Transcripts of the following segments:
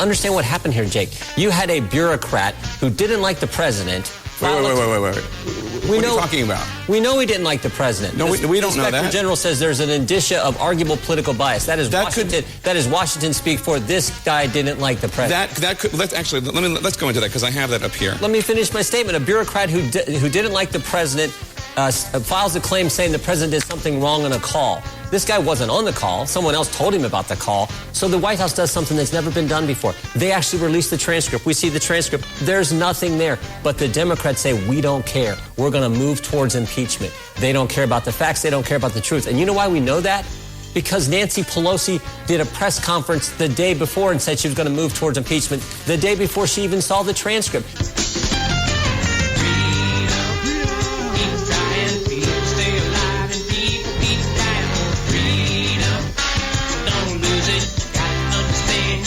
understand what happened here, Jake. You had a bureaucrat who didn't like the president. Wait. What are you talking about? We know he didn't like the president. No, we don't know that. The Inspector General says there's an indicia of arguable political bias. That is Washington speak for this guy didn't like the president. Let's go into that because I have that up here. Let me finish my statement. A bureaucrat who didn't like the president files a claim saying the president did something wrong on a call. This guy wasn't on the call. Someone else told him about the call. So the White House does something that's never been done before. They actually released the transcript. We see the transcript. There's nothing there. But the Democrats say, we don't care. We're going to move towards impeachment. They don't care about the facts. They don't care about the truth. And you know why we know that? Because Nancy Pelosi did a press conference the day before and said she was going to move towards impeachment the day before she even saw the transcript.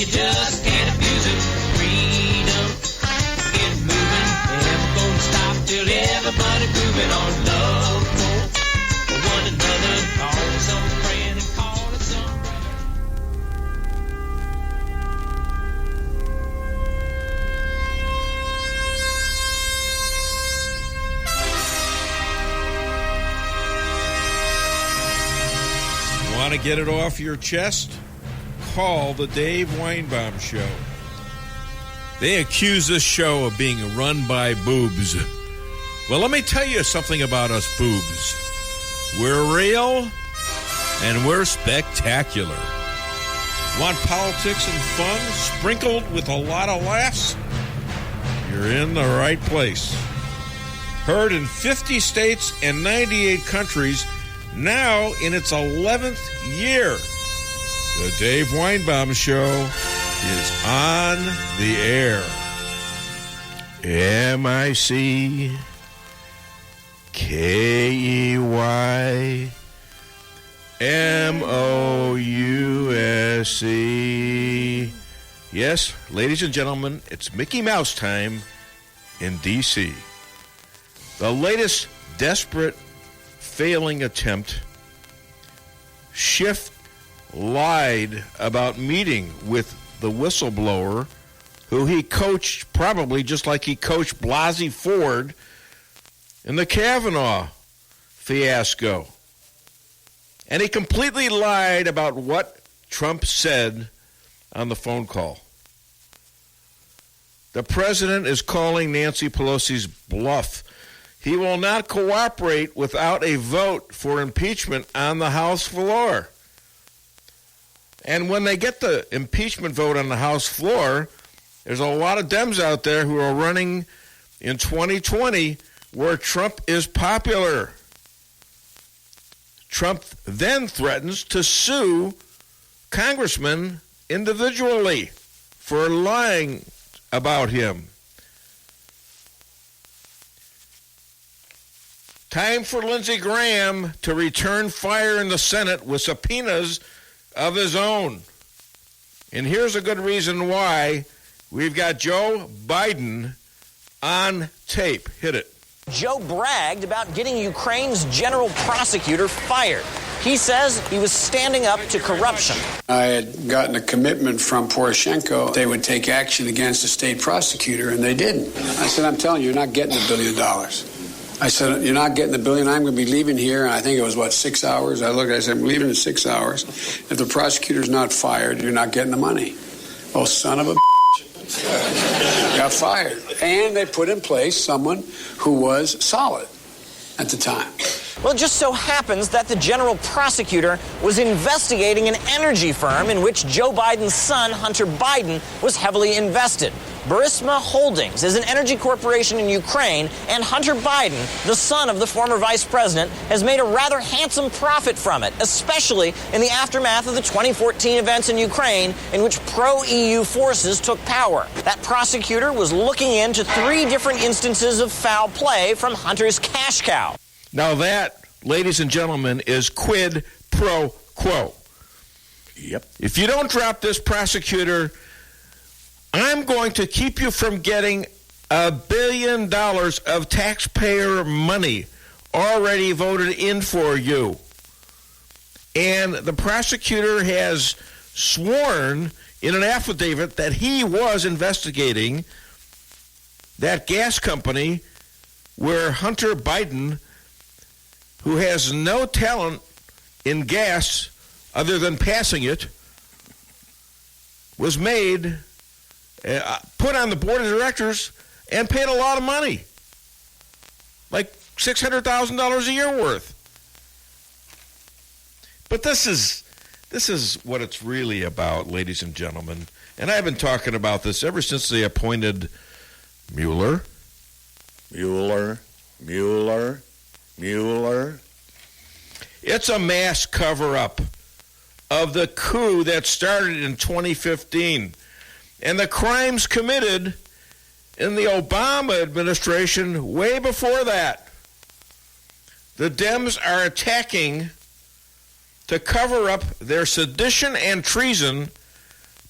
Just can't abuse it. Freedom, get moving. Never gonna stop till everybody moving on. Love for one another. Call it some friend and call it some Want to get it off your chest? Call the Dave Weinbaum Show. They accuse this show of being run by boobs. Well, let me tell you something about us boobs. We're real and we're spectacular. Want politics and fun sprinkled with a lot of laughs? You're in the right place. Heard in 50 states and 98 countries, now in its 11th year. The Dave Weinbaum Show is on the air. MICKEYMOUSE. Yes, ladies and gentlemen, it's Mickey Mouse time in D.C. The latest desperate failing attempt. Schiff lied about meeting with the whistleblower who he coached probably just like he coached Blasey Ford in the Kavanaugh fiasco. And he completely lied about what Trump said on the phone call. The president is calling Nancy Pelosi's bluff. He will not cooperate without a vote for impeachment on the House floor. And when they get the impeachment vote on the House floor, there's a lot of Dems out there who are running in 2020 where Trump is popular. Trump then threatens to sue congressmen individually for lying about him. Time for Lindsey Graham to return fire in the Senate with subpoenas of his own. And here's a good reason why. We've got Joe Biden on tape. Hit it. Joe bragged about getting Ukraine's general prosecutor fired. He says he was standing up to corruption. I had gotten a commitment from Poroshenko they would take action against the state prosecutor, and they didn't. I said, I'm telling you, you're not getting $1 billion. I said, you're not getting $1 billion. I'm going to be leaving here. And I think it was, 6 hours? I looked, I said, I'm leaving in 6 hours. If the prosecutor's not fired, you're not getting the money. Oh, son of a bitch. Got fired. And they put in place someone who was solid at the time. Well, it just so happens that the general prosecutor was investigating an energy firm in which Joe Biden's son, Hunter Biden, was heavily invested. Burisma Holdings is an energy corporation in Ukraine, and Hunter Biden, the son of the former vice president, has made a rather handsome profit from it, especially in the aftermath of the 2014 events in Ukraine in which pro-EU forces took power. That prosecutor was looking into 3 different instances of foul play from Hunter's cash cow. Now that, ladies and gentlemen, is quid pro quo. Yep. If you don't drop this prosecutor, I'm going to keep you from getting $1 billion of taxpayer money already voted in for you. And the prosecutor has sworn in an affidavit that he was investigating that gas company where Hunter Biden, who has no talent in gas other than passing it, was made, put on the board of directors and paid a lot of money, like $600,000 a year worth. But this is what it's really about, ladies and gentlemen. And I've been talking about this ever since they appointed Mueller. It's a mass cover-up of the coup that started in 2015 and the crimes committed in the Obama administration way before that. The Dems are attacking to cover up their sedition and treason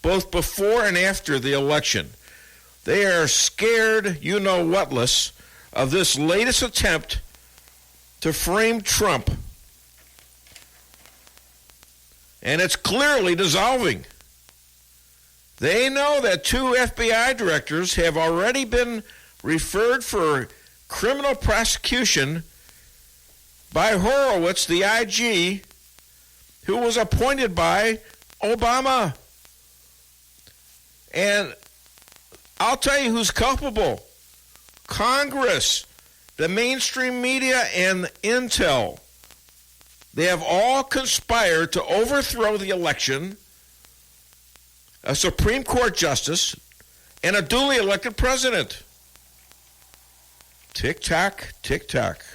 both before and after the election. They are scared, you-know-whatless, of this latest attempt to frame Trump. And it's clearly dissolving. They know that 2 FBI directors have already been referred for criminal prosecution by Horowitz, the IG, who was appointed by Obama. And I'll tell you who's culpable. Congress, the mainstream media, and Intel. They have all conspired to overthrow the election, a Supreme Court justice, and a duly elected president. Tick-tock, tick-tock.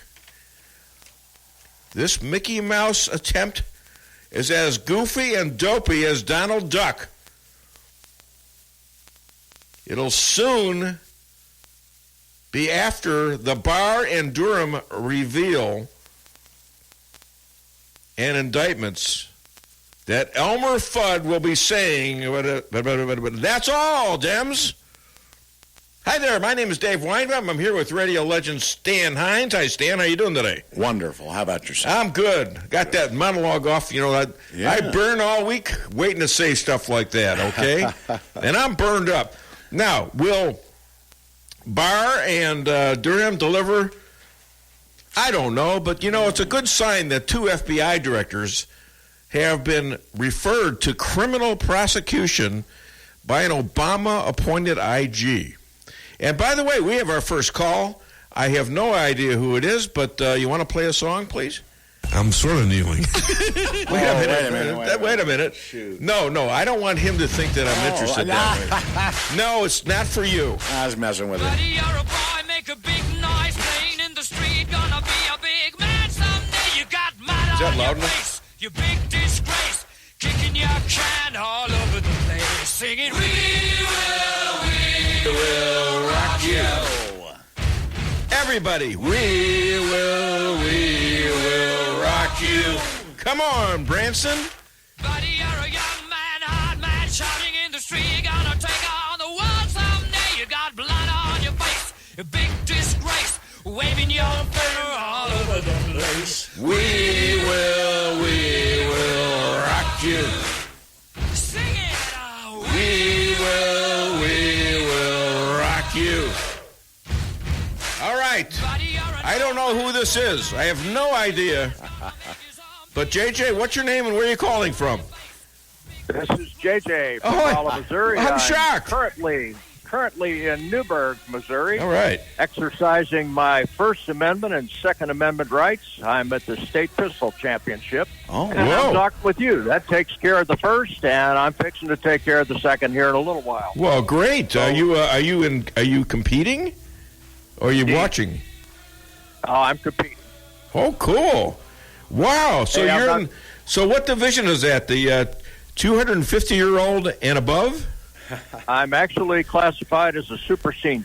This Mickey Mouse attempt is as goofy and dopey as Donald Duck. It'll soon be after the Barr and Durham reveal and indictments that Elmer Fudd will be saying, that's all, Dems. Hi there, my name is Dave Weinbaum. I'm here with radio legend Stan Hines. Hi, Stan. How you doing today? Wonderful. How about yourself? I'm good. Got that monologue off. I burn all week waiting to say stuff like that, okay? And I'm burned up. Now, will Barr and Durham deliver? I don't know, but, it's a good sign that 2 FBI directors have been referred to criminal prosecution by an Obama-appointed IG. And by the way, we have our first call. I have no idea who it is, but you want to play a song, please? I'm sort of kneeling. Wait a minute. Shoot. No, I don't want him to think that I'm interested that way. No, it's not for you. I was messing with Buddy, it. you're a boy, make a big noise, playing in the street, gonna be a big man someday. You got mud that on loud your enough? face, you big disgrace, kicking your can all over the place, singing, we will rock you. Everybody, we will rock you. Come on, Branson. Buddy, you're a young man, hard man, shouting in the street, gonna take on the world someday. You got blood on your face, a big disgrace, waving your finger all over the place. We will rock you. Sing it, We will rock you. All right. I don't know who this is. I have no idea. But, JJ, what's your name and where are you calling from? This is JJ from Rolla, Missouri. I'm shocked. Currently in Newburgh, Missouri. All right. Exercising my First Amendment and Second Amendment rights. I'm at the State Pistol Championship. Oh, and I'm talking with you. That takes care of the first, and I'm fixing to take care of the second here in a little while. Well, great. Are you competing? Or are you watching? Oh, I'm competing. Oh, cool. Wow. So Hey, So what division is that? The 250-year-old and above? I'm actually classified as a super senior.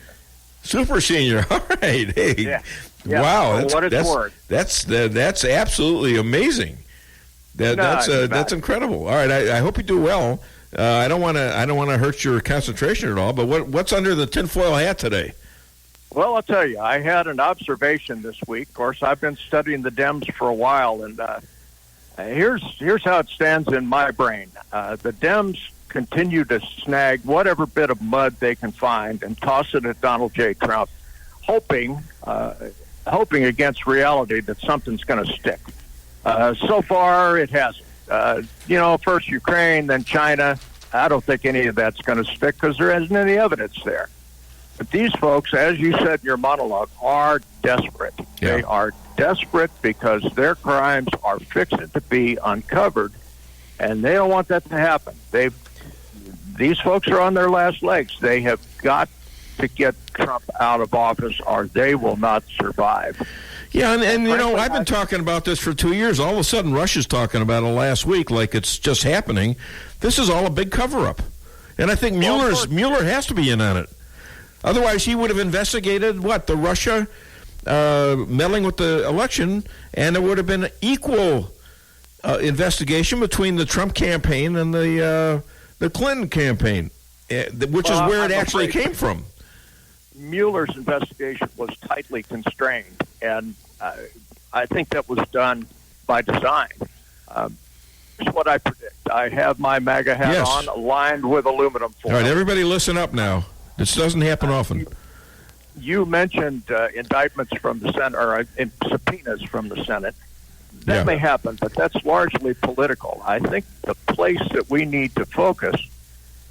Super senior. All right. Hey. Yeah. Wow. For what it's worth. That's absolutely amazing. That's incredible. All right. I hope you do well. I don't want to hurt your concentration at all. But what's under the tinfoil hat today? Well, I'll tell you, I had an observation this week. Of course, I've been studying the Dems for a while, and here's how it stands in my brain. The Dems continue to snag whatever bit of mud they can find and toss it at Donald J. Trump, hoping against reality that something's going to stick. So far, it hasn't. First Ukraine, then China. I don't think any of that's going to stick because there isn't any evidence there. But these folks, as you said in your monologue, are desperate. Yeah. They are desperate because their crimes are fixing to be uncovered, and they don't want that to happen. These folks are on their last legs. They have got to get Trump out of office or they will not survive. Yeah, and I've been talking about this for 2 years. All of a sudden, Russia's talking about it last week like it's just happening. This is all a big cover-up. And I think Mueller has to be in on it. Otherwise, he would have investigated, the Russia meddling with the election, and it would have been equal investigation between the Trump campaign and the Clinton campaign, which is where it actually came from. Mueller's investigation was tightly constrained, and I think that was done by design. Here's what I predict. I have my MAGA hat on, lined with aluminum foil. All right, everybody listen up now. This doesn't happen often. You mentioned indictments from the Senate, or subpoenas from the Senate. That may happen, but that's largely political. I think the place that we need to focus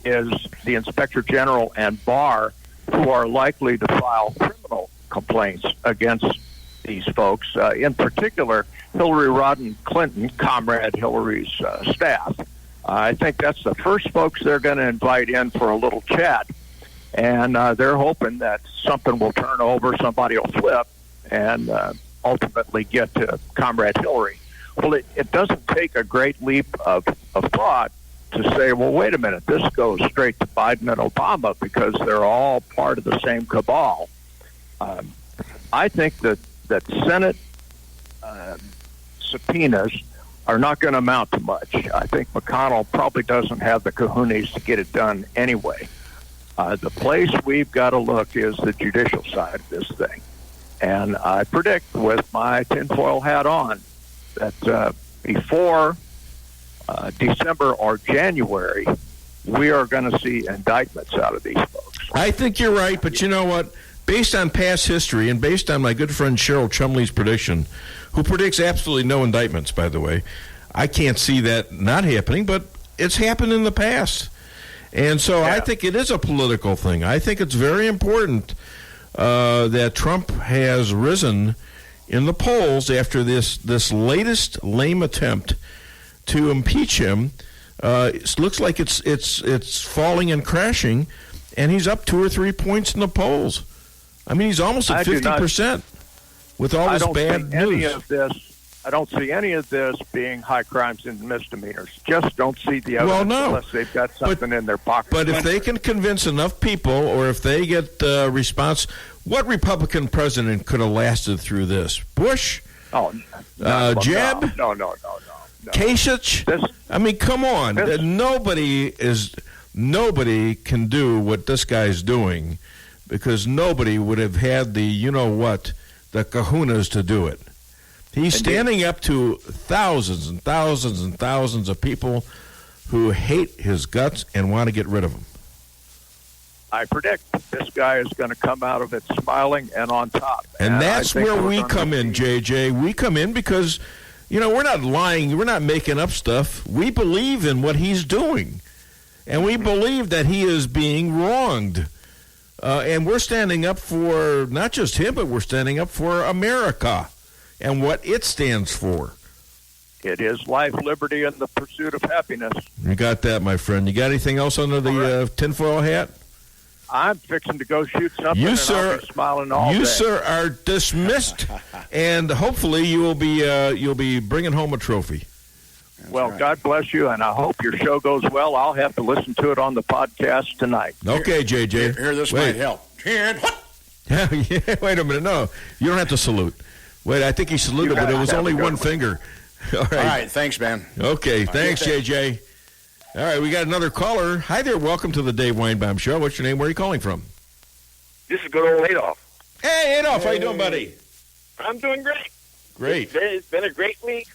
is the Inspector General and Barr, who are likely to file criminal complaints against these folks. In particular, Hillary Rodham Clinton, Comrade Hillary's staff. I think that's the first folks they're going to invite in for a little chat. And they're hoping that something will turn over, somebody will flip, and ultimately get to Comrade Hillary. Well, it doesn't take a great leap of thought to say, well, wait a minute, this goes straight to Biden and Obama because they're all part of the same cabal. I think that Senate subpoenas are not going to amount to much. I think McConnell probably doesn't have the cojones to get it done anyway. The place we've got to look is the judicial side of this thing. And I predict with my tinfoil hat on that before December or January, we are going to see indictments out of these folks. I think you're right, but you know what? Based on past history and based on my good friend Cheryl Chumley's prediction, who predicts absolutely no indictments, by the way, I can't see that not happening, but it's happened in the past. And so I think it is a political thing. I think it's very important that Trump has risen in the polls after this latest lame attempt to impeach him. It looks like it's falling and crashing, and he's up 2 or 3 points in the polls. I mean, he's almost at 50% with all this bad news. I don't see any of this being high crimes and misdemeanors. Just don't see the evidence unless they've got something in their pocket. But if they can convince enough people, or if they get response, what Republican president could have lasted through this? Bush? Jeb? No. Kasich? I mean, come on. Nobody can do what this guy's doing because nobody would have had the kahunas to do it. He's standing up to thousands and thousands and thousands of people who hate his guts and want to get rid of him. I predict this guy is going to come out of it smiling and on top. And that's where we come in, JJ. We come in because, we're not lying. We're not making up stuff. We believe in what he's doing. And we believe that he is being wronged. And we're standing up for not just him, but we're standing up for America and what it stands for. It is life, liberty, and the pursuit of happiness. You got that, my friend. You got anything else under the tinfoil hat? I'm fixing to go shoot something, you, and sir, I'll be smiling all day. You, sir, are dismissed, and hopefully you'll be bringing home a trophy. Well, right. God bless you, and I hope your show goes well. I'll have to listen to it on the podcast tonight. Okay, JJ. Here, this might help. Yeah, wait a minute. No, you don't have to salute. Wait, I think he saluted, but it was only one finger. All right. Thanks, man. Okay, thanks, JJ. All right, we got another caller. Hi there, welcome to the Dave Weinbaum Show. What's your name? Where are you calling from? This is good old Adolf. Hey, Adolf, how you doing, buddy? I'm doing great. Great. It's been a great week.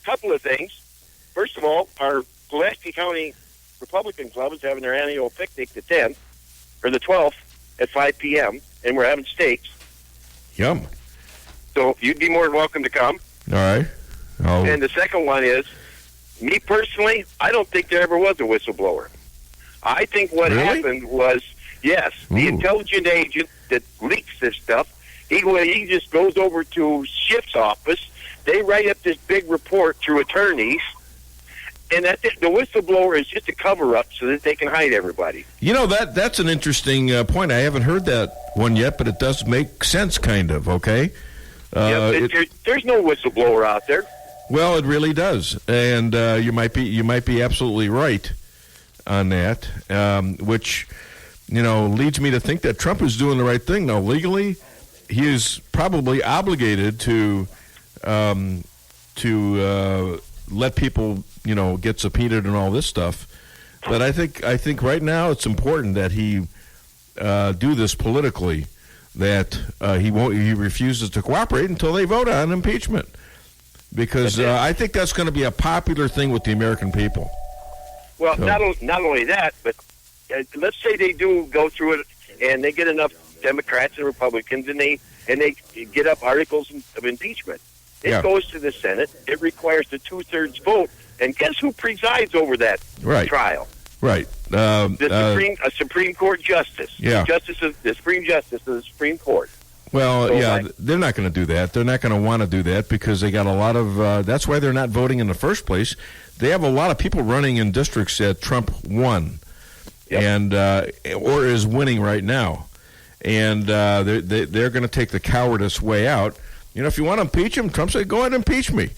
Couple of things. First of all, our Pulaski County Republican Club is having their annual picnic the 10th, or the 12th at 5 p.m., and we're having steaks. Yum. So you'd be more than welcome to come. All right. Oh. And the second one is, me personally, I don't think there ever was a whistleblower. I think what happened was, yes, the intelligent agent that leaks this stuff, he just goes over to Schiff's office. They write up this big report through attorneys, and the whistleblower is just a cover-up so that they can hide everybody. You know, that's an interesting point. I haven't heard that one yet, but it does make sense, kind of, okay? There's no whistleblower out there. Well, it really does, and you might be absolutely right on that, which, leads me to think that Trump is doing the right thing. Now, legally, he is probably obligated to let people, get subpoenaed and all this stuff. But I think right now it's important that he do this politically. That he refuses to cooperate until they vote on impeachment, because I think that's going to be a popular thing with the American people. Well, so. not only that, but let's say they do go through it and they get enough Democrats and Republicans and they get up articles of impeachment. It goes to the Senate. It requires the 2/3 vote, and guess who presides over that trial? Right. The Supreme Court justice. Yeah. The Supreme Justice of the Supreme Court. Well, they're not going to do that. They're not going to want to do that because they got a lot of. That's why they're not voting in the first place. They have a lot of people running in districts that Trump won, and or is winning right now, and they're going to take the cowardice way out. If you want to impeach him, Trump said, "Go ahead and impeach me."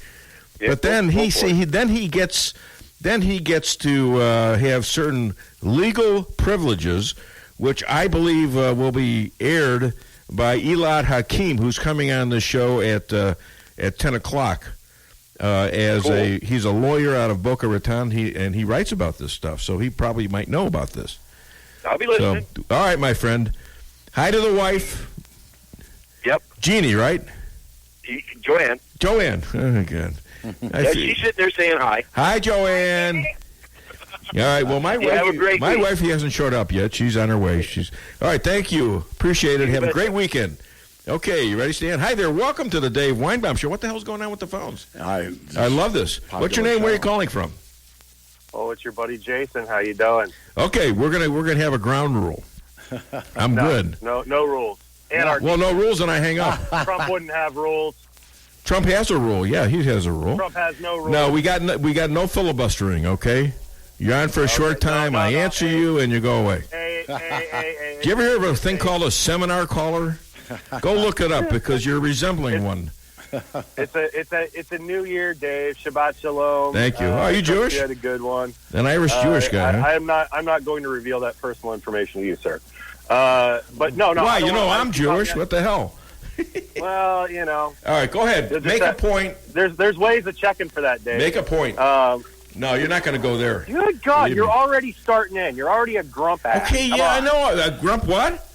Yeah, but then he gets to have certain legal privileges, which I believe will be aired by Elad Hakim, who's coming on the show at 10 o'clock. He's a lawyer out of Boca Raton, and he writes about this stuff, so he probably might know about this. I'll be listening. So, all right, my friend. Hi to the wife. Yep. Jeannie, right? Joanne. Oh, good. She's sitting there saying hi. Hi, Joanne. All right. Well, my wife hasn't showed up yet. She's on her way. All right. Thank you. Appreciate it. Have a great weekend. Okay, you ready, Stan? Hi there. Welcome to the Dave Weinbaum Show. What the hell's going on with the phones? I love this. What's your name? Where are you calling from? Oh, it's your buddy Jason. How you doing? Okay, we're gonna have a ground rule. I'm good. No rules. Anarchy. Well, no rules, and I hang up. Trump wouldn't have rules. Trump has a rule. Yeah, he has a rule. Trump has no rules. No, we got no filibustering. Okay, you're on for a short time. I answer you, and you go away. Hey. Do you ever hear of a thing called a seminar caller? Go look it up because you're resembling one. It's a new year, Dave. Shabbat shalom. Thank you. Are you Jewish? You had a good one. An Irish Jewish guy. Huh? I'm not going to reveal that personal information to you, sir. But no. Why? I'm Jewish. What the hell? Well, All right, go ahead. Make a point. There's ways of checking for that, Dave. Make a point. No, you're not going to go there. Good God, you're already starting in. You're already a grump ass. Okay, I know. A grump what?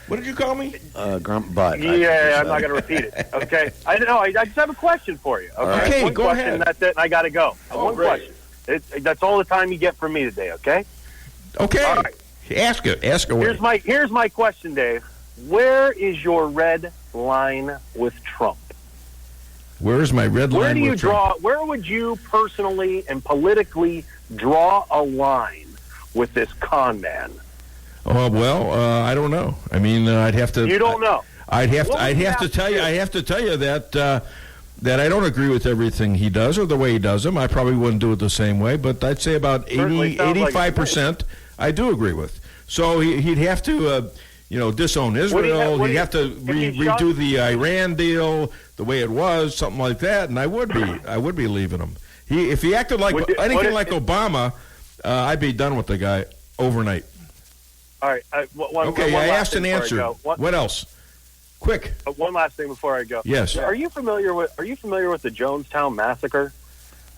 What did you call me? Grump butt. Yeah, I'm not going to repeat it. Okay, I know. I just have a question for you. Okay, one go question, ahead. That's it, and I got to go. One question. That's all the time you get from me today. Okay. Okay. All right. Ask it. Ask away. Here's my question, Dave. Where is your red line with Trump? Where is my red line? Where do you with draw? Trump? Where would you personally and politically draw a line with this con man? Oh well, I don't know. I mean, I'd have to. You don't know. I'd have to tell you. I have to tell you that that I don't agree with everything he does or the way he does them. I probably wouldn't do it the same way, but I'd say about 85% I do agree with. So he'd have to, disown Israel. He'd have to redo the Iran deal the way it was, something like that, and I would be leaving him. If he acted like anything like Obama, I'd be done with the guy overnight. All right. I asked and answered. What else? Quick. One last thing before I go. Yes. Are you familiar with the Jonestown massacre?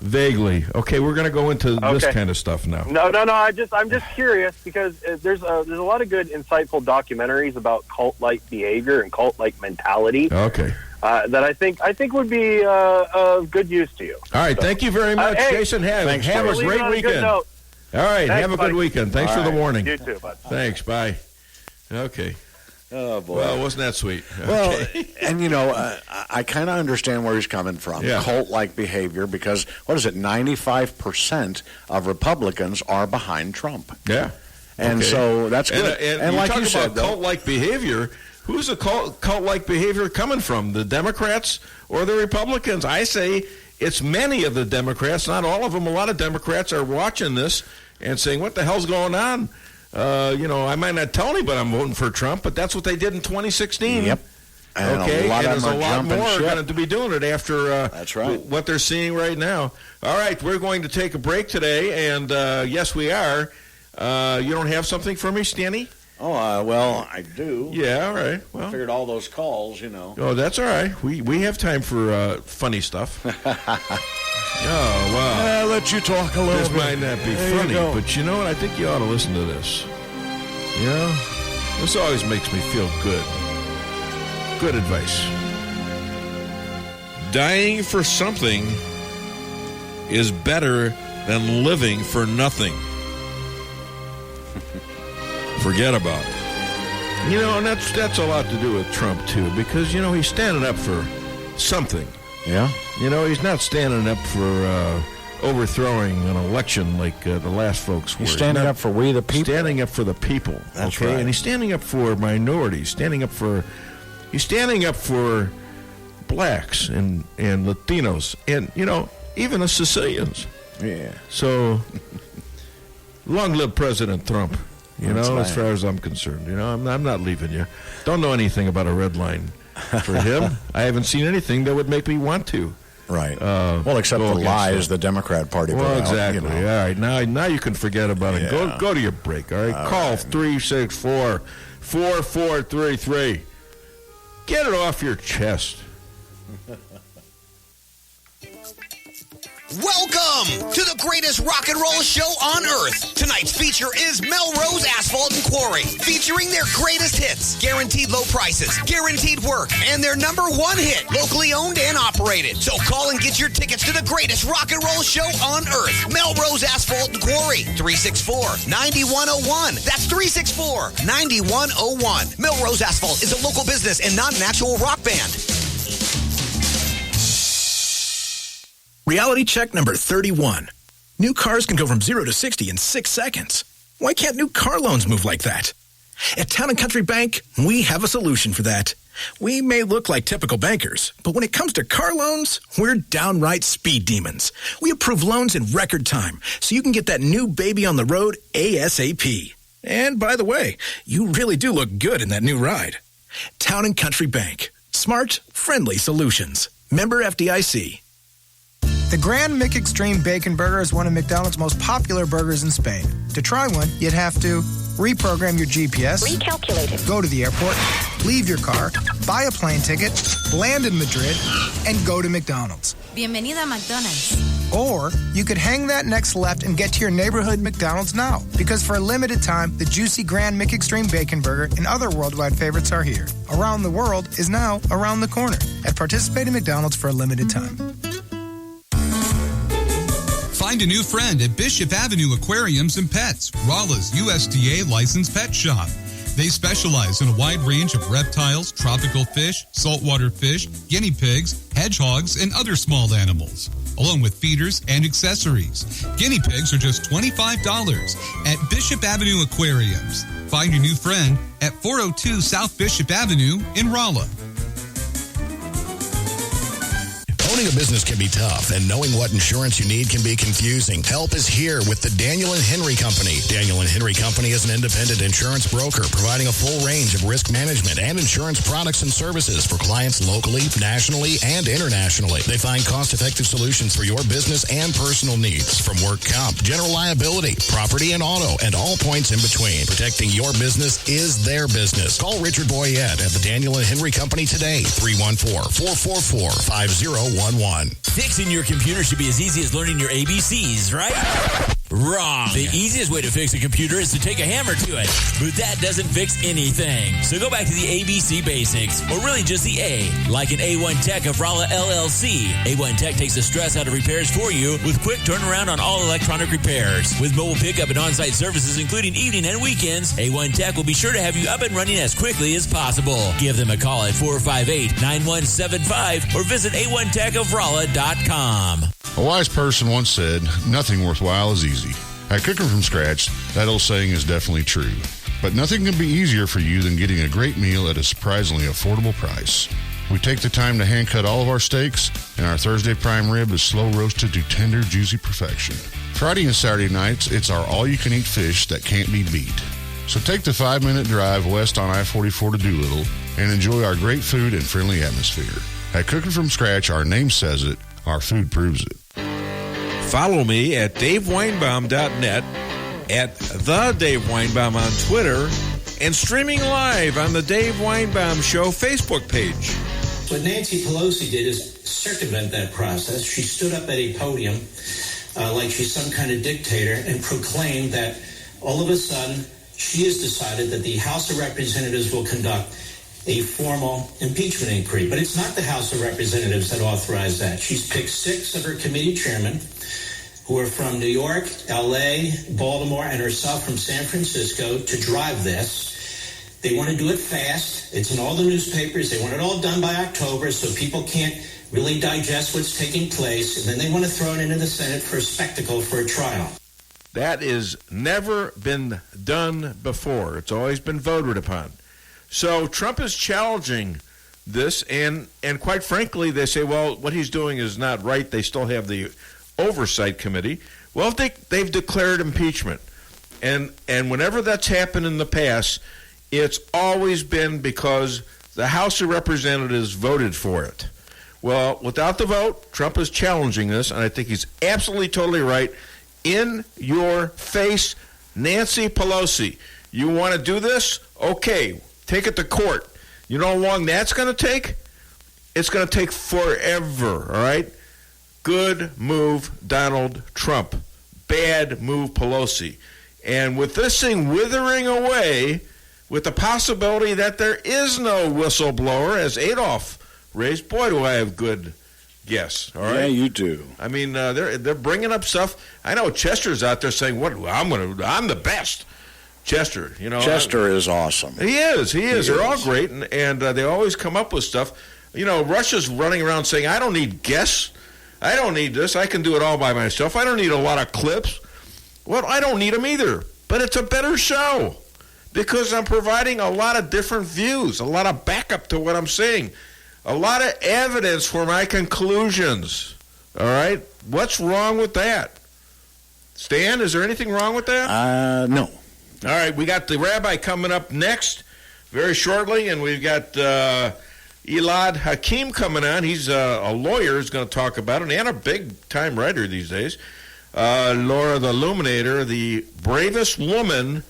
Vaguely. Okay, we're going to go into this kind of stuff now. No. I'm just curious because there's a lot of good, insightful documentaries about cult-like behavior and cult-like mentality. Okay. That I think would be of good use to you. All right. Thank you very much, Jason. Have a great weekend. All right. Thanks, have a buddy. good weekend. Thanks for the warning. You too, bud. Thanks. Bye. Okay. Oh, boy. Well, wasn't that sweet? Well, Okay. and I kind of understand where he's coming from. Yeah. Cult-like behavior, because, 95% of Republicans are behind Trump. Yeah. And Okay. so that's good. And like talk you said, about cult-like behavior. Who's the cult-like behavior coming from? The Democrats or the Republicans? I say it's many of the Democrats, not all of them. A lot of Democrats are watching this and saying, what the hell's going on? I might not tell anybody I'm voting for Trump, but that's what they did in 2016. Yep. And okay, a lot and of there's them a are lot jumping more ship. going to be doing it after That's right. what they're seeing right now. All right, we're going to take a break today, and yes, we are. You don't have something for me, Stanny? Oh, well, I do. Yeah, all right. Well, I figured all those calls, Oh, that's all right. We have time for funny stuff. Oh, wow. I'll let you talk a little This bit. might not be There you funny, go. but you know what? I think you ought to listen to this. This always makes me feel good. Good advice. Dying for something is better than living for nothing. Forget about it. And that's a lot to do with Trump, too, because, he's standing up for something. Yeah? He's not standing up for overthrowing an election like the last folks were. He's standing up for we the people. Standing up for the people. That's okay? right. And he's standing up for minorities. He's standing up for blacks and Latinos and, even the Sicilians. Yeah. So, long live President Trump. That's right. As far as I'm concerned, I'm not leaving you. Don't know anything about a red line for him. I haven't seen anything that would make me want to. Right. Well, except go the against lies them. the Democrat Party put Well, out, exactly. All right. Now you can forget about it. Yeah. Go to your break. All right. All Call right. 364-4433. Get it off your chest. Welcome to the greatest rock and roll show on earth. Tonight's feature is Melrose Asphalt and Quarry, featuring their greatest hits, guaranteed low prices, guaranteed work, and their =1 hit, locally owned and operated. So call and get your tickets to the greatest rock and roll show on earth. Melrose Asphalt and Quarry, 364-9101. That's 364-9101. Melrose Asphalt is a local business and not an actual rock band. Reality check number 31. New cars can go from 0 to 60 in 6 seconds. Why can't new car loans move like that? At Town & Country Bank, we have a solution for that. We may look like typical bankers, but when it comes to car loans, we're downright speed demons. We approve loans in record time, so you can get that new baby on the road ASAP. And by the way, you really do look good in that new ride. Town & Country Bank. Smart, friendly solutions. Member FDIC. The Grand Mick Extreme Bacon Burger is one of McDonald's most popular burgers in Spain. To try one, you'd have to reprogram your GPS, recalculate, go to the airport, leave your car, buy a plane ticket, land in Madrid, and go to McDonald's. Bienvenida a McDonald's. Or you could hang that next left and get to your neighborhood McDonald's now. Because for a limited time, the juicy Grand Mick Extreme Bacon Burger and other worldwide favorites are here. Around the world is now around the corner at participating McDonald's for a limited time. Find a new friend at Bishop Avenue Aquariums and Pets, Rolla's USDA licensed pet shop. They specialize in a wide range of reptiles, tropical fish, saltwater fish, guinea pigs, hedgehogs, and other small animals, along with feeders and accessories. Guinea pigs are just $25 at Bishop Avenue Aquariums. Find your new friend at 402 South Bishop Avenue in Rolla. Owning a business can be tough, and knowing what insurance you need can be confusing. Help is here with the Daniel & Henry Company. Daniel & Henry Company is an independent insurance broker providing a full range of risk management and insurance products and services for clients locally, nationally, and internationally. They find cost-effective solutions for your business and personal needs, from work comp, general liability, property and auto, and all points in between. Protecting your business is their business. Call Richard Boyette at the Daniel & Henry Company today, 314-444-5011. Fixing your computer should be as easy as learning your ABCs, right? Wrong. The easiest way to fix a computer is to take a hammer to it, but that doesn't fix anything. So go back to the ABC basics, or really just the A, like an A1 Tech of Rolla LLC. A1 Tech takes the stress out of repairs for you with quick turnaround on all electronic repairs. With mobile pickup and on-site services, including evening and weekends, A1 Tech will be sure to have you up and running as quickly as possible. Give them a call at 458-9175 or visit A1TechofRolla.com. A wise person once said, nothing worthwhile is easy. At Cooking from Scratch, that old saying is definitely true. But nothing can be easier for you than getting a great meal at a surprisingly affordable price. We take the time to hand-cut all of our steaks, and our Thursday prime rib is slow-roasted to tender, juicy perfection. Friday and Saturday nights, it's our all-you-can-eat fish that can't be beat. So take the 5-minute drive west on I-44 to Doolittle and enjoy our great food and friendly atmosphere. At Cooking from Scratch, our name says it, our food proves it. Follow me at DaveWeinbaum.net, at The Dave Weinbaum on Twitter, and streaming live on the Dave Weinbaum Show Facebook page. What Nancy Pelosi did is circumvent that process. She stood up at a podium like she's some kind of dictator and proclaimed that all of a sudden she has decided that the House of Representatives will conduct a formal impeachment inquiry. But it's not the House of Representatives that authorized that. She's picked 6 of her committee chairmen who are from New York, L.A., Baltimore, and herself from San Francisco to drive this. They want to do it fast. It's in all the newspapers. They want it all done by October so people can't really digest what's taking place. And then they want to throw it into the Senate for a spectacle for a trial. That has never been done before. It's always been voted upon. So Trump is challenging this, and quite frankly, they say, well, what he's doing is not right. They still have the Oversight Committee. Well, they've declared impeachment. And whenever that's happened in the past, it's always been because the House of Representatives voted for it. Well, without the vote, Trump is challenging this, and I think he's absolutely totally right. In your face, Nancy Pelosi. You want to do this? Okay, take it to court. You know how long that's going to take? It's going to take forever, all right? Good move, Donald Trump. Bad move, Pelosi. And with this thing withering away, with the possibility that there is no whistleblower, as Adolf raised, boy, do I have good guess. All right? Yeah, you do. I mean, they're bringing up stuff. I know Chester's out there saying, "What? I'm the best." Chester, you know. Chester is awesome. He is. They're all great, and they always come up with stuff. You know, Russia's running around saying, "I don't need guests. I don't need this. I can do it all by myself. I don't need a lot of clips." Well, I don't need them either. But it's a better show because I'm providing a lot of different views, a lot of backup to what I'm saying, a lot of evidence for my conclusions. All right? What's wrong with that? Stan, is there anything wrong with that? No. All right, we got the Rabbi coming up next very shortly, and we've got Elad Hakim coming on. He's a lawyer who's going to talk about it, and a big-time writer these days. Laura the Illuminator, the bravest woman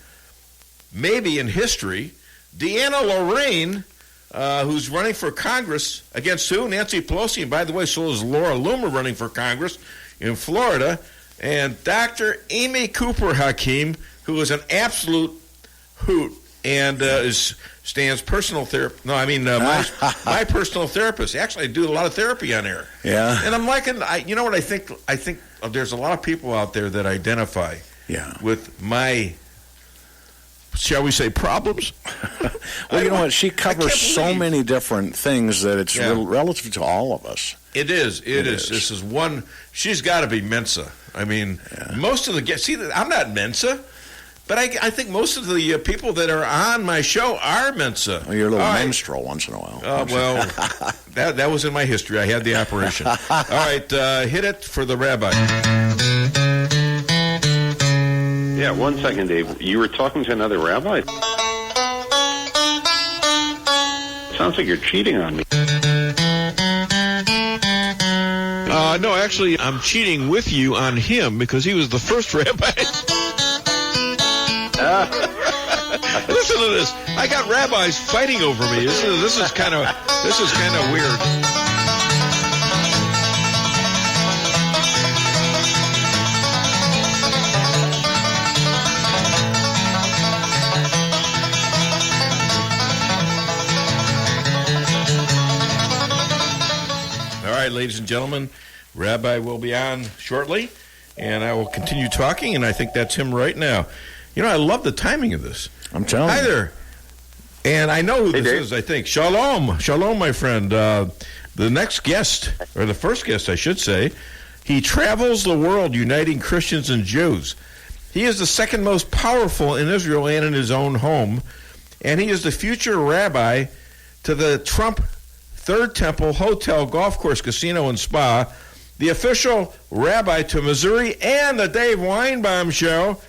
maybe in history. DeAnna Lorraine, who's running for Congress against who? Nancy Pelosi. And by the way, so is Laura Loomer running for Congress in Florida. And Dr. Amy Cooper Hakim, who is an absolute hoot and is Stan's personal therapist. No, I mean my personal therapist. Actually, I do a lot of therapy on air. Yeah. And I'm liking. You know what I think? I think there's a lot of people out there that identify. Yeah. With my, shall we say, problems. Well, you know what? She covers so many different things that it's relative to all of us. It is. It is. This is one. She's got to be Mensa. I mean, most of the guests. See, I'm not Mensa. But I think most of the people that are on my show are Mensa. Well, you're a little menstrual once in a while. Well, that was in my history. I had the operation. All right, hit it for the Rabbi. Yeah, 1 second, Dave. You were talking to another rabbi? Sounds like you're cheating on me. No, actually, I'm cheating with you on him because he was the first rabbi. Listen to this. I got rabbis fighting over me. This is kind of weird. right, ladies and gentlemen, Rabbi will be on shortly, and I will continue talking, and I think that's him right now. You know, I love the timing of this. I'm telling you. Hi there. And I know who this is, I think. Shalom. Shalom, my friend. The next guest, or the first guest, I should say, he travels the world uniting Christians and Jews. He is the second most powerful in Israel and in his own home, and he is the future rabbi to the Trump Third Temple Hotel Golf Course Casino and Spa, the official rabbi to Missouri and the Dave Weinbaum Show,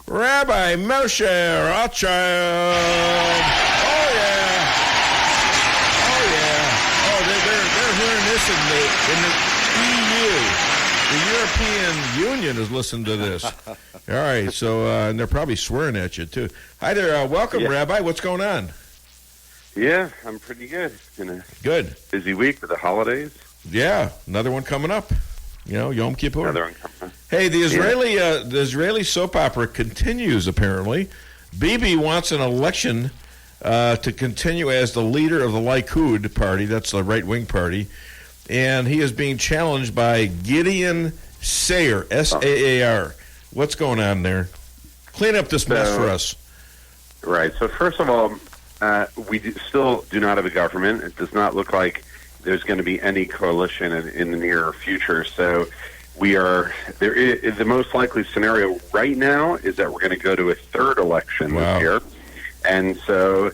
Rabbi Moshe Rothchild. Oh, yeah. Oh, they're hearing this in the EU. The European Union is listening to this. All right, so and they're probably swearing at you, too. Hi there. Welcome, Rabbi. What's going on? Yeah, I'm pretty good. It's been a busy week with the holidays. Yeah, another one coming up. You know, Yom Kippur. Another one coming up. Hey, the Israeli soap opera continues, apparently. Bibi wants an election to continue as the leader of the Likud party. That's the right-wing party. And he is being challenged by Gideon Saar, S-A-A-R. What's going on there? Clean up this mess for us. Right. So, first of all, we still do not have a government. It does not look like there's going to be any coalition in the near future. So the most likely scenario right now is that we're going to go to a third election this year. And so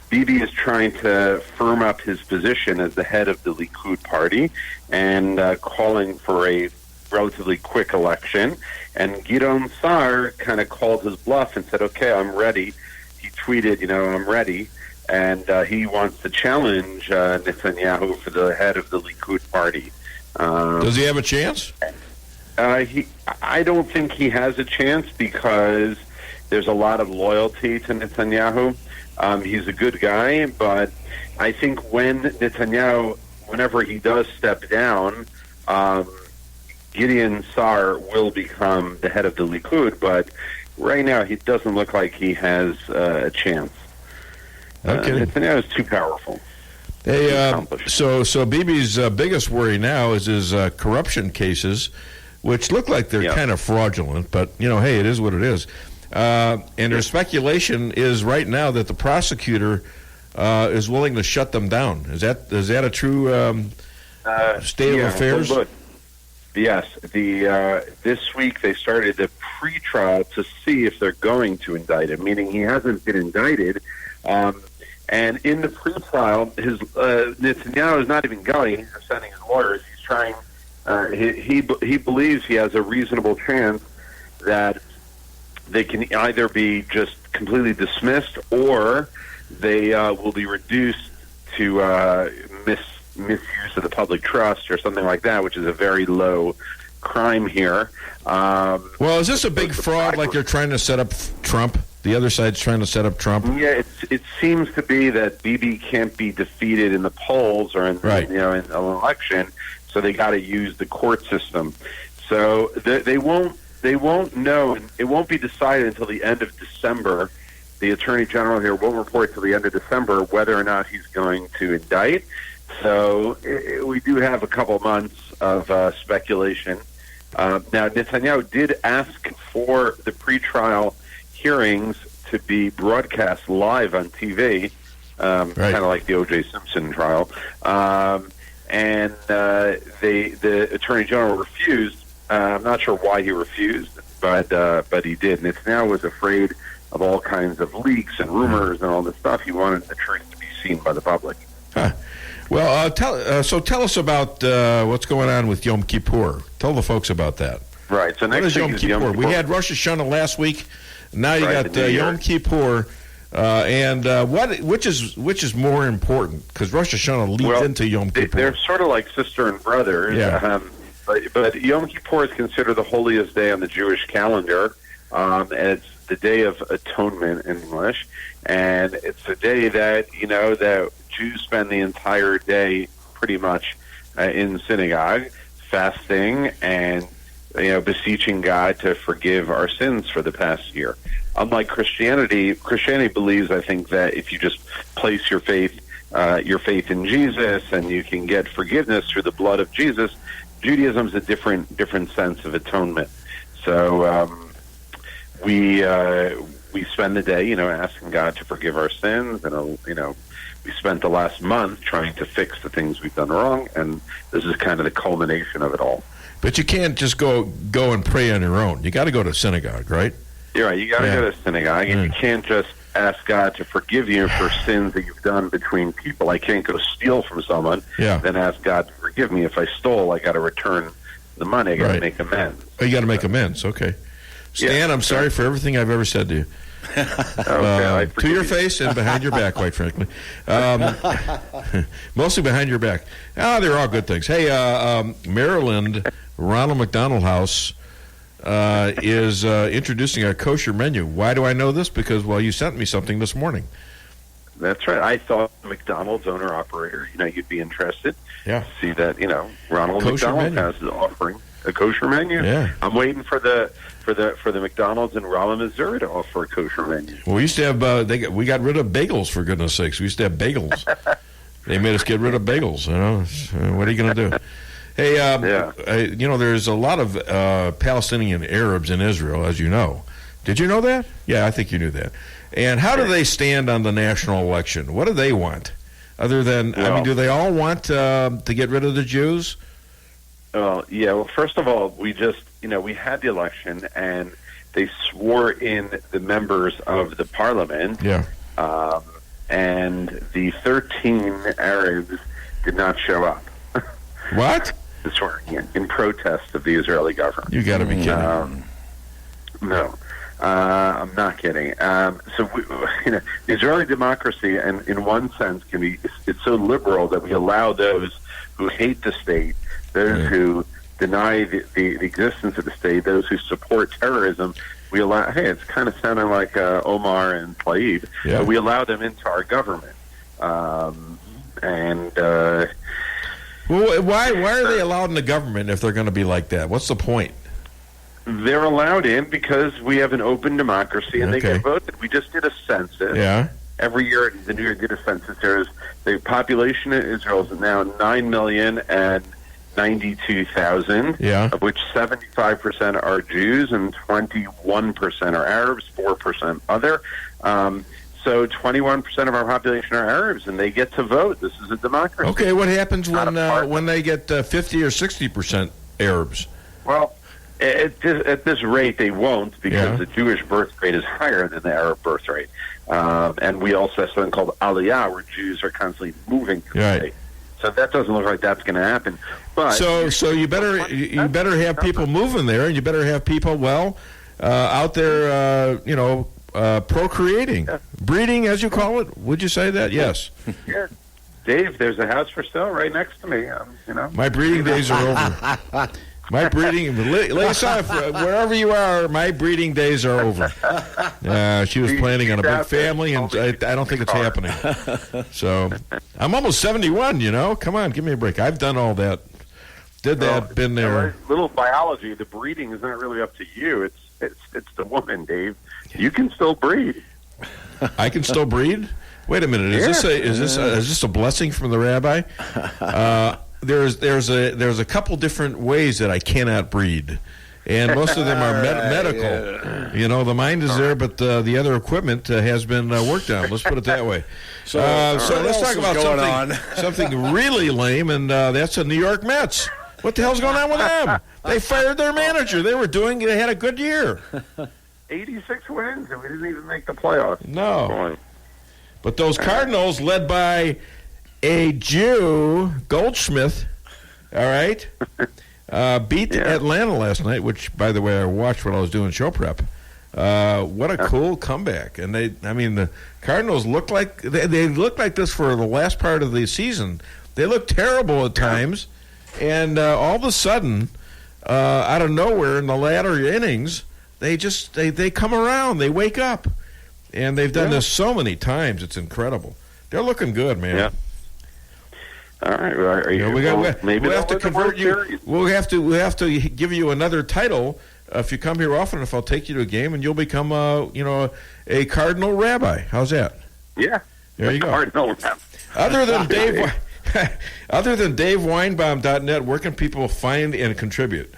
Bibi is trying to firm up his position as the head of the Likud party and calling for a relatively quick election. And Gideon Saar kind of called his bluff and said, okay, I'm ready. He tweeted, I'm ready. And he wants to challenge Netanyahu for the head of the Likud party. Does he have a chance? I don't think he has a chance because there's a lot of loyalty to Netanyahu. He's a good guy, but I think whenever he does step down, Gideon Saar will become the head of the Likud, but right now he doesn't look like he has a chance. Okay. Netanyahu is too powerful. Hey, so Bibi's biggest worry now is his corruption cases, which look like they're kind of fraudulent, but, hey, it is what it is. And their speculation is right now that the prosecutor is willing to shut them down. Is that a true state of affairs? Yes. This week they started the pre-trial to see if they're going to indict him, meaning he hasn't been indicted. And in the pre-trial, Netanyahu is not even going, sending his lawyers. He's trying. He believes he has a reasonable chance that they can either be just completely dismissed or they will be reduced to misuse of the public trust or something like that, which is a very low crime here. Well, is this a big fraud like they're trying to set up Trump? The other side's trying to set up Trump? Yeah, it seems to be that Bibi can't be defeated in the polls or in an election, so they got to use the court system. So they won't know, and it won't be decided until the end of December. The Attorney General here will report till the end of December whether or not he's going to indict. So we do have a couple months of speculation. Now, Netanyahu did ask for the pretrial hearings to be broadcast live on TV, kind of like the O.J. Simpson trial. And the Attorney General refused. I'm not sure why he refused, but he did. Netanyahu was afraid of all kinds of leaks and rumors and all this stuff. He wanted the truth to be seen by the public. Huh. Well, tell us about what's going on with Yom Kippur. Tell the folks about that. Right. So next week Yom Kippur. We had Rosh Hashanah last week. Now you got Yom Kippur, and which is more important? Because Rosh Hashanah leads into Yom Kippur. They're sort of like sister and brother. Yeah. But Yom Kippur is considered the holiest day on the Jewish calendar, and it's the Day of Atonement in English, and it's a day that that Jews spend the entire day pretty much in synagogue, fasting and beseeching God to forgive our sins for the past year. Unlike Christianity believes, I think, that if you just place your faith your faith in Jesus, and you can get forgiveness through the blood of Jesus. Judaism's a different sense of atonement. So we spend the day, asking God to forgive our sins, and we spent the last month trying to fix the things we've done wrong, and this is kind of the culmination of it all. But you can't just go and pray on your own. You got to go to synagogue, right? You're right. You got to go to synagogue, and you can't just ask God to forgive you for sins that you've done between people. I can't go steal from someone, then ask God to forgive me. If I stole, I got to return the money. I got to make amends. Oh, you got to make amends. Okay. Stan, I'm sorry for everything I've ever said to you. To your face and behind your back, quite frankly. Mostly behind your back. They're all good things. Hey, Maryland, Ronald McDonald House is introducing a kosher menu. Why do I know this? Because, you sent me something this morning. That's right. I thought McDonald's owner-operator, you'd be interested to see that, Ronald kosher McDonald menu. House is offering a kosher menu. Yeah. I'm waiting for the McDonald's in Rolla, Missouri to offer a kosher menu. Well, we used to have, we got rid of bagels, for goodness sakes. We used to have bagels. They made us get rid of bagels, What are you going to do? Hey, there's a lot of Palestinian Arabs in Israel, as you know. Did you know that? Yeah, I think you knew that. And how do they stand on the national election? What do they want? Other than, do they all want to get rid of the Jews? Well, first of all, we just, we had the election, and they swore in the members of the parliament. Yeah. And the 13 Arabs did not show up. What? Swearing in protest of the Israeli government. You got to be kidding. No, I'm not kidding. The Israeli democracy, and in one sense, it's so liberal that we allow those who hate the state, those who deny the existence of the state, those who support terrorism. We allow. Hey, it's kind of sounding like Omar and Tlaib. Yeah. We allow them into our government, Well, why are they allowed in the government if they're going to be like that? What's the point? They're allowed in because we have an open democracy, and they get voted. We just did a census. Yeah. Every year, the New York did a census. The population of Israel is now 9,092,000, of which 75% are Jews and 21% are Arabs, 4% other. So 21% of our population are Arabs, and they get to vote. This is a democracy. Okay, what happens when they get 50 or 60% Arabs? Well, at this rate, they won't, because the Jewish birth rate is higher than the Arab birth rate. And we also have something called Aliyah, where Jews are constantly moving to the state. So that doesn't look like that's going to happen. But so you better have people moving there, and you better have people out there, procreating, breeding, as you call it. Would you say that? Yes. Yeah, Dave. There's a house for sale right next to me. My breeding days are over. My breeding, Lisa, wherever you are, my breeding days are over. She was planning on a big family, and I don't think it's happening. So I'm almost 71. Come on, give me a break. I've done all that. Been there. Little biology. The breeding is not really up to you. It's the woman, Dave. You can still breed. I can still breed? Wait a minute. Is this a blessing from the rabbi? There's a couple different ways that I cannot breed, and most of them are medical. The mind is there, but the other equipment has been worked on. Let's put it that way. So let's talk about something really lame, and that's the New York Mets. What the hell's going on with them? They fired their manager. They had a good year. 86 wins, and we didn't even make the playoffs. No. But those Cardinals, led by a Jew, Goldschmidt, all right, beat Atlanta last night, which, by the way, I watched when I was doing show prep. What a cool comeback. And the Cardinals looked like they looked like this for the last part of the season. They looked terrible at times, and all of a sudden, out of nowhere in the latter innings, they come around, they wake up. And they've done this so many times, it's incredible. They're looking good, man. Yeah. All right. We'll have to convert you. We'll have to give you another title if you come here often. If I'll take you to a game, and you'll become a Cardinal rabbi. How's that? Yeah. There you go. Cardinal rep. Other than DaveWeinbaum.net, where can people find and contribute?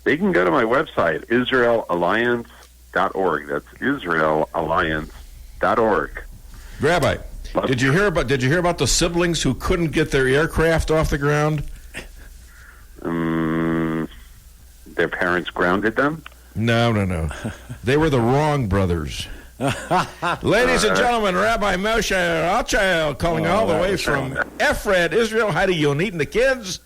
They can go to my website, IsraelAlliance.org. That's IsraelAlliance.org. Rabbi, did you hear about the siblings who couldn't get their aircraft off the ground? Their parents grounded them? No. They were the wrong brothers. Ladies and gentlemen, Rabbi Moshe Rothchild calling all the way from Efred, Israel. How do you eating the kids?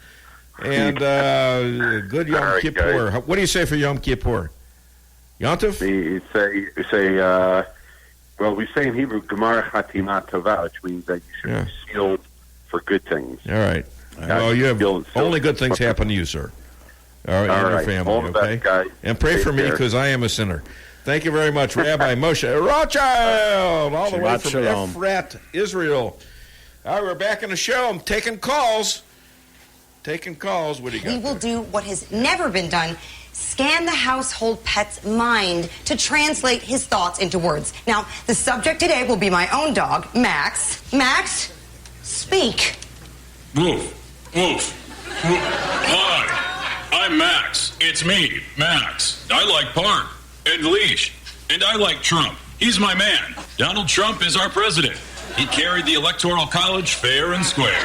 And good Yom Kippur. What do you say for Yom Kippur? Yontif? We say well, we say in Hebrew, Gemar Chatima Tova, which means that you should be sealed for good things. All right. Well, you have only good things happen to you, sir. All right, and your family, all the best, guys. And pray for me because I am a sinner. Thank you very much, Rabbi Moshe Rothchild, all the way from Efrat, Israel. All right, we're back in the show. I'm taking calls. What do you got? We will do what has never been done. Scan the household pet's mind to translate his thoughts into words. Now, the subject today will be my own dog, Max. Max, speak. Woof, woof. Hi, I'm Max. It's me, Max. I like Park and Leash, and I like Trump. He's my man. Donald Trump is our president. He carried the Electoral College fair and square.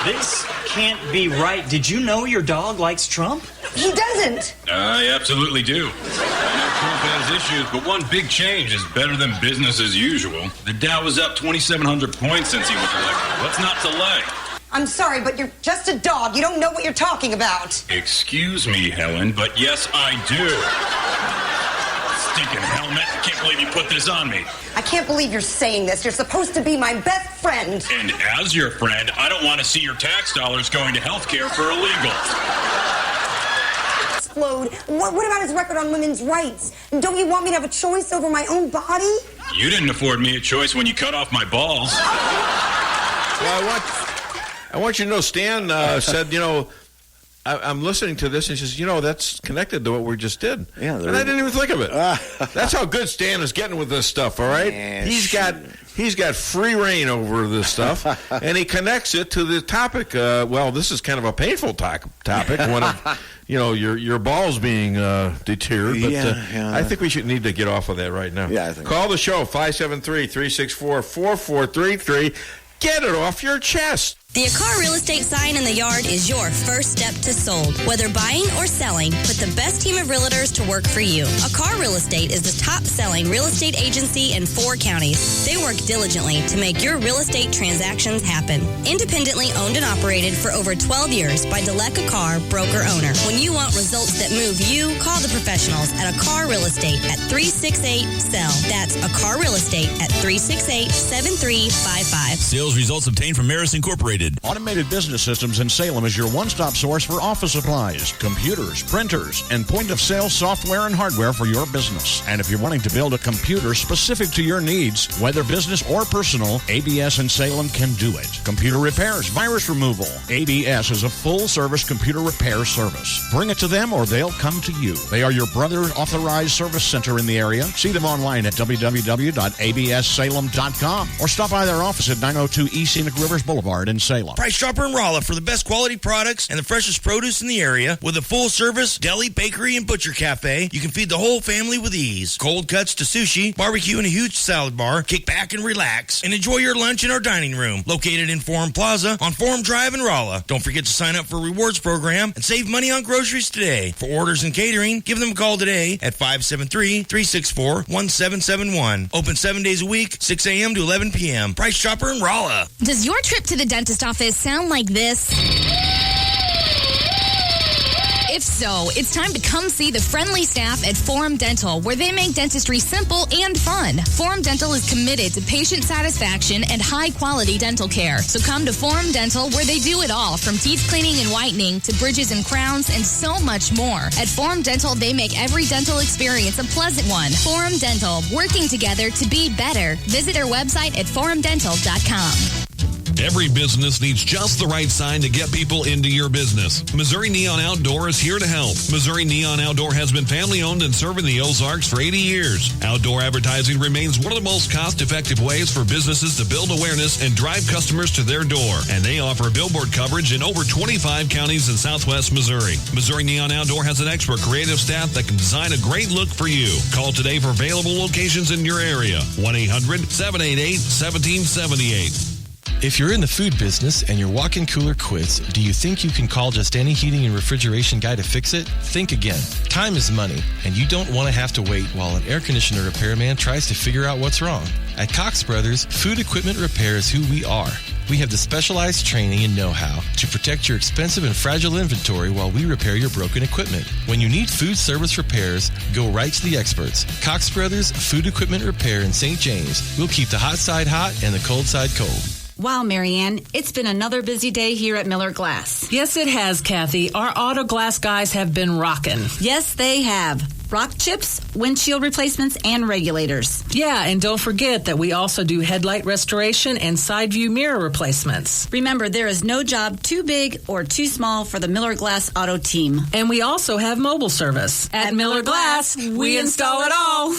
This can't be right. Did you know your dog likes Trump? He doesn't. I absolutely do. I know Trump has issues, but one big change is better than business as usual. The Dow is up 2,700 points since he was elected. What's not to like? I'm sorry, but you're just a dog. You don't know what you're talking about. Excuse me, Helen, but yes, I do. Stinking helmet. Can't believe you put this on me. I can't believe you're saying this. You're supposed to be my best friend. And as your friend, I don't want to see your tax dollars going to health care for illegals. Explode. What about his record on women's rights? Don't you want me to have a choice over my own body? You didn't afford me a choice when you cut off my balls. Well, I want you to know, Stan said, I'm listening to this, and he says, that's connected to what we just did. Yeah, and I didn't even think of it. That's how good Stan is getting with this stuff, all right? Man, he's got free reign over this stuff, and he connects it to the topic. This is kind of a painful topic, one of, your balls being deterred, but I think we need to get off of that right now. Yeah, I think call the show, 573-364-4433. Get it off your chest. The Akar Real Estate sign in the yard is your first step to sold. Whether buying or selling, put the best team of realtors to work for you. Akar Real Estate is the top-selling real estate agency in 4 counties. They work diligently to make your real estate transactions happen. Independently owned and operated for over 12 years by Delek Akar, broker-owner. When you want results that move you, call the professionals at Akar Real Estate at 368-SELL. That's Akar Real Estate at 368-7355. Sales results obtained from Maris Incorporated. Automated Business Systems in Salem is your one-stop source for office supplies, computers, printers, and point-of-sale software and hardware for your business. And if you're wanting to build a computer specific to your needs, whether business or personal, ABS in Salem can do it. Computer repairs, virus removal. ABS is a full-service computer repair service. Bring it to them or they'll come to you. They are your brother authorized service center in the area. See them online at www.abssalem.com or stop by their office at 902 East Scenic Rivers Boulevard in Salem. Price Chopper and Rolla for the best quality products and the freshest produce in the area. With a full-service deli, bakery, and butcher cafe, you can feed the whole family with ease. Cold cuts to sushi, barbecue, and a huge salad bar. Kick back and relax and enjoy your lunch in our dining room, located in Forum Plaza on Forum Drive in Rolla. Don't forget to sign up for a rewards program and save money on groceries today. For orders and catering, give them a call today at 573-364-1771. Open 7 days a week, 6 a.m. to 11 p.m. Price Chopper and Rolla. Does your trip to the dentist office sound like this? If so, it's time to come see the friendly staff at Forum Dental, where they make dentistry simple and fun. Forum Dental is committed to patient satisfaction and high-quality dental care. So come to Forum Dental, where they do it all, from teeth cleaning and whitening to bridges and crowns and so much more. At Forum Dental, they make every dental experience a pleasant one. Forum Dental, working together to be better. Visit their website at forumdental.com. Every business needs just the right sign to get people into your business. Missouri Neon Outdoor is here to help. Missouri Neon Outdoor has been family-owned and serving the Ozarks for 80 years. Outdoor advertising remains one of the most cost-effective ways for businesses to build awareness and drive customers to their door. And they offer billboard coverage in over 25 counties in southwest Missouri. Missouri Neon Outdoor has an expert creative staff that can design a great look for you. Call today for available locations in your area. 1-800-788-1778. If you're in the food business and your walk-in cooler quits, do you think you can call just any heating and refrigeration guy to fix it? Think again. Time is money, and you don't want to have to wait while an air conditioner repairman tries to figure out what's wrong. At Cox Brothers, food equipment repair is who we are. We have the specialized training and know-how to protect your expensive and fragile inventory while we repair your broken equipment. When you need food service repairs, go right to the experts. Cox Brothers Food Equipment Repair in St. James. We'll keep the hot side hot and the cold side cold. Wow, Marianne, it's been another busy day here at Miller Glass. Yes, it has, Kathy. Our auto glass guys have been rocking. Yes, they have. Rock chips, windshield replacements, and regulators. Yeah, and don't forget that we also do headlight restoration and side view mirror replacements. Remember, there is no job too big or too small for the Miller Glass Auto team. And we also have mobile service. At Miller Glass, we install it all.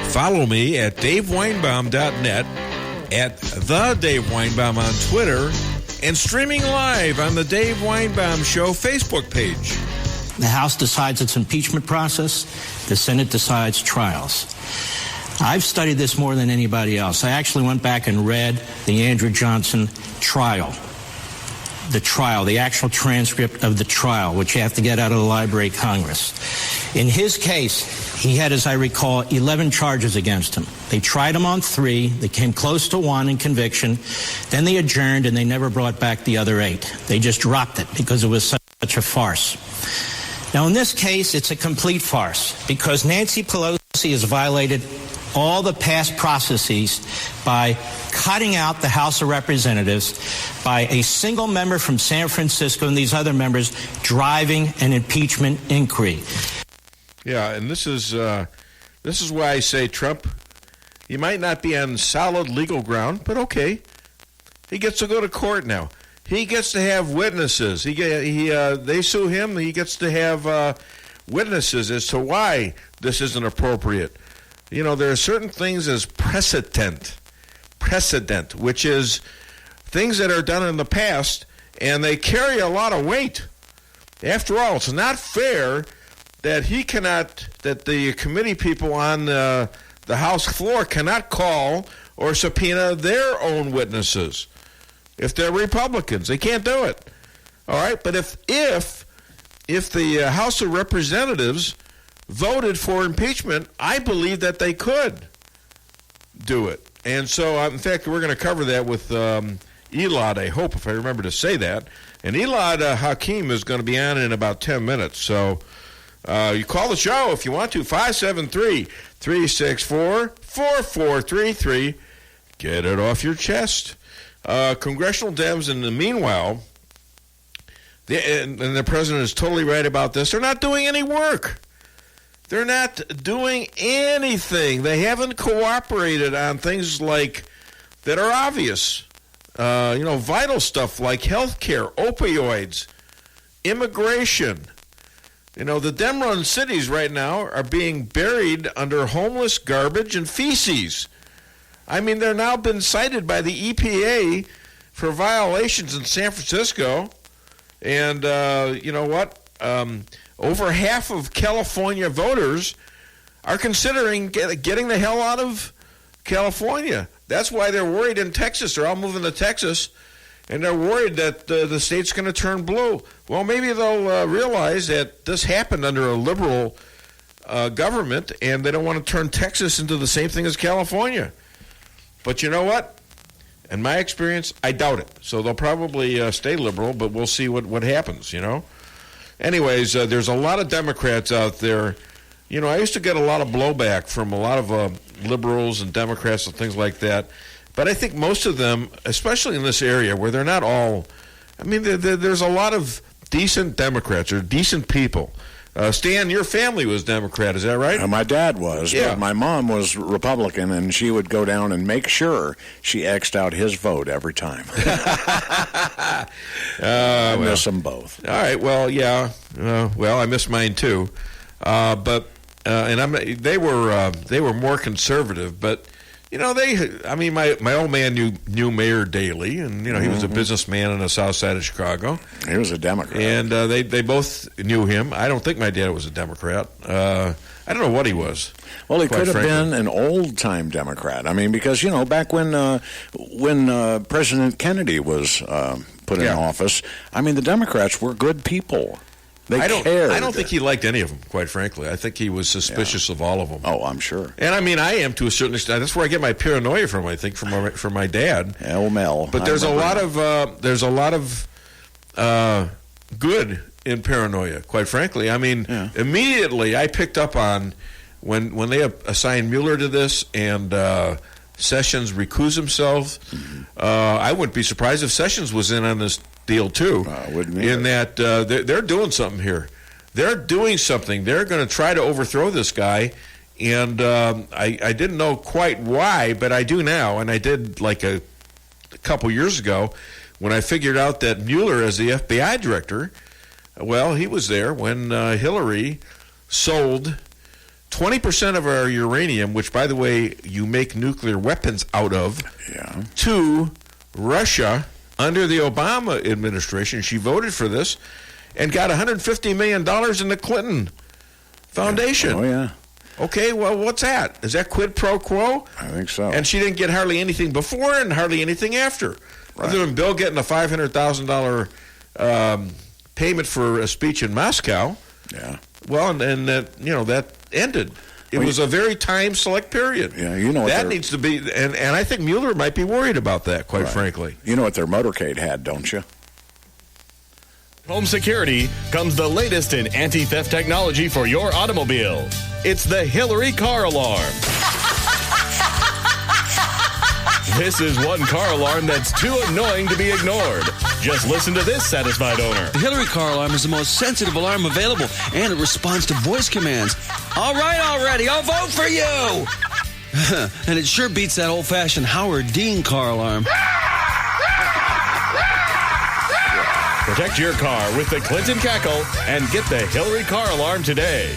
Follow me at DaveWeinbaum.net, at The Dave Weinbaum on Twitter, and streaming live on the Dave Weinbaum Show Facebook page. The House decides its impeachment process. The Senate decides trials. I've studied this more than anybody else. I actually went back and read the Andrew Johnson trial. The actual transcript of the trial, which you have to get out of the Library of Congress. In his case, he had, as I recall, 11 charges against him. They tried him on 3. They came close to 1 in conviction. Then they adjourned, and they never brought back the other 8. They just dropped it because it was such a farce. Now, in this case, it's a complete farce because Nancy Pelosi has violated all the past processes by cutting out the House of Representatives, by a single member from San Francisco and these other members driving an impeachment inquiry. Yeah, and this is why I say Trump, he might not be on solid legal ground, but okay. He gets to go to court now. He gets to have witnesses. They sue him. He gets to have witnesses as to why this isn't appropriate. You know, there are certain things as precedent, which is things that are done in the past, and they carry a lot of weight. After all, it's not fair that that the committee people on the House floor cannot call or subpoena their own witnesses. If they're Republicans, they can't do it. All right, but if the House of Representatives voted for impeachment, I believe that they could do it. And so, in fact, we're going to cover that with Elad, I hope, if I remember to say that. And Elad Hakim is going to be on in about 10 minutes. So you call the show if you want to, 573-364-4433. Get it off your chest. Congressional Dems, in the meanwhile, and the president is totally right about this, they're not doing any work. They're not doing anything. They haven't cooperated on things like that are obvious. Vital stuff like health care, opioids, immigration. The Dem-run cities right now are being buried under homeless garbage and feces. I mean, they're now been cited by the EPA for violations in San Francisco. And you know what? Over half of California voters are considering getting the hell out of California. That's why they're worried in Texas. They're all moving to Texas, and they're worried that the state's going to turn blue. Well, maybe they'll realize that this happened under a liberal government, and they don't want to turn Texas into the same thing as California. But you know what? In my experience, I doubt it. So they'll probably stay liberal, but we'll see what happens, Anyways, there's a lot of Democrats out there. I used to get a lot of blowback from a lot of liberals and Democrats and things like that. But I think most of them, especially in this area where they're not all, there's a lot of decent Democrats or decent people. Stan, your family was Democrat, is that right? My dad was, Yeah. but my mom was Republican, and she would go down and make sure she X'd out his vote every time. I miss them both. All right, well, yeah. Well, I miss mine too. They were more conservative, but my old man knew Mayor Daley, and he was a businessman on the south side of Chicago. He was a Democrat, and they both knew him. I don't think my dad was a Democrat. I don't know what he was. Well, he quite could have frankly. been an old-time Democrat. I mean, because back when President Kennedy was put in office, I mean, the Democrats were good people. They cared. I don't think he liked any of them, quite frankly. I think he was suspicious of all of them. Oh, I'm sure. And I mean, I am to a certain extent. That's where I get my paranoia from. I think from my dad. Mel. But there's a lot of good in paranoia. Quite frankly, I mean, immediately I picked up on when they assigned Mueller to this and Sessions recused himself. I wouldn't be surprised if Sessions was in on this deal too. In that they're doing something here. They're doing something. They're going to try to overthrow this guy, and I didn't know quite why, but I do now, and I did like a couple years ago when I figured out that Mueller, as the FBI director, well, he was there when Hillary sold 20% of our uranium, which, by the way, you make nuclear weapons out of, to Russia. Under the Obama administration, she voted for this and got $150 million in the Clinton Foundation. Oh, yeah. Okay, well, what's that? Is that quid pro quo? I think so. And she didn't get hardly anything before and hardly anything after. Right. Other than Bill getting a $500,000 payment for a speech in Moscow. Yeah. Well, and that ended. It was a very time-select period. Yeah, that needs to be, and I think Mueller might be worried about that, quite frankly. You know what their motorcade had, don't you? Home Security comes the latest in anti-theft technology for your automobile. It's the Hillary Car Alarm. This is one car alarm that's too annoying to be ignored. Just listen to this satisfied owner. The Hillary Car Alarm is the most sensitive alarm available, and it responds to voice commands. All right already, I'll vote for you! And it sure beats that old-fashioned Howard Dean car alarm. Protect your car with the Clinton Cackle and get the Hillary Car Alarm today.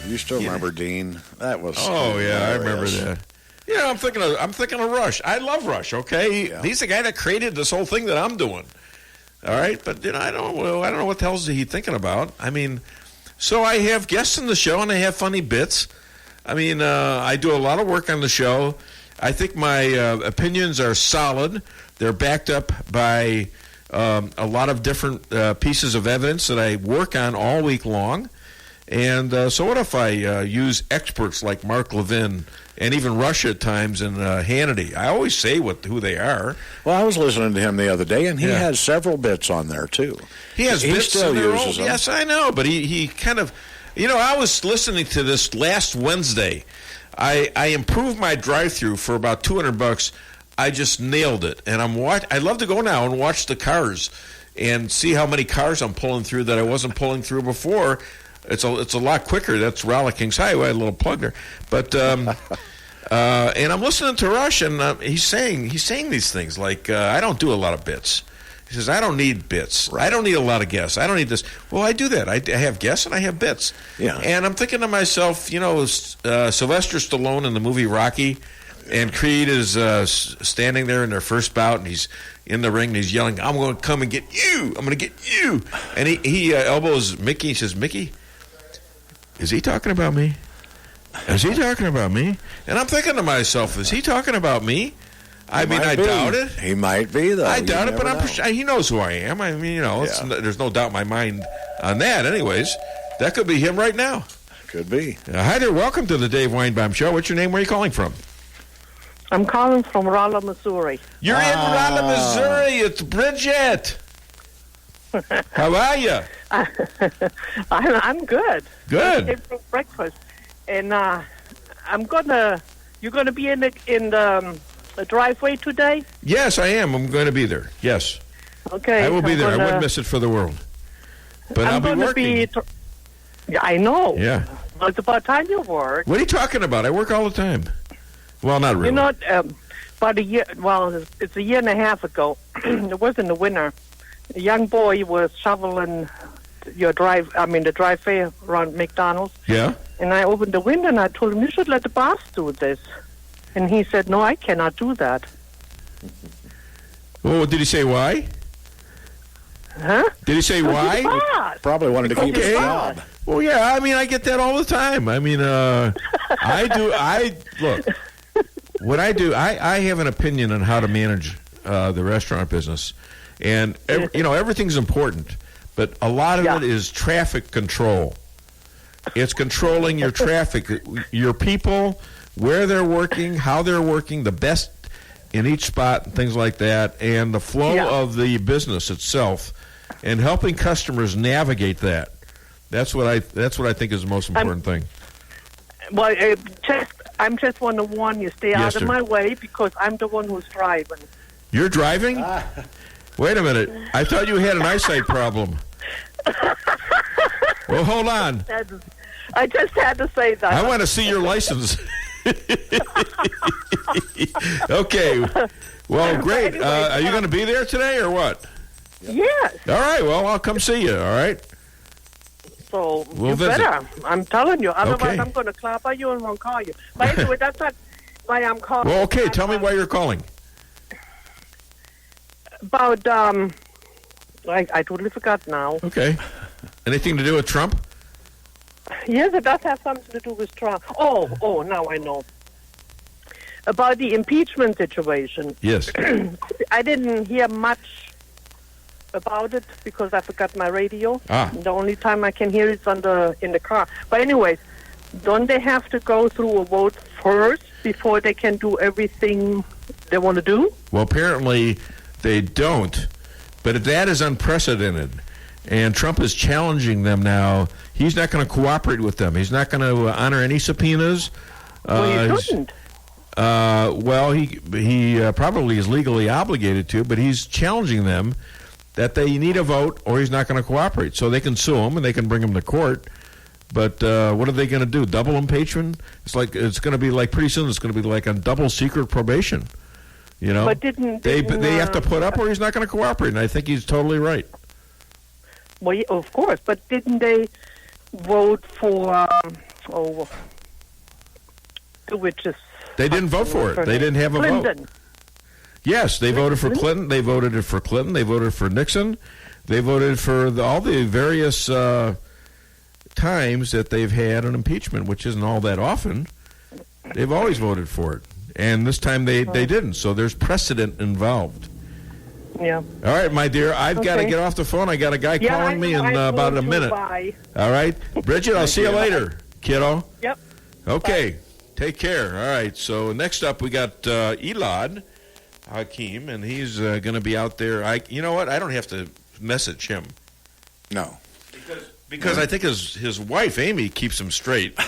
You still remember Dean? That was I remember that. I'm thinking of Rush. I love Rush. Okay, he's the guy that created this whole thing that I'm doing. All right, but I don't know what the hell is he thinking about. I mean, so I have guests on the show and I have funny bits. I mean, I do a lot of work on the show. I think my opinions are solid. They're backed up by a lot of different pieces of evidence that I work on all week long. And so what if I use experts like Mark Levin and even Rush at times and Hannity? I always say who they are. Well, I was listening to him the other day, and he has several bits on there, too. He has bits still uses them. Yes, I know, but he kind of... I was listening to this last Wednesday. I improved my drive-through for about $200. I just nailed it. And I love to go now and watch the cars and see how many cars I'm pulling through that I wasn't pulling through before. It's a lot quicker. That's Raleigh Kings Highway, a little plug there. But and I'm listening to Rush, and he's saying these things like I don't do a lot of bits. He says I don't need bits. Right. I don't need a lot of guests. I don't need this. Well, I do that. I have guests and I have bits. Yeah. And I'm thinking to myself, Sylvester Stallone in the movie Rocky, and Creed is standing there in their first bout, and he's in the ring, and he's yelling, "I'm going to come and get you. I'm going to get you." And he elbows Mickey. He says, "Mickey, is he talking about me? Is he talking about me?" And I'm thinking to myself, is he talking about me? I doubt it. He might be, though. I doubt it, but he knows who I am. I mean, there's no doubt in my mind on that. Anyways, that could be him right now. Could be. Hi there. Welcome to the Dave Weinbaum Show. What's your name? Where are you calling from? I'm calling from Rolla, Missouri. You're in Rolla, Missouri. It's Bridget. How are you? I'm good. Good. I came for breakfast, and you're gonna be in the driveway today. Yes, I am. I'm going to be there. Yes. Okay. I will be there. I wouldn't miss it for the world. But I'll be working. Yeah, I know. Yeah. Well, it's about time you work. What are you talking about? I work all the time. Well, not really. You know, about a year, well, it's a year and a half ago. It was in the winter. A young boy was shoveling the driveway around McDonald's. Yeah. And I opened the window and I told him, you should let the boss do this. And he said, no, I cannot do that. Well, did he say why? Huh? Did he say why? Probably wanted to keep his job. Well, yeah, I mean, I get that all the time. I mean, look, what I do, I have an opinion on how to manage the restaurant business. And, everything's important, but a lot of it is traffic control. It's controlling your traffic, your people, where they're working, how they're working, the best in each spot, and things like that, and the flow of the business itself, and helping customers navigate that. That's what I think is the most important thing. Well, I'm just want to warn you, stay out of my way because I'm the one who's driving. You're driving? Wait a minute. I thought you had an eyesight problem. Well, hold on. I just had to say that. I want to see your license. Okay. Well, great. Are you going to be there today or what? Yes. All right. Well, I'll come see you. All right. So We'll you visit. better. I'm telling you. Otherwise, Okay. I'm going to clap you and won't call you. But anyway, that's not why I'm calling. Well, okay. Tell me why you're calling. About I totally forgot now. Okay. Anything to do with Trump? Yes, it does have something to do with Trump. Oh, now I know. About the impeachment situation. Yes. I didn't hear much about it because I forgot my radio. The only time I can hear it's in the car. But anyways, don't they have to go through a vote first before they can do everything they want to do? Well, apparently they don't, but that is unprecedented. And Trump is challenging them now. He's not going to cooperate with them. He's not going to honor any subpoenas. Well, he shouldn't. He probably is legally obligated to, but he's challenging them that they need a vote or he's not going to cooperate. So they can sue him and they can bring him to court. But what are they going to do? Double impeachment? It's going to be like pretty soon. It's going to be like on double secret probation. You know, But they have to put up or he's not going to cooperate. And I think he's totally right. Well, yeah, of course. But didn't they vote for which is They didn't vote for it. They didn't have a Clinton. vote. Yes, they voted for Clinton. They voted for Clinton. They voted for Nixon. They voted for all the various times that they've had an impeachment, which isn't all that often. They've always voted for it. And this time they didn't. So there's precedent involved. Yeah. All right, my dear. I've got to get off the phone. I got a guy calling me in about a minute. Bye. All right. Bridget, I'll see you later, kiddo. Yep. Okay. Bye. Take care. All right. So next up, we got Elad, Hakim, and he's going to be out there. You know what? I don't have to message him. No. Because I think his wife, Amy, keeps him straight.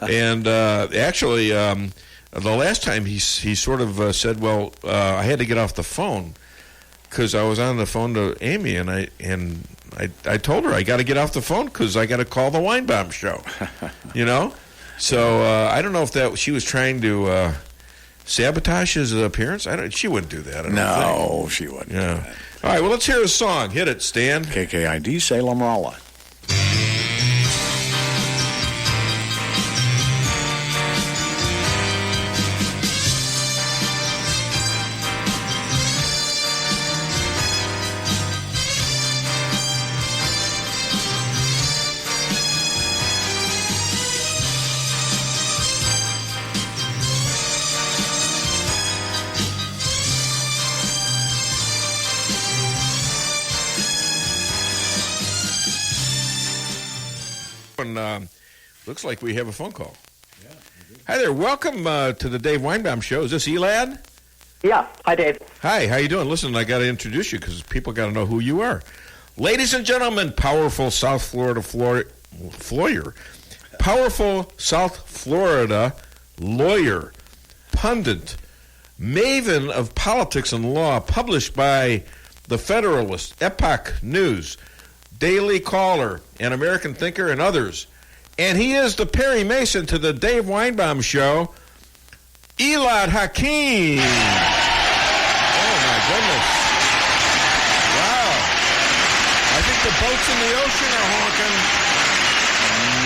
And actually, the last time he sort of said, well, I had to get off the phone because I was on the phone to Amy, and I told her I got to get off the phone because I got to call the Weinbaum Show, you know? So I don't know if that she was trying to sabotage his appearance. She wouldn't do that. I don't think. She wouldn't. Yeah. All right, well, let's hear a song. Hit it, Stan. KKID, Salem, Rolla. Looks like we have a phone call. Yeah, hi there. Welcome to the Dave Weinbaum Show. Is this Elad? Yeah. Hi, Dave. Hi. How you doing? Listen, I got to introduce you because people got to know who you are. Ladies and gentlemen, powerful South Florida lawyer, powerful South Florida lawyer, pundit, maven of politics and law, published by The Federalist, Epoch News, Daily Caller, and American Thinker, and others. And he is the Perry Mason to the Dave Weinbaum Show, Elad Hakim. Oh, my goodness. Wow. I think the boats in the ocean are honking.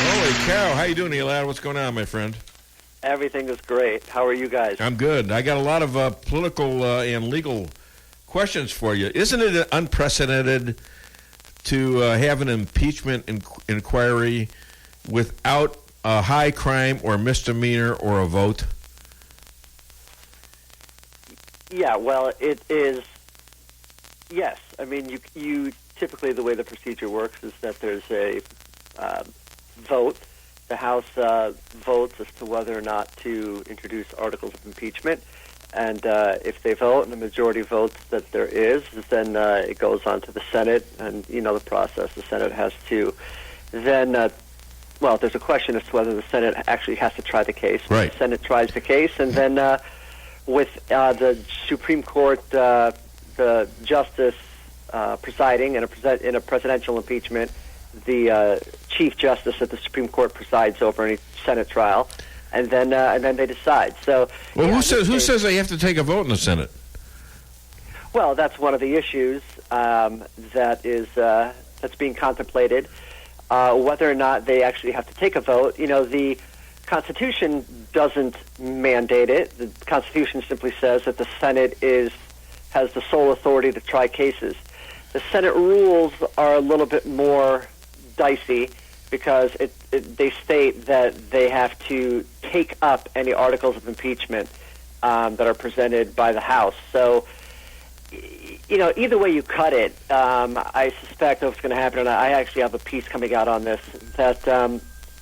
Holy cow. How you doing, Elad? What's going on, my friend? Everything is great. How are you guys? I'm good. I got a lot of political and legal questions for you. Isn't it unprecedented to have an impeachment inquiry without a high crime or misdemeanor or a vote? Yeah, well, it is. Yes, I mean, you typically the way the procedure works is that there's a vote. The House votes as to whether or not to introduce articles of impeachment, and if they vote and the majority votes that there is, then it goes on to the Senate, and you know the process. The Senate has to then. Well, there's a question as to whether the Senate actually has to try the case. Right. The Senate tries the case, and then with the Supreme Court, the justice presiding in a presidential impeachment, the Chief Justice of the Supreme Court presides over any Senate trial, and then they decide. So, well, who says they have to take a vote in the Senate? Well, that's one of the issues that's being contemplated. Whether or not they actually have to take a vote. You know, the Constitution doesn't mandate it. The Constitution simply says that the Senate has the sole authority to try cases. The Senate rules are a little bit more dicey because they state that they have to take up any articles of impeachment that are presented by the House. So, you know, either way you cut it, I suspect what's going to happen, and I actually have a piece coming out on this, that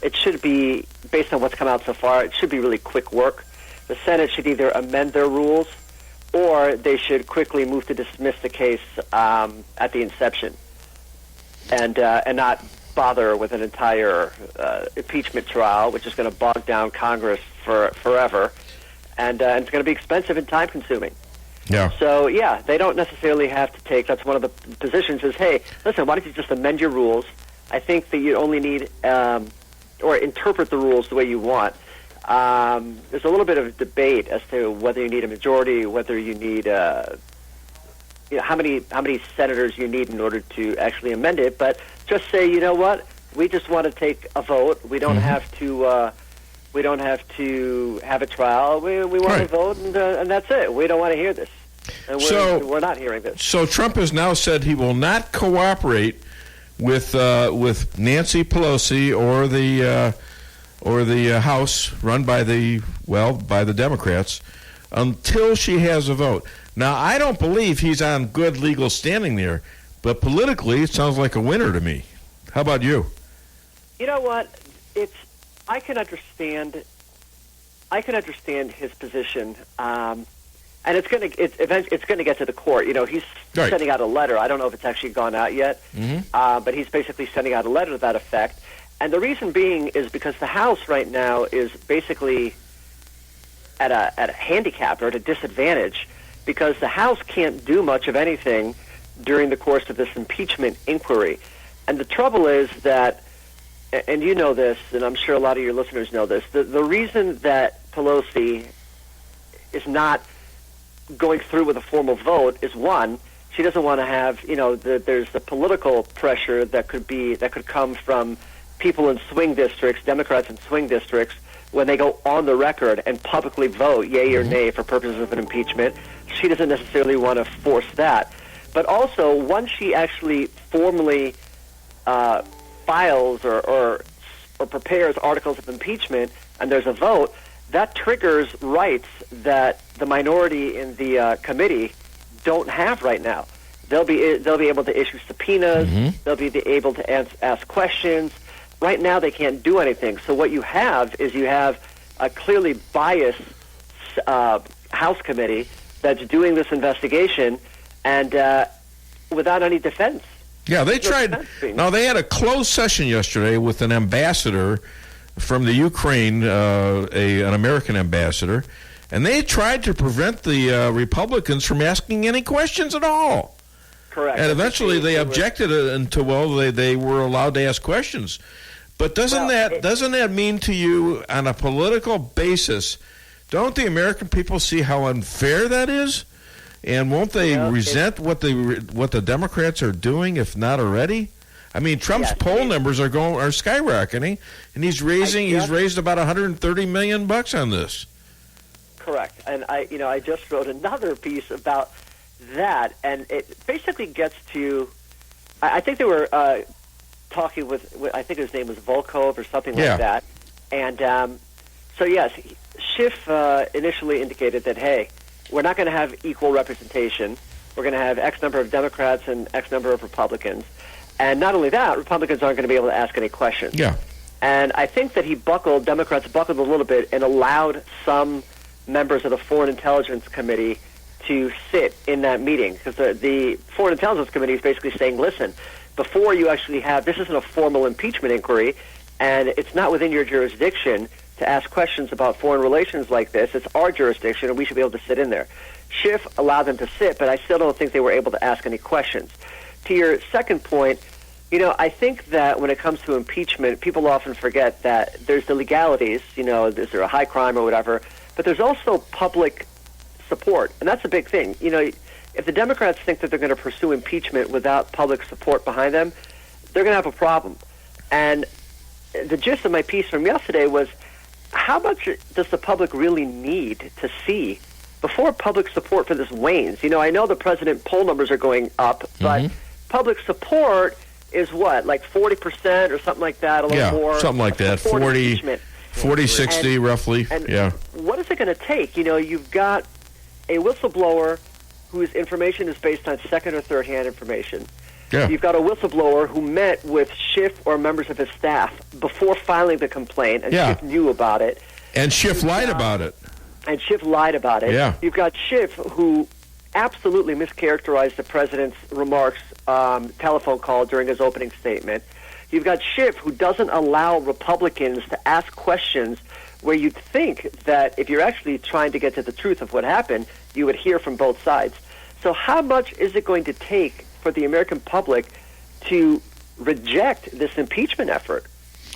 it should be, based on what's come out so far, it should be really quick work. The Senate should either amend their rules or they should quickly move to dismiss the case at the inception and not bother with an entire impeachment trial, which is going to bog down Congress forever, and it's going to be expensive and time-consuming. Yeah. So, yeah, they don't necessarily have to take, that's one of the positions is, hey, listen, why don't you just amend your rules? I think that you only need, or interpret the rules the way you want. There's a little bit of debate as to whether you need a majority, whether you need, how many senators you need in order to actually amend it. But just say, you know what, we just want to take a vote. We don't have to. We don't have to have a trial. We want to vote, and that's it. We don't want to hear this. And we're not hearing this. So Trump has now said he will not cooperate with Nancy Pelosi or the House run by the Democrats until she has a vote. Now, I don't believe he's on good legal standing there, but politically it sounds like a winner to me. How about you? You know what? I can understand his position, and it's going to get to the court. You know, he's sending out a letter. I don't know if it's actually gone out yet, but he's basically sending out a letter to that effect. And the reason being is because the House right now is basically at a handicap or at a disadvantage because the House can't do much of anything during the course of this impeachment inquiry. And the trouble is that, and you know this, and I'm sure a lot of your listeners know this, the reason that Pelosi is not going through with a formal vote is, one, she doesn't want to have, there's the political pressure that could come from people in swing districts, Democrats in swing districts, when they go on the record and publicly vote yay or nay for purposes of an impeachment. She doesn't necessarily want to force that. But also, once she actually formally files or prepares articles of impeachment and there's a vote, that triggers rights that the minority in the committee don't have right now. They'll be able to issue subpoenas. They'll be able to ask questions. Right now, they can't do anything. So what you have is a clearly biased House committee that's doing this investigation and without any defense. Yeah, they tried. Now, they had a closed session yesterday with an ambassador from the Ukraine, an American ambassador, and they tried to prevent the Republicans from asking any questions at all. Correct. And eventually they objected until, they were allowed to ask questions. But doesn't that mean to you, on a political basis, don't the American people see how unfair that is? And won't they resent what the Democrats are doing, if not already? I mean, Trump's poll numbers are skyrocketing, and he's raised about $130 million on this. Correct, and I just wrote another piece about that, and it basically gets to. I think they were talking with. I think his name was Volkov or something like that, and so yes, Schiff initially indicated that hey, we're not going to have equal representation. We're going to have X number of Democrats and X number of Republicans, and not only that, Republicans aren't going to be able to ask any questions. Yeah, and I think that Democrats buckled a little bit and allowed some members of the Foreign Intelligence Committee to sit in that meeting, because the Foreign Intelligence Committee is basically saying, listen, before you actually have, this isn't a formal impeachment inquiry, and it's not within your jurisdiction to ask questions about foreign relations like this. It's our jurisdiction, and we should be able to sit in there. Schiff allowed them to sit, but I still don't think they were able to ask any questions. To your second point, I think that when it comes to impeachment, people often forget that there's the legalities, is there a high crime or whatever, but there's also public support, and that's a big thing. If the Democrats think that they're going to pursue impeachment without public support behind them, they're going to have a problem. And the gist of my piece from yesterday was, how much does the public really need to see before public support for this wanes? I know the president poll numbers are going up, but public support is what, like 40% or something like that, a little more? Yeah, something like that, 40, 60 roughly. And what is it going to take? You've got a whistleblower whose information is based on second or third hand information. Yeah. You've got a whistleblower who met with Schiff or members of his staff before filing the complaint, and Schiff knew about it. And Schiff lied about it. Yeah. You've got Schiff who absolutely mischaracterized the president's remarks, telephone call during his opening statement. You've got Schiff who doesn't allow Republicans to ask questions where you'd think that if you're actually trying to get to the truth of what happened, you would hear from both sides. So how much is it going to take for the American public to reject this impeachment effort?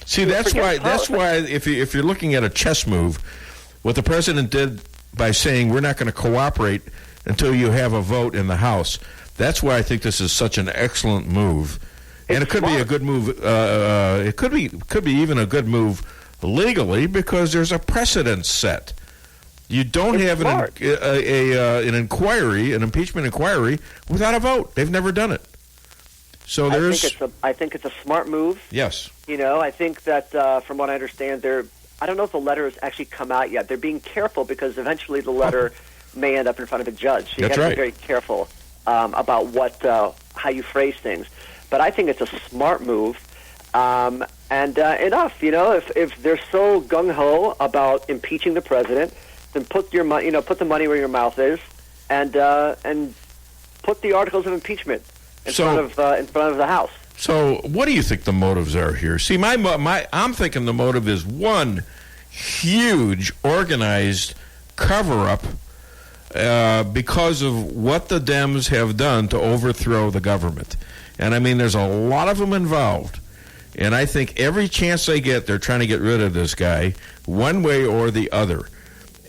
See, that's why if you're looking at a chess move, what the president did by saying we're not going to cooperate until you have a vote in the House, that's why I think this is such an excellent move. And it could be a good move. It could be even a good move legally, because there's a precedent set. You don't have an inquiry, an impeachment inquiry, without a vote. They've never done it. So I think it's a smart move. Yes. I think that from what I understand, I don't know if the letter has actually come out yet. They're being careful because eventually the letter may end up in front of a judge. So you got to be very careful about how you phrase things. But I think it's a smart move, and enough. If they're so gung ho about impeaching the president, then put the money where your mouth is, and put the articles of impeachment in front of the House. So, what do you think the motives are here? See, I'm thinking the motive is one huge organized cover-up because of what the Dems have done to overthrow the government. And I mean, there's a lot of them involved. And I think every chance they get, they're trying to get rid of this guy one way or the other.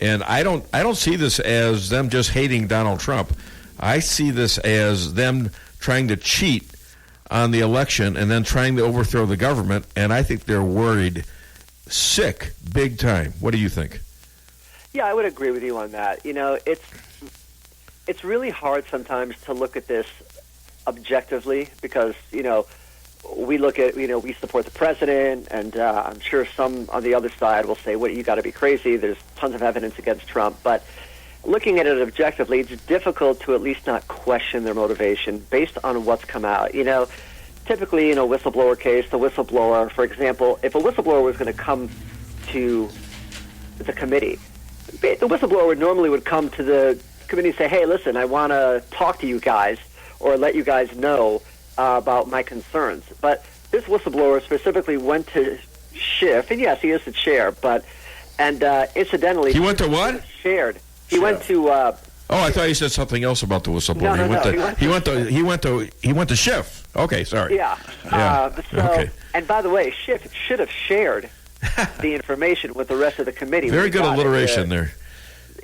And I don't see this as them just hating Donald Trump. I see this as them trying to cheat on the election and then trying to overthrow the government. And I think they're worried sick, big time. What do you think? Yeah, I would agree with you on that. It's really hard sometimes to look at this objectively because, we look at, we support the president, and I'm sure some on the other side will say, well, you got to be crazy. There's tons of evidence against Trump. But looking at it objectively, it's difficult to at least not question their motivation based on what's come out. Typically in a whistleblower case, the whistleblower, for example, if a whistleblower was going to come to the committee, the whistleblower would come to the committee and say, hey, listen, I want to talk to you guys or let you guys know about my concerns. But this whistleblower specifically went to Schiff, and yes, he is the chair, incidentally... He went to what? He went to Oh, I thought you said something else about the whistleblower. No. He went to Schiff. Okay, sorry. Yeah. Okay. And by the way, Schiff should have shared the information with the rest of the committee. Very good alliteration there.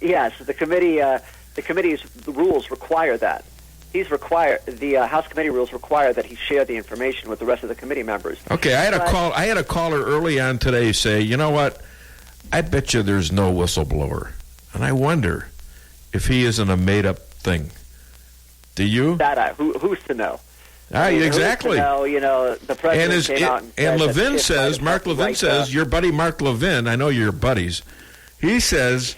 Yes, the committee's rules require that. The House committee rules require that he share the information with the rest of the committee members. Okay, I had a caller early on today say, you know what? I bet you there's no whistleblower, and I wonder if he isn't a made-up thing. Do you? Who's to know? Exactly. Who's to know, the president came out and Levin says, Mark Levin says, your buddy Mark Levin, I know you're buddies. He says,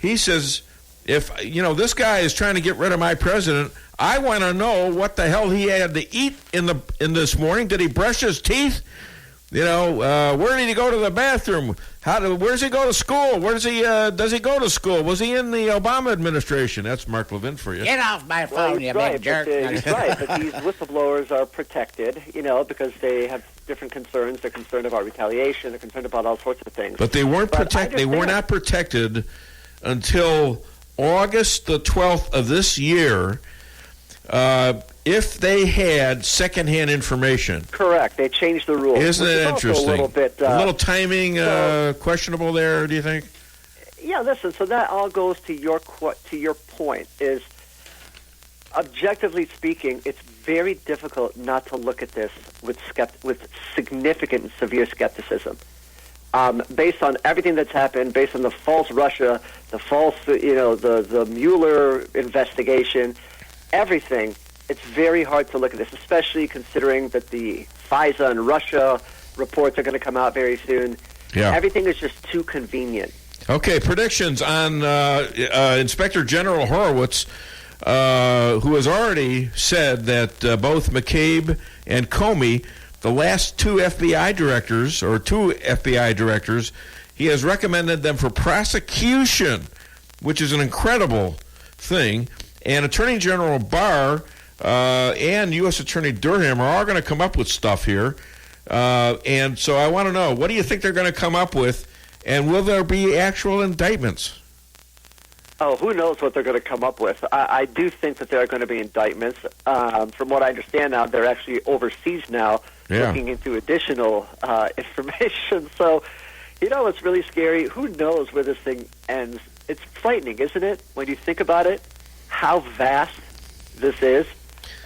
if this guy is trying to get rid of my president, I want to know what the hell he had to eat in this morning. Did he brush his teeth? Where did he go to the bathroom? Where does he go to school? Where does he go to school? Was he in the Obama administration? That's Mark Levin for you. Get off my phone, you big jerk. He's right, but these whistleblowers are protected, because they have different concerns. They're concerned about retaliation. They're concerned about all sorts of things. But they weren't protected. They were not protected until August the 12th of this year. If they had secondhand information. Correct. They changed the rules. Isn't it interesting? A little timing questionable there, do you think? Yeah, listen, so that all goes to your point, is objectively speaking, it's very difficult not to look at this with significant and severe skepticism. Based on everything that's happened, based on the false Russia, the false, the Mueller investigation, everything, it's very hard to look at this, especially considering that the FISA and Russia reports are going to come out very soon. Yeah. Everything is just too convenient. Okay, predictions on Inspector General Horowitz, who has already said that both McCabe and Comey, the last two FBI directors, he has recommended them for prosecution, which is an incredible thing. And Attorney General Barr and U.S. Attorney Durham are all going to come up with stuff here. And so I want to know, what do you think they're going to come up with, and will there be actual indictments? Oh, who knows what they're going to come up with. I do think that there are going to be indictments. From what I understand now, they're actually overseas now looking into additional information. So, it's really scary. Who knows where this thing ends? It's frightening, isn't it, when you think about it? How vast this is.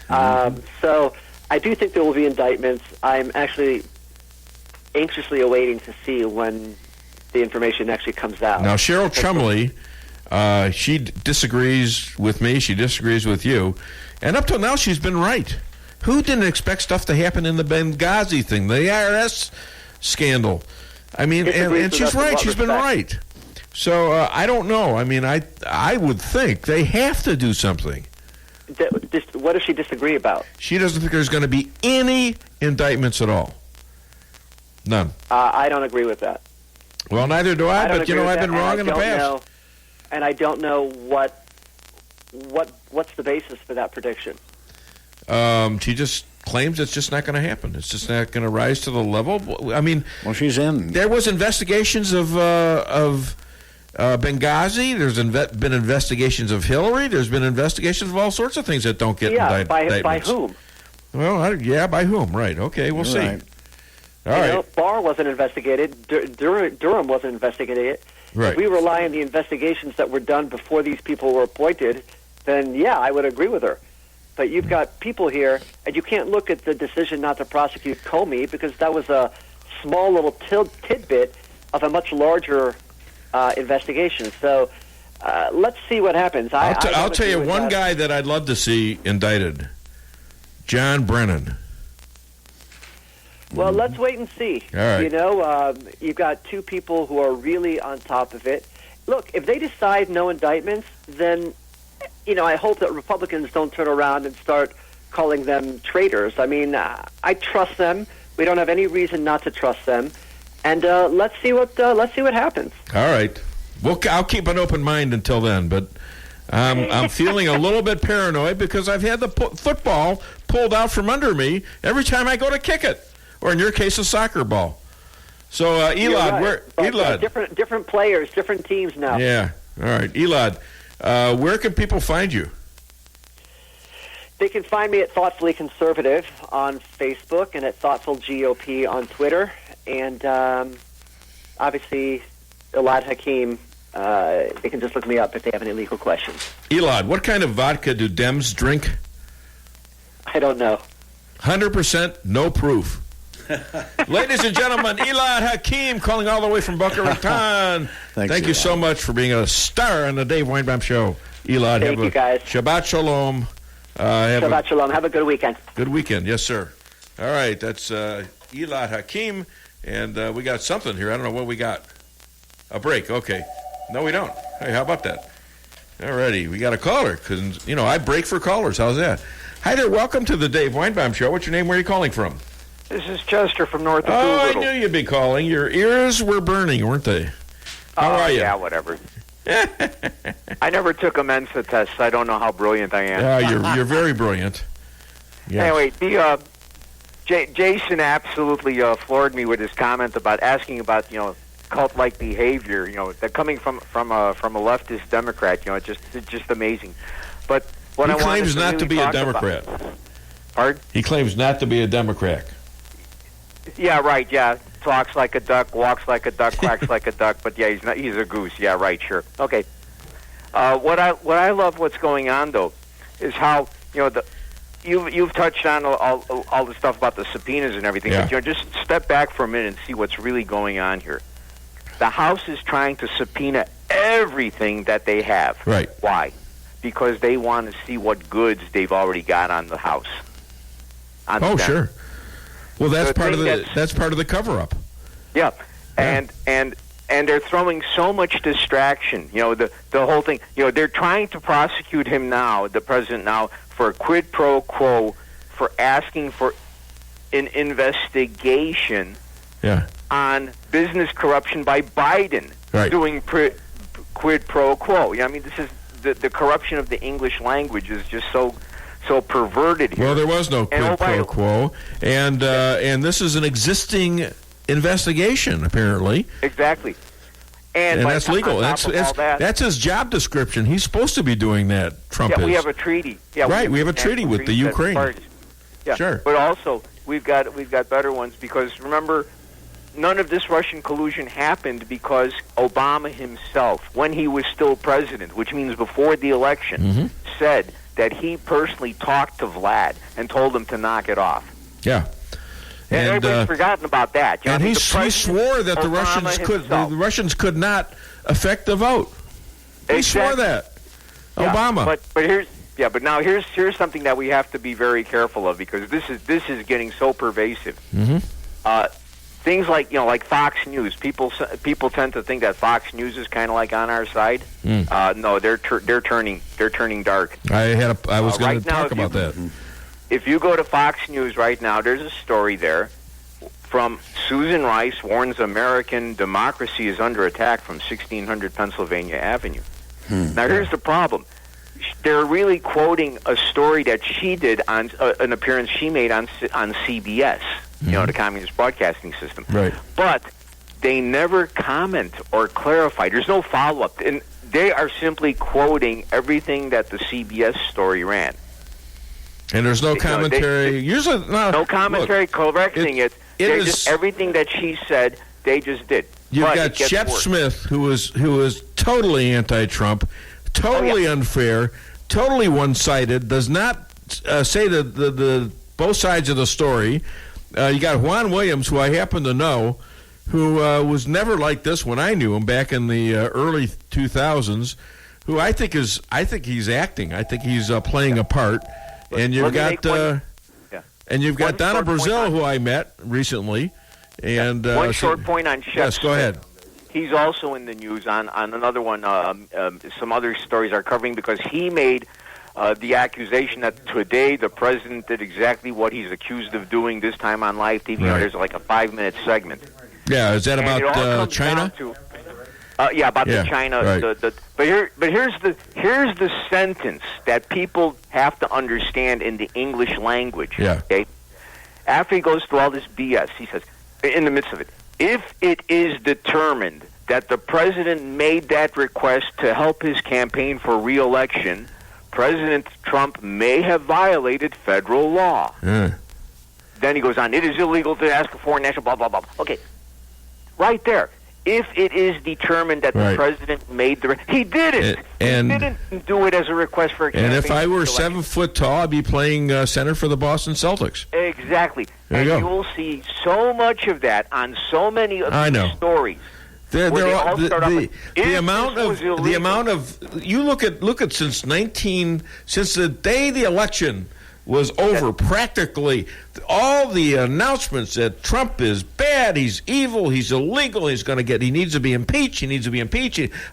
So I do think there will be indictments. I'm actually anxiously awaiting to see when the information actually comes out. Now, Cheryl Chumley, she disagrees with me. She disagrees with you. And up till now, she's been right. Who didn't expect stuff to happen in the Benghazi thing, the IRS scandal? I mean, and she's right. She's been right. So I don't know. I mean, I would think they have to do something. What does she disagree about? She doesn't think there's going to be any indictments at all. None. I don't agree with that. Well, neither do I, but I've been wrong in the past. And I don't know what's the basis for that prediction. She just claims it's just not going to happen. It's just not going to rise to the level. I mean, she's in. There was investigations of Benghazi. There's been investigations of Hillary. There's been investigations of all sorts of things that don't get indictments. By whom? Well, by whom? Right. Okay, we'll see. Right. All right. Barr wasn't investigated. Durham wasn't investigated. Right. If we rely on the investigations that were done before these people were appointed, then, I would agree with her. But you've got people here, and you can't look at the decision not to prosecute Comey because that was a small little tidbit of a much larger investigation. So let's see what happens. I'll tell you one guy that I'd love to see indicted, John Brennan. Well, let's wait and see. All right. You've got two people who are really on top of it. Look, if they decide no indictments, then, I hope that Republicans don't turn around and start calling them traitors. I mean, I trust them. We don't have any reason not to trust them. And let's see what happens. All right. I'll keep an open mind until then, but I'm feeling a little bit paranoid because I've had the football pulled out from under me every time I go to kick it, or in your case, a soccer ball. So, Elad, Elad, different players, different teams now. Yeah. All right, Elad. Where can people find you? They can find me at Thoughtfully Conservative on Facebook and at Thoughtful GOP on Twitter. And obviously, Elad Hakim, they can just look me up if they have any legal questions. Elad, what kind of vodka do Dems drink? I don't know. 100% no proof. Ladies and gentlemen, Elad Hakim calling all the way from Boca Raton. Thank you so much for being a star on the Dave Weinbaum Show. Elad, thank you, guys. Shabbat Shalom. Shabbat Shalom. Have a good weekend. Good weekend. Yes, sir. All right. That's Elad Hakim. And we got something here. I don't know what we got. A break. Okay. No, we don't. Hey, how about that? All righty. We got a caller. Because, I break for callers. How's that? Hi there. Welcome to the Dave Weinbaum Show. What's your name? Where are you calling from? This is Chester from north of Doolittle. I knew you'd be calling. Your ears were burning, weren't they? How are you? Yeah, whatever. I never took a Mensa test, so I don't know how brilliant I am. Yeah, you're very brilliant. Yes. Anyway, Jason absolutely floored me with his comment about asking about cult-like behavior. That coming from a leftist Democrat. It's just amazing. But what he I claims to not really to be a Democrat. Pardon? He claims not to be a Democrat. Yeah, right. Yeah, talks like a duck, walks like a duck, quacks like a duck. But yeah, he's a goose. Yeah, right. Sure. Okay. What I love what's going on though is how you've touched on all the stuff about the subpoenas and everything. Yeah. But just step back for a minute and see what's really going on here. The House is trying to subpoena everything that they have. Right. Why? Because they want to see what goods they've already got on the House. Sure. Well, that's part of the cover-up. Yeah, and they're throwing so much distraction. The whole thing. They're trying to prosecute him now, the president now, for a quid pro quo for asking for an investigation on business corruption by Biden, doing quid pro quo. This is the corruption of the English language is just so perverted here. Well, there was no quid pro quo, and this is an existing investigation, apparently. Exactly. And that's legal. That's his job description. He's supposed to be doing that, Trump is. Yeah, we have a treaty. Yeah, right, we have a treaty with the Ukraine. Yeah, sure. But also, we've got better ones, because, remember, none of this Russian collusion happened because Obama himself, when he was still president, which means before the election, said that he personally talked to Vlad and told him to knock it off. Yeah. And everybody's forgotten about that. And he swore that the Russians could not affect the vote. He swore that. Yeah, Obama. But now here's something that we have to be very careful of, because this is getting so pervasive. Things like Fox News. People tend to think that Fox News is kind of like on our side. No, they're turning dark. I was going to talk about that. If you go to Fox News right now, there's a story there from Susan Rice warns American democracy is under attack from 1600 Pennsylvania Avenue. Now here's the problem. They're really quoting a story that she did on an appearance she made on CBS. The Communist Broadcasting System. Right. But they never comment or clarify. There's no follow-up. And they are simply quoting everything that the CBS story ran. And there's no commentary. No commentary correcting it. Just everything that she said, they just did. You've got Shep Smith, who was totally anti-Trump, totally unfair, totally one-sided, does not say the both sides of the story. You got Juan Williams, who I happen to know, who was never like this when I knew him back in the early 2000s. Who I think he's acting. I think he's playing a part. And you've got Donna Brazil, who I met recently. And one short point on Shep. Yes, go ahead. He's also in the news on another one. Some other stories are covering, because he made the accusation that today the president did exactly what he's accused of doing this time on live TV. Right. There's like a 5-minute segment. Yeah, is that about China? About the China. Right. But here's the sentence that people have to understand in the English language. Yeah. Okay. After he goes through all this BS, he says, in the midst of it, if it is determined that the president made that request to help his campaign for re-election, President Trump may have violated federal law. Then he goes on, it is illegal to ask for foreign national, blah, blah, blah. Okay, right there. If it is determined that the president made he did it. And he didn't do it as a request for a campaign. And if I were 7 foot tall, I'd be playing center for the Boston Celtics. Exactly. There you go. You will see so much of that on so many of these stories. The amount of you look at since the day the election was over, practically all the announcements that Trump is bad, he's evil, he's illegal, he needs to be impeached.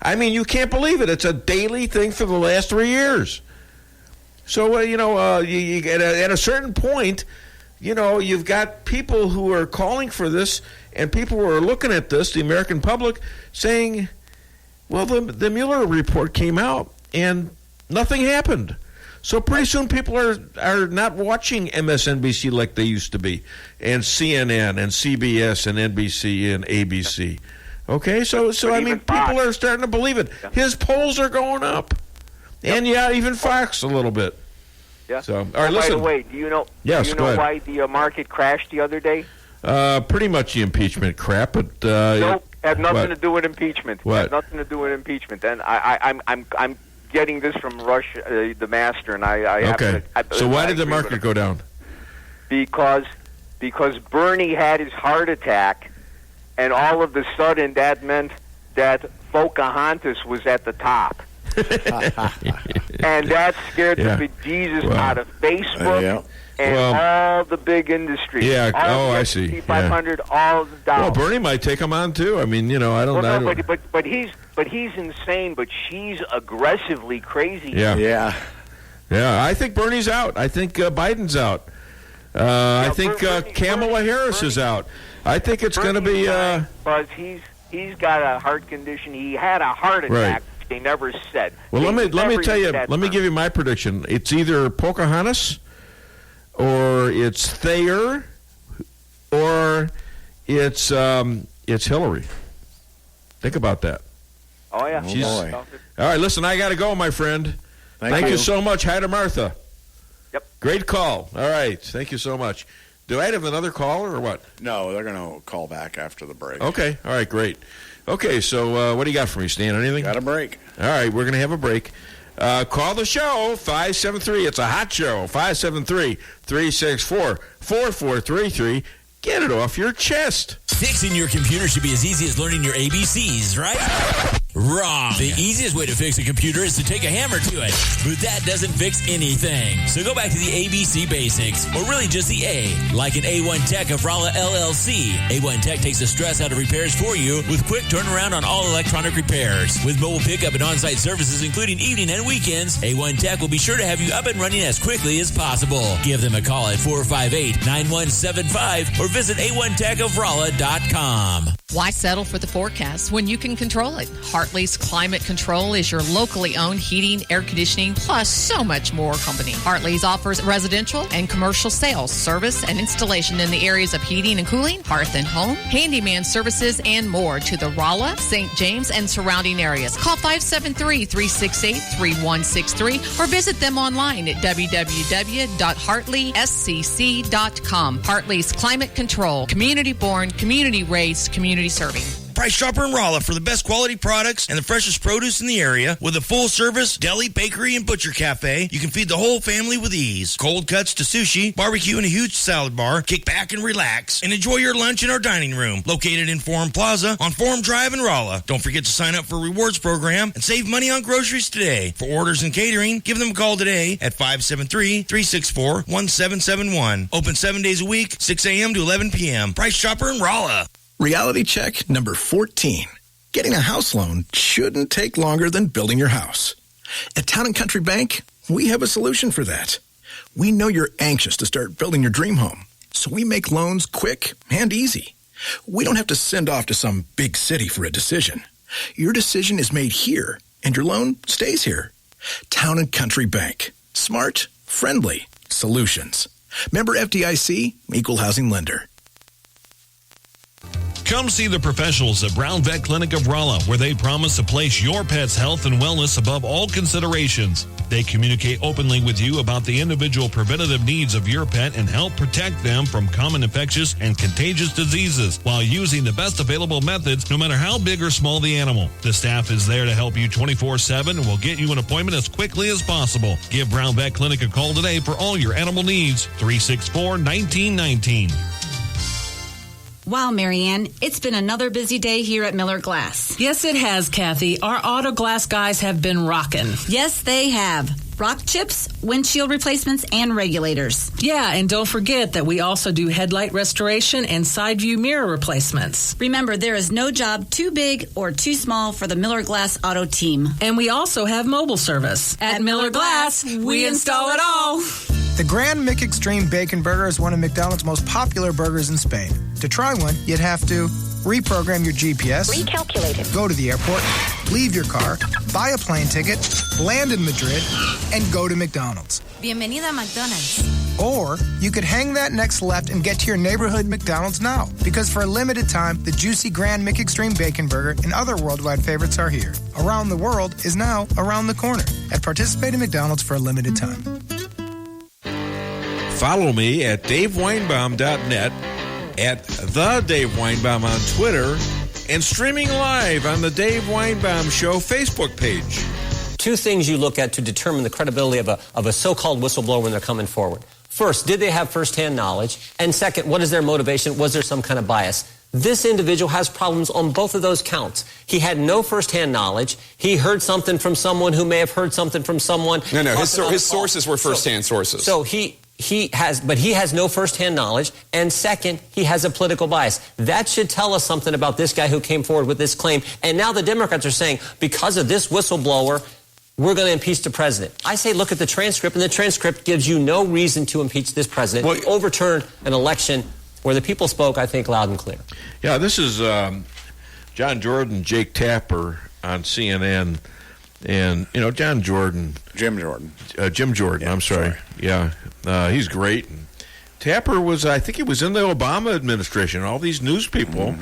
I mean, you can't believe it. It's a daily thing for the last 3 years. So you at a certain point, you've got people who are calling for this, and people who are looking at this, the American public, saying, well, the Mueller report came out and nothing happened. So pretty soon people are not watching MSNBC like they used to be, and CNN and CBS and NBC and ABC. Okay, so I mean, people are starting to believe it. His polls are going up, and even Fox a little bit. Yeah. So, all right, listen. By the way, do you know why the market crashed the other day? Pretty much the impeachment crap, but nope, had nothing to do with impeachment. What? Had nothing to do with impeachment. And I'm getting this from Rush, the master, and I okay. So why did the market go down? Because Bernie had his heart attack, and all of a sudden that meant that Pocahontas was at the top. And that scared the bejesus out of Facebook and all the big industries. Yeah, all I see. 500, all the dollars. Well, Bernie might take them on too. I mean, I don't. But he's insane. But she's aggressively crazy. Yeah. I think Bernie's out. I think Biden's out. I think Kamala Harris is out. I think it's going to be. Because he's got a heart condition. He had a heart attack. Right. They never said. Well, let me tell you. Let me give you my prediction. It's either Pocahontas, or it's Thayer, or it's Hillary. Think about that. Oh yeah. All right, listen. I got to go, my friend. Thank you so much. Hi to Martha. Yep. Great call. All right. Thank you so much. Do I have another caller or what? No, they're going to call back after the break. Okay. All right. Great. Okay, so what do you got for me, Stan? Anything? Got a break. All right, we're going to have a break. Call the show, 573. It's a hot show, 573-364-4433. Get it off your chest. Fixing your computer should be as easy as learning your ABCs, right? Wrong. The easiest way to fix a computer is to take a hammer to it, but that doesn't fix anything. So go back to the ABC basics, or really just the A, like an A1 Tech of Rolla LLC. A1 Tech takes the stress out of repairs for you with quick turnaround on all electronic repairs. With mobile pickup and on-site services, including evening and weekends, A1 Tech will be sure to have you up and running as quickly as possible. Give them a call at 458-9175 or visit A1TechofRolla.com. Why settle for the forecast when you can control it? Hartley's Climate Control is your locally owned heating, air conditioning, plus so much more company. Hartley's offers residential and commercial sales, service, and installation in the areas of heating and cooling, hearth and home, handyman services, and more to the Rolla, St. James, and surrounding areas. Call 573-368-3163 or visit them online at www.hartleyscc.com. Hartley's Climate Control. Community-born, community-raised, community serving. Price Chopper and Rolla for the best quality products and the freshest produce in the area. With a full-service deli, bakery, and butcher cafe, you can feed the whole family with ease. Cold cuts to sushi, barbecue, and a huge salad bar. Kick back and relax and enjoy your lunch in our dining room, located in Forum Plaza on Forum Drive in Rolla. Don't forget to sign up for a rewards program and save money on groceries today. For orders and catering, give them a call today at 573-364-1771. Open 7 days a week, 6 a.m. to 11 p.m. Price Chopper and Rolla. Reality check number 14. Getting a house loan shouldn't take longer than building your house. At Town & Country Bank, we have a solution for that. We know you're anxious to start building your dream home, so we make loans quick and easy. We don't have to send off to some big city for a decision. Your decision is made here, and your loan stays here. Town & Country Bank. Smart, friendly solutions. Member FDIC, Equal Housing Lender. Come see the professionals at Brown Vet Clinic of Rolla, where they promise to place your pet's health and wellness above all considerations. They communicate openly with you about the individual preventative needs of your pet and help protect them from common infectious and contagious diseases while using the best available methods, no matter how big or small the animal. The staff is there to help you 24/7 and will get you an appointment as quickly as possible. Give Brown Vet Clinic a call today for all your animal needs. 364-1919. Wow, Marianne, it's been another busy day here at Miller Glass. Yes, it has, Kathy. Our auto glass guys have been rocking. Yes, they have. Rock chips, windshield replacements, and regulators. Yeah, and don't forget that we also do headlight restoration and side view mirror replacements. Remember, there is no job too big or too small for the Miller Glass Auto team. And we also have mobile service. At Miller Glass, we install it all. The Grand Mick Extreme Bacon Burger is one of McDonald's most popular burgers in Spain. To try one, you'd have to reprogram your GPS, recalculate it, go to the airport, leave your car, buy a plane ticket, land in Madrid, and go to McDonald's. Bienvenida a McDonald's. Or you could hang that next left and get to your neighborhood McDonald's now. Because for a limited time, the juicy Grand Mick Extreme Bacon Burger and other worldwide favorites are here. Around the world is now around the corner at participating McDonald's for a limited time. Follow me at daveweinbaum.net, at the Dave Weinbaum on Twitter, and streaming live on the Dave Weinbaum Show Facebook page. Two things you look at to determine the credibility of a so-called whistleblower when they're coming forward. First, did they have firsthand knowledge? And second, what is their motivation? Was there some kind of bias? This individual has problems on both of those counts. He had no firsthand knowledge. He heard something from someone who may have heard something from someone. No, his sources were firsthand sources. So he has no firsthand knowledge, and second, he has a political bias. That should tell us something about this guy who came forward with this claim. And now the Democrats are saying, because of this whistleblower, we're going to impeach the president. I say look at the transcript, and the transcript gives you no reason to impeach this president. Well, overturn an election where the people spoke, I think, loud and clear. Yeah, this is John Jordan, Jake Tapper on CNN. And, you know, Jim Jordan. Yeah, I'm sorry. Yeah, he's great. And Tapper was, I think he was in the Obama administration. All these news people,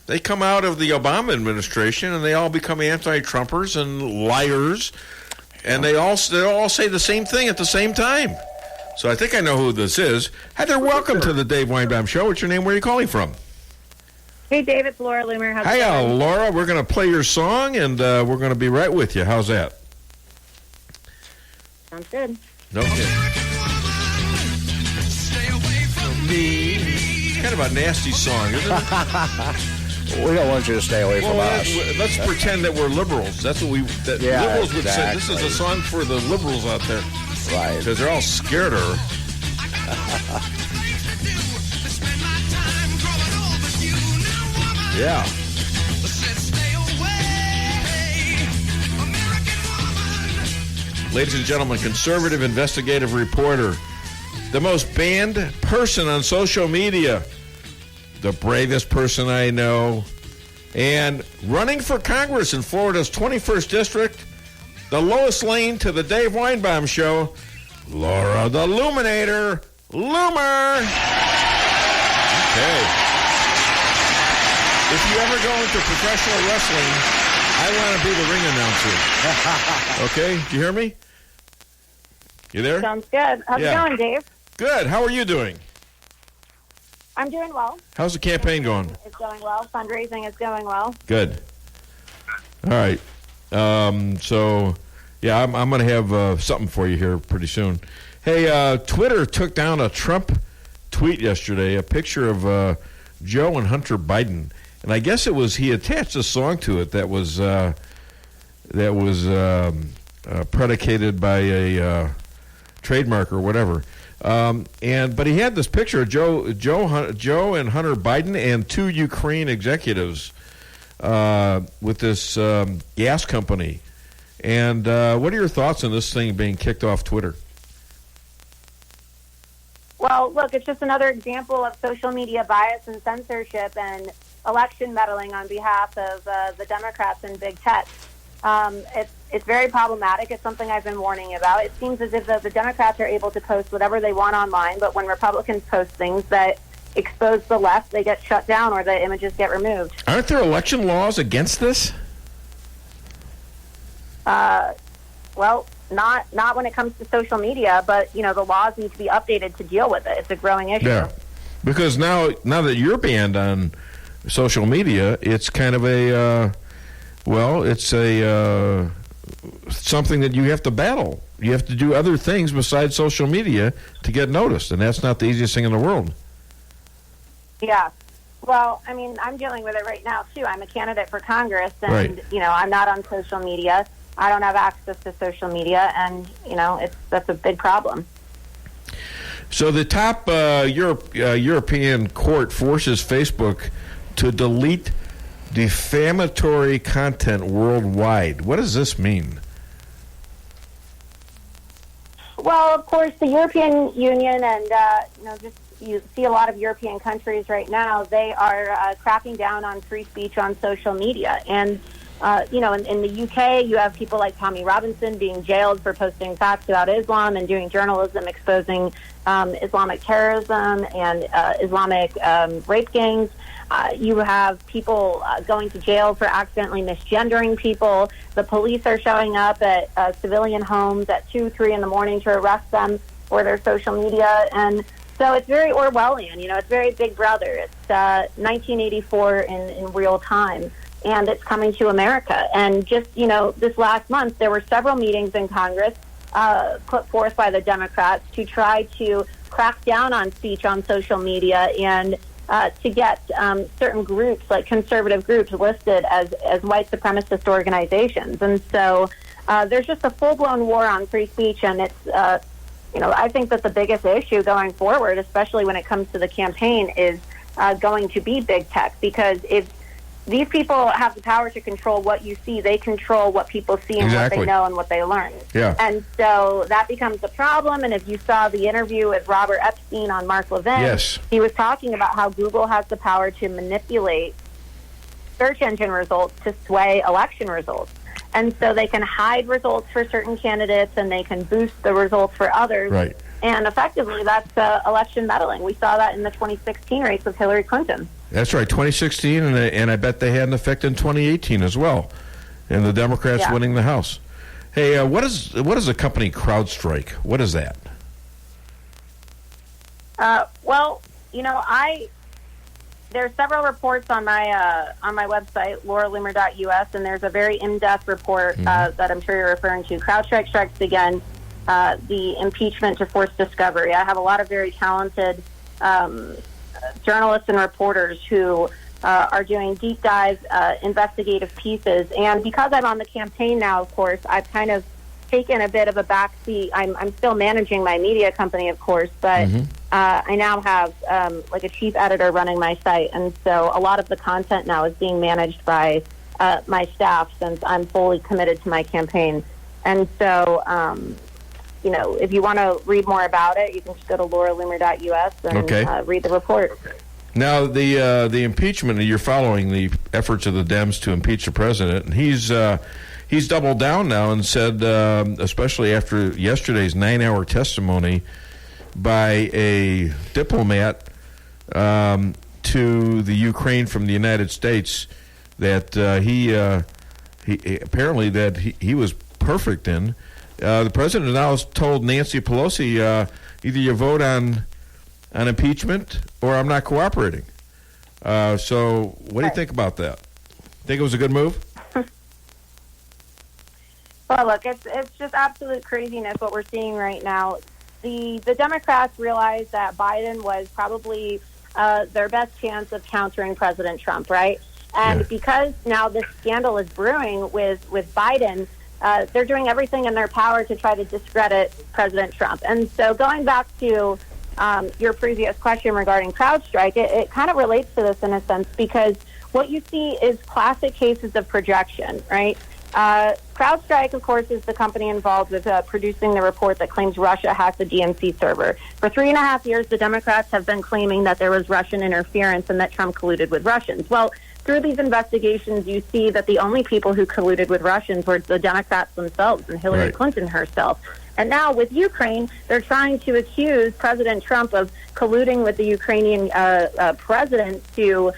they come out of the Obama administration and they all become anti-Trumpers and liars. And they all say the same thing at the same time. So I think I know who this is. Heather, welcome to the Dave Weinbaum Show. What's your name? Where are you calling from? Hey, Dave, it's Laura Loomer. How's it Hi, going? Laura. We're going to play your song, and we're going to be right with you. How's that? Sounds good. Okay. It's kind of a nasty song, isn't it? We don't want you to stay away from us. Let's pretend that we're liberals. That's what liberals would say. This is a song for the liberals out there. Right. Because they're all scared of her. Yeah. Ladies and gentlemen, conservative investigative reporter, the most banned person on social media, the bravest person I know, and running for Congress in Florida's 21st District, the lowest lane to the Dave Weinbaum Show, Laura the Luminator, Loomer. Okay. If you ever go into professional wrestling, I want to be the ring announcer. Okay? Do you hear me? You there? Sounds good. How's it going, Dave? Good. How are you doing? I'm doing well. How's the campaign going? It's going well. Fundraising is going well. Good. All right. So, yeah, I'm going to have something for you here pretty soon. Hey, Twitter took down a Trump tweet yesterday, a picture of Joe and Hunter Biden. And I guess it was he attached a song to it that was predicated by a trademark or whatever. But he had this picture of Joe and Hunter Biden and two Ukraine executives with this gas company. And what are your thoughts on this thing being kicked off Twitter? Well, look, it's just another example of social media bias and censorship and election meddling on behalf of the Democrats and big tech. It's very problematic. It's something I've been warning about. It seems as if the Democrats are able to post whatever they want online, but when Republicans post things that expose the left, they get shut down or the images get removed. Aren't there election laws against this? Well, not when it comes to social media, but the laws need to be updated to deal with it. It's a growing issue. Yeah, because now that you're banned on social media, it's kind of something that you have to battle. You have to do other things besides social media to get noticed, and that's not the easiest thing in the world. Yeah. Well, I mean, I'm dealing with it right now, too. I'm a candidate for Congress, and, right. I'm not on social media. I don't have access to social media, and, that's a big problem. So the top European court forces Facebook to delete defamatory content worldwide. What does this mean? Well, of course, the European Union and, you see a lot of European countries right now, they are cracking down on free speech on social media. And, in the UK, you have people like Tommy Robinson being jailed for posting facts about Islam and doing journalism exposing Islamic terrorism and Islamic rape gangs. You have people going to jail for accidentally misgendering people. The police are showing up at civilian homes at 2, 3 in the morning to arrest them for their social media. And so it's very Orwellian. It's very Big Brother. It's 1984 in real time. And it's coming to America. And just, this last month, there were several meetings in Congress put forth by the Democrats to try to crack down on speech on social media and to get certain groups, like conservative groups, listed as white supremacist organizations. And so there's just a full-blown war on free speech, and it's, I think that the biggest issue going forward, especially when it comes to the campaign, is going to be big tech, because if these people have the power to control what you see, they control what people see and exactly. what they know and what they learn. Yeah. And so that becomes a problem. And if you saw the interview with Robert Epstein on Mark Levin, yes. he was talking about how Google has the power to manipulate search engine results to sway election results. And so they can hide results for certain candidates and they can boost the results for others. Right. And effectively, that's election meddling. We saw that in the 2016 race with Hillary Clinton. That's right, 2016, and I bet they had an effect in 2018 as well, and the Democrats winning the House. Hey, what is the company CrowdStrike? What is that? Well, there's several reports on my website, lauraloomer.us, and there's a very in-depth report that I'm sure you're referring to. CrowdStrike strikes again, the impeachment to forced discovery. I have a lot of very talented journalists and reporters who are doing deep dive investigative pieces. And because I'm on the campaign now, of course, I've kind of taken a bit of a backseat. I'm still managing my media company, of course, but I now have like a chief editor running my site. And so a lot of the content now is being managed by my staff since I'm fully committed to my campaign. And so, if you want to read more about it, you can just go to lauraloomer.us and read the report. Now, the impeachment, you're following the efforts of the Dems to impeach the president, and he's doubled down now and said, especially after yesterday's 9-hour testimony by a diplomat to the Ukraine from the United States, that he apparently that he was perfect in. The president now has told Nancy Pelosi, either you vote on impeachment or I'm not cooperating. So what do you think about that? Think it was a good move? Well, look, it's just absolute craziness what we're seeing right now. The Democrats realized that Biden was probably their best chance of countering President Trump, right? And because now this scandal is brewing with Biden, they're doing everything in their power to try to discredit President Trump. And so going back to your previous question regarding CrowdStrike, it kind of relates to this in a sense, because what you see is classic cases of projection, right? CrowdStrike, of course, is the company involved with producing the report that claims Russia hacked the DNC server. For 3.5 years, the Democrats have been claiming that there was Russian interference and that Trump colluded with Russians. Well, through these investigations, you see that the only people who colluded with Russians were the Democrats themselves and Hillary Clinton herself. And now with Ukraine, they're trying to accuse President Trump of colluding with the Ukrainian president to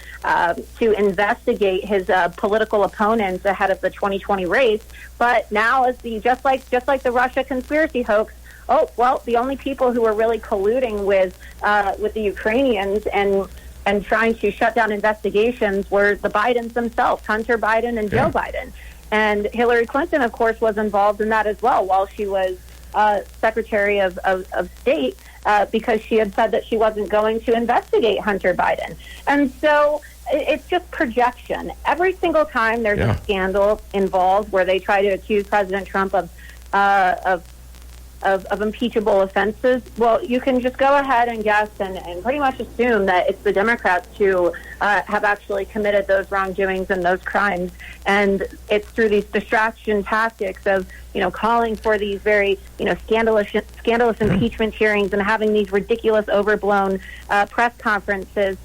investigate his political opponents ahead of the 2020 race. But now, just like the Russia conspiracy hoax, oh well, the only people who are really colluding with the Ukrainians and trying to shut down investigations were the Bidens themselves, Hunter Biden and Joe Biden. And Hillary Clinton, of course, was involved in that as well while she was Secretary of State, because she had said that she wasn't going to investigate Hunter Biden. And so it's just projection. Every single time there's a scandal involved where they try to accuse President Trump of impeachable offenses, well, you can just go ahead and guess and pretty much assume that it's the Democrats who have actually committed those wrongdoings and those crimes. And it's through these distraction tactics of, calling for these very, scandalous impeachment hearings and having these ridiculous, overblown press conferences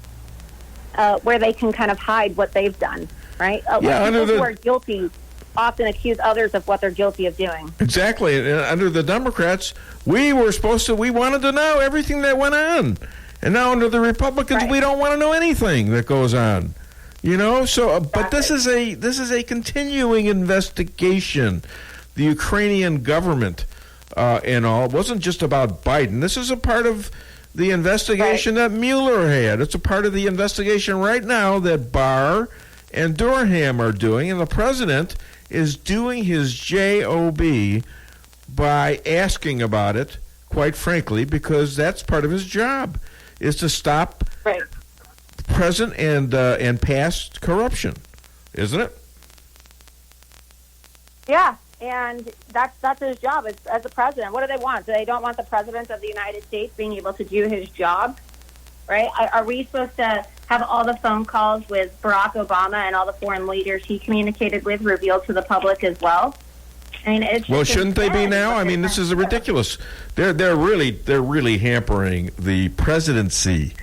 where they can kind of hide what they've done, right? People who are guilty often accuse others of what they're guilty of doing. Exactly. Under the Democrats, we wanted to know everything that went on. And now under the Republicans, we don't want to know anything that goes on. But this is a continuing investigation. The Ukrainian government and all, it wasn't just about Biden. This is a part of the investigation that Mueller had. It's a part of the investigation right now that Barr and Durham are doing, and the president is doing his job by asking about it, quite frankly, because that's part of his job, is to stop present and past corruption, isn't it? Yeah, and that's his job as the president. What do they want? They don't want the president of the United States being able to do his job, right? Are we supposed to have all the phone calls with Barack Obama and all the foreign leaders he communicated with revealed to the public as well? I mean, it's shouldn't they be now? I mean, this is ridiculous. They're really hampering the presidency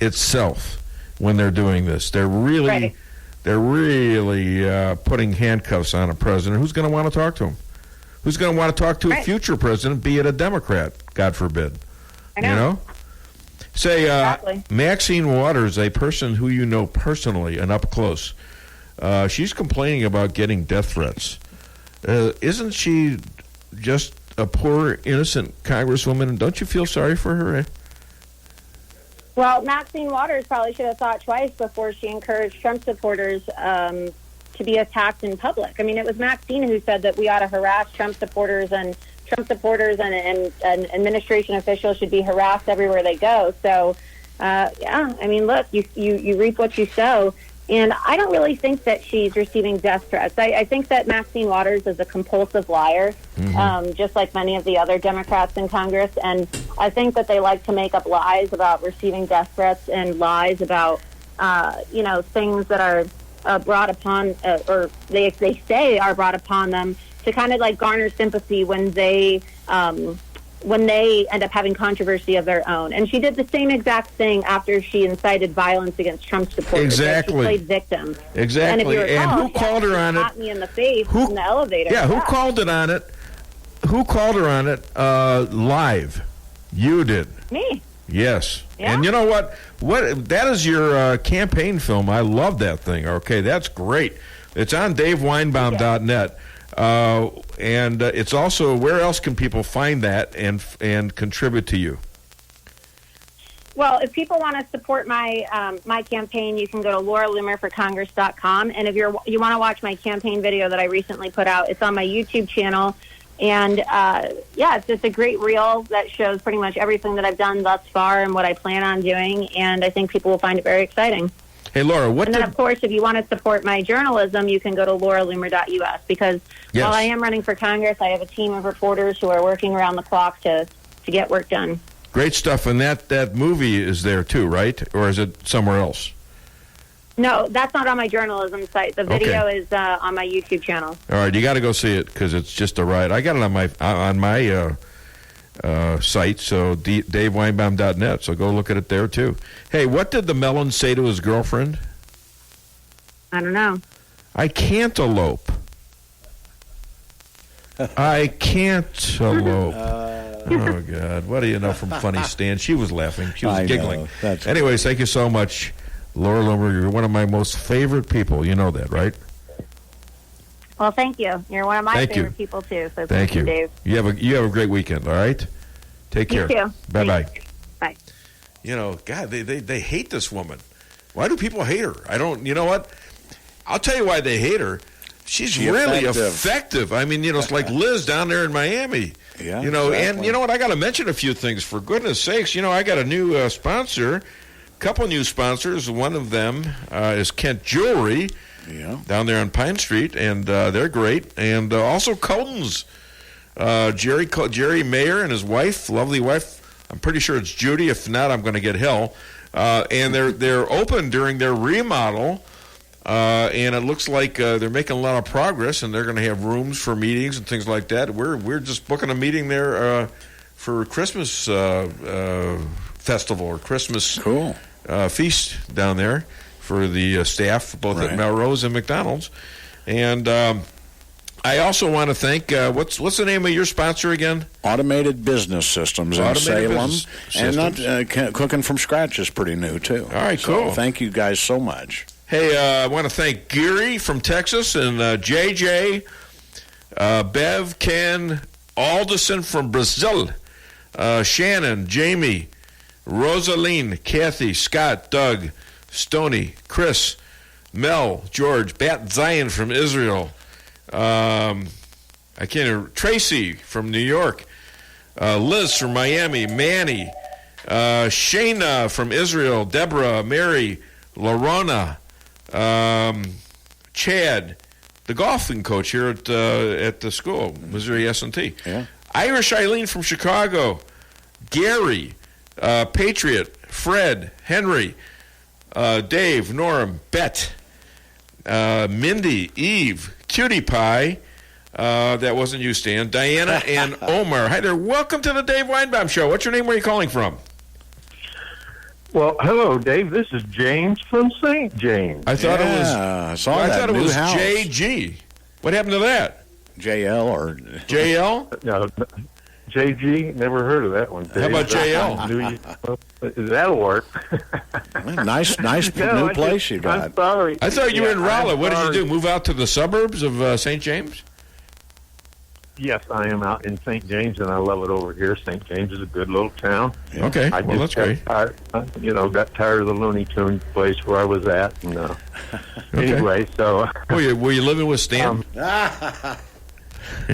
itself when they're doing this. They're really putting handcuffs on a president. Who's going to want to talk to him? Who's going to want to talk to a future president, be it a Democrat, God forbid? I know. Say, Maxine Waters, a person who you know personally and up close, she's complaining about getting death threats. Isn't she just a poor, innocent congresswoman? And don't you feel sorry for her? Well, Maxine Waters probably should have thought twice before she encouraged Trump supporters to be attacked in public. I mean, it was Maxine who said that we ought to harass Trump supporters and administration officials should be harassed everywhere they go. So, I mean, look, you reap what you sow. And I don't really think that she's receiving death threats. I think that Maxine Waters is a compulsive liar, just like many of the other Democrats in Congress. And I think that they like to make up lies about receiving death threats and lies about, things that are brought upon, or they say are brought upon them to kind of like garner sympathy when they end up having controversy of their own. And she did the same exact thing after she incited violence against Trump supporters. Exactly. She played victim. Exactly. And if you recall, who called her on it? Shot me in the face in the elevator. Yeah, who called it on it? Who called her on it live? You did. Me. Yes. Yeah. And you know what? That is your campaign film. I love that thing. Okay, that's great. It's on DaveWeinbaum.net. And it's also, where else can people find that and contribute to you? Well, if people want to support my my campaign, you can go to LauraLoomerForCongress.com. And if you want to watch my campaign video that I recently put out, it's on my YouTube channel. And, it's just a great reel that shows pretty much everything that I've done thus far and what I plan on doing. And I think people will find it very exciting. Hey, Laura, and then, of course, if you want to support my journalism, you can go to LauraLoomer.us, because while I am running for Congress, I have a team of reporters who are working around the clock to get work done. Great stuff. And that movie is there, too, right? Or is it somewhere else? No, that's not on my journalism site. The video is on my YouTube channel. All right, you got to go see it because it's just a ride. I got it on my site, so DaveWeinbaum.net, so go look at it there, too. Hey, what did the melon say to his girlfriend? I don't know. I can't elope. I cantaloupe. Oh, God. What do you know from Funny Stan? She was laughing. She was giggling. Anyways, thank you so much, Laura Loomer. You're one of my most favorite people. You know that, right? Well, thank you. You're one of my favorite people, too. So thank you, Dave. You have a great weekend, all right? Take care. You too. Bye-bye. Bye. You know, God, they hate this woman. Why do people hate her? I don't, you know what? I'll tell you why they hate her. She's really effective. I mean, it's like Liz down there in Miami. Yeah, exactly. And you know what? I got to mention a few things. For goodness sakes, I got a new sponsor, a couple new sponsors. One of them is Kent Jewelry down there on Pine Street, and they're great. And also Colton's, Jerry Mayer and his wife, lovely wife. I'm pretty sure it's Judy. If not, I'm going to get hell. And they're open during their remodel. And it looks like they're making a lot of progress, and they're going to have rooms for meetings and things like that. We're just booking a meeting there for Christmas festival or Christmas feast down there for the staff, both at Melrose and McDonald's. And I also want to thank what's the name of your sponsor again? Automated Business Systems in Salem, and not cooking from scratch is pretty new too. All right, cool. So thank you guys so much. Hey, I want to thank Geary from Texas and JJ, Bev, Ken, Alderson from Brazil, Shannon, Jamie, Rosaline, Kathy, Scott, Doug, Stoney, Chris, Mel, George, Bat Zion from Israel, Tracy from New York, Liz from Miami, Manny, Shayna from Israel, Deborah, Mary, Lorona, Chad, the golfing coach here at the school, Missouri S&T. Yeah. Irish Eileen from Chicago, Gary, Patriot, Fred, Henry, Dave, Norm, Bet, Mindy, Eve, Cutie Pie, that wasn't you, Stan, Diana, and Omar. Hi there. Welcome to the Dave Weinbaum Show. What's your name? Where are you calling from? Well, hello, Dave. This is James from St. James. I thought it was house. JG. What happened to that? JL or JL? No, JG. Never heard of that one. Dave. How about JL? That'll work. nice new place you got. I'm sorry. I thought you were in Rolla. What did you do? Move out to the suburbs of St. James? Yes, I am out in St. James, and I love it over here. St. James is a good little town. Yeah. Okay, well, that's great. Got tired of the Looney Tunes place where I was at. And, okay. Anyway, so... Were you living with Stan?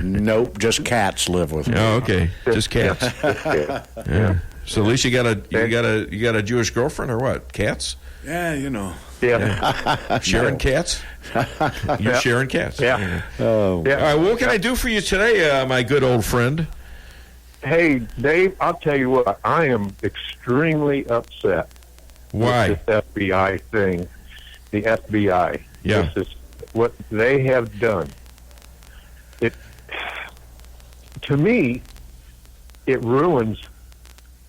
Nope, just cats live with me. Oh, okay, just cats. Yeah. So at least you got a Jewish girlfriend or what? Cats? Yeah, Yeah. Sharing cats? You're sharing cats? Yeah. Oh. Yeah. All right, what can I do for you today, my good old friend? Hey, Dave, I'll tell you what. I am extremely upset. Why? With this FBI thing. The FBI. Yeah. This is what they have done. To me, it ruins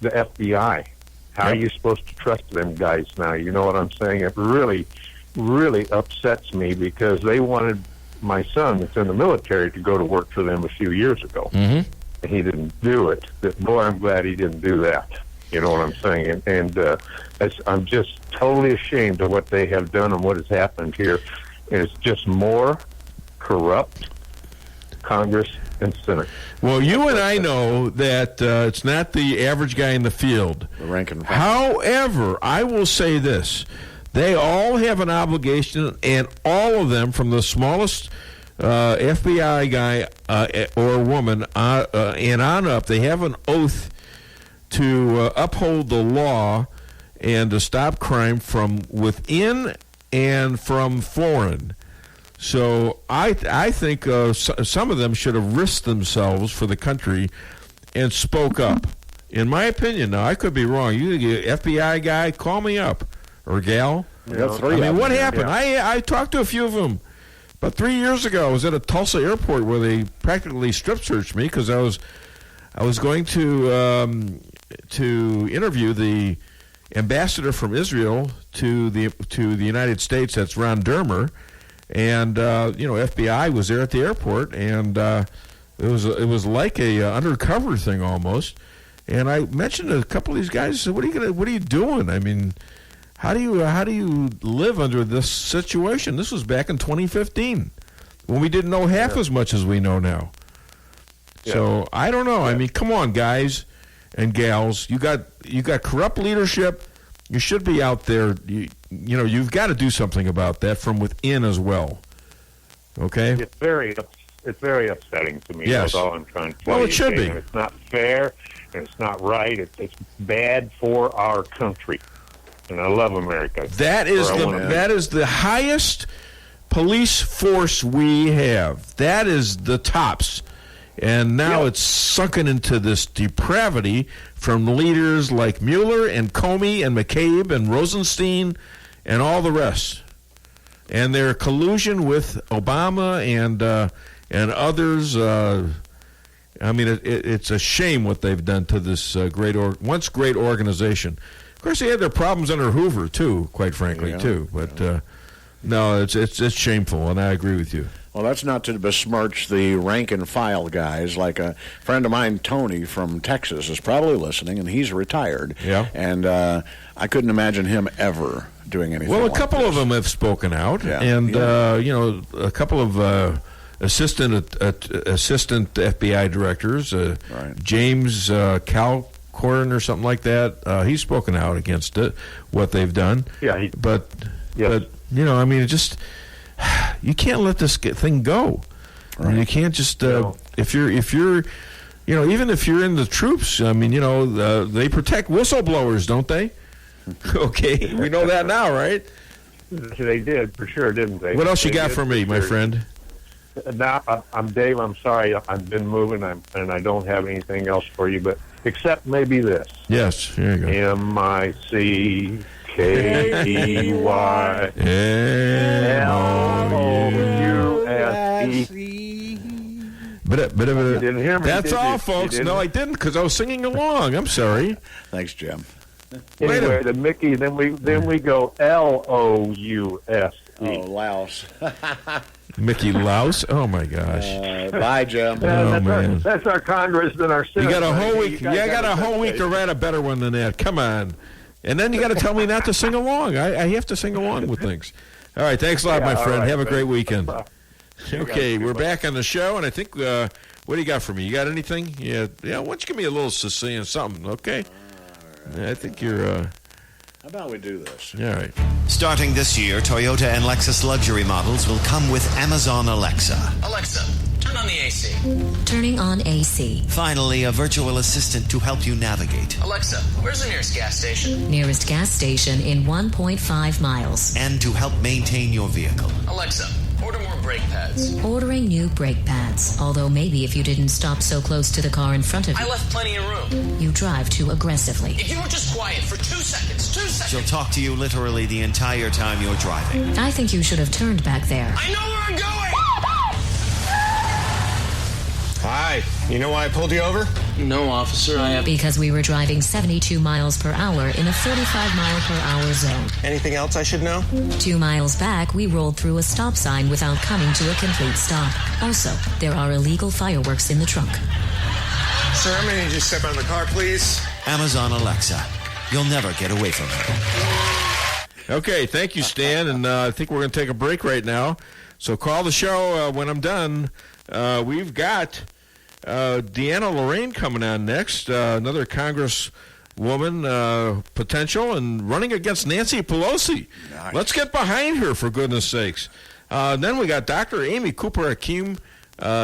the FBI. How are you supposed to trust them guys now? You know what I'm saying? It really, really upsets me because they wanted my son that's in the military to go to work for them a few years ago. Mm-hmm. And he didn't do it. But boy, I'm glad he didn't do that. You know what I'm saying? And I'm just totally ashamed of what they have done and what has happened here. And it's just more corrupt Congress and Senate. Well, you and I know that it's not the average guy in the field. The rank and file. However, I will say this. They all have an obligation, and all of them, from the smallest FBI guy or woman and on up, they have an oath to uphold the law and to stop crime from within and from foreign. So I think some of them should have risked themselves for the country and spoke up. In my opinion, now I could be wrong. You FBI guy, call me up or gal. What happened? Yeah. I talked to a few of them. About 3 years ago, I was at a Tulsa airport where they practically strip searched me because I was going to interview the ambassador from Israel to the United States. That's Ron Dermer. And, FBI was there at the airport, and It was like a undercover thing almost. And I mentioned to a couple of these guys, I said, what are you doing? I mean, how do you live under this situation? This was back in 2015 when we didn't know half as much as we know now. Yeah. So I don't know. Yeah. I mean, come on, guys and gals. You got corrupt leadership. You should be out there. You've got to do something about that from within as well. Okay? It's very upsetting to me. Yes. That's all I'm trying to tell Well, you. it should be. It's not fair, and it's not right. It's bad for our country. And I love America. That is the highest police force we have. That is the tops. And now it's sunken into this depravity from leaders like Mueller and Comey and McCabe and Rosenstein and all the rest. And their collusion with Obama and others. I mean, it's a shame what they've done to this once great organization. Of course, they had their problems under Hoover too, quite frankly, too. But no, it's shameful, and I agree with you. Well, that's not to besmirch the rank and file guys. Like a friend of mine, Tony from Texas, is probably listening, and he's retired. Yeah. And I couldn't imagine him ever doing anything. Well, a like couple this. of them have spoken out, Yeah. and a couple of assistant FBI directors, James Calcorn or something like that. He's spoken out against it, what they've done. Yeah. But I mean, it just. You can't let this thing go. Right. I mean, you can't just if you're even if you're in the troops. I mean, they protect whistleblowers, don't they? Okay, we know that now, right? They did for sure, didn't they? What else you got for me, my friend? Now, I'm Dave. I'm sorry, I've been moving, and I don't have anything else for you, but except maybe this. Yes, here you go. MICKEY But you didn't hear me. That's all, folks. No, I didn't, because I was singing along. I'm sorry. Thanks, Jim. Anyway, the Mickey. Then we go LOUSE. Oh, Louse. Mickey Louse. Oh my gosh. Bye, Jim. That's our Congress and our Senate. You got a whole week. You got a whole week to write a better one than that. Come on. And then you got to tell me not to sing along. I have to sing along with things. All right. Thanks a lot, my friend. Right, have a great weekend. Okay, we're back on the show, and I think, what do you got for me? You got anything? Yeah. Why don't you give me a little something, okay? I think you're... How about we do this? All right. Starting this year, Toyota and Lexus luxury models will come with Amazon Alexa. Alexa, turn on the AC. Turning on AC. Finally, a virtual assistant to help you navigate. Alexa, where's the nearest gas station? Nearest gas station in 1.5 miles. And to help maintain your vehicle. Alexa, order more brake pads. Ordering new brake pads. Although maybe if you didn't stop so close to the car in front of you. I left plenty of room. You drive too aggressively. If you were just quiet for 2 seconds. She'll talk to you literally the entire time you're driving. I think you should have turned back there. I know where I'm going! Hi. You know why I pulled you over? No, officer, I have... Because we were driving 72 miles per hour in a 45 mile per hour zone. Anything else I should know? 2 miles back, we rolled through a stop sign without coming to a complete stop. Also, there are illegal fireworks in the trunk. Sir, I'm going to need you to step out of the car, please. Amazon Alexa. You'll never get away from her. Okay, thank you, Stan, and I think we're going to take a break right now. So call the show when I'm done. We've got DeAnna Lorraine coming on next, another Congresswoman potential, and running against Nancy Pelosi. Nice. Let's get behind her, for goodness sakes. Then we got Dr. Amy Cooper Hakim.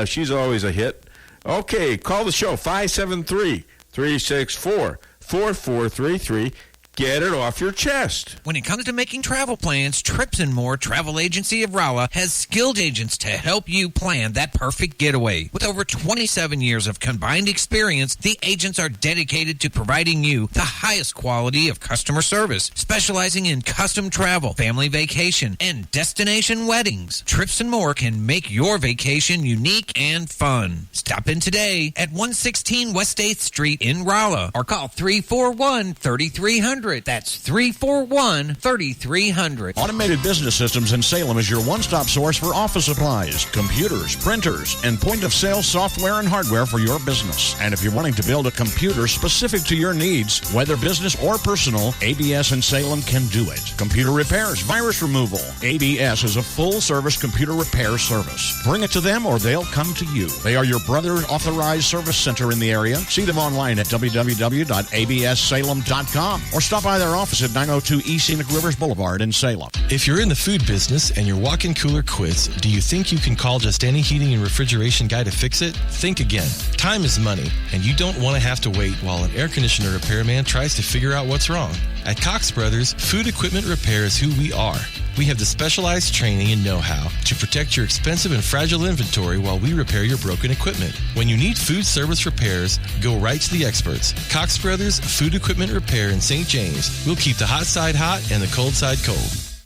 She's always a hit. Okay, call the show, 573-364-4433. Get it off your chest. When it comes to making travel plans, Trips and More Travel Agency of Rolla has skilled agents to help you plan that perfect getaway. With over 27 years of combined experience, the agents are dedicated to providing you the highest quality of customer service, specializing in custom travel, family vacation, and destination weddings. Trips and More can make your vacation unique and fun. Stop in today at 116 West 8th Street in Rolla or call 341-3300. 3300. That's 341-3300. Automated Business Systems in Salem is your one-stop source for office supplies, computers, printers, and point-of-sale software and hardware for your business. And if you're wanting to build a computer specific to your needs, whether business or personal, ABS in Salem can do it. Computer repairs, virus removal. ABS is a full-service computer repair service. Bring it to them or they'll come to you. They are your brother authorized service center in the area. See them online at www.abssalem.com or stop by their office at 902 East Scenic Rivers Boulevard in Salem. If you're in the food business and your walk-in cooler quits, do you think you can call just any heating and refrigeration guy to fix it? Think again. Time is money, and you don't want to have to wait while an air conditioner repairman tries to figure out what's wrong. At Cox Brothers, food equipment repair is who we are. We have the specialized training and know-how to protect your expensive and fragile inventory while we repair your broken equipment. When you need food service repairs, go right to the experts. Cox Brothers Food Equipment Repair in St. James. We'll keep the hot side hot and the cold side cold.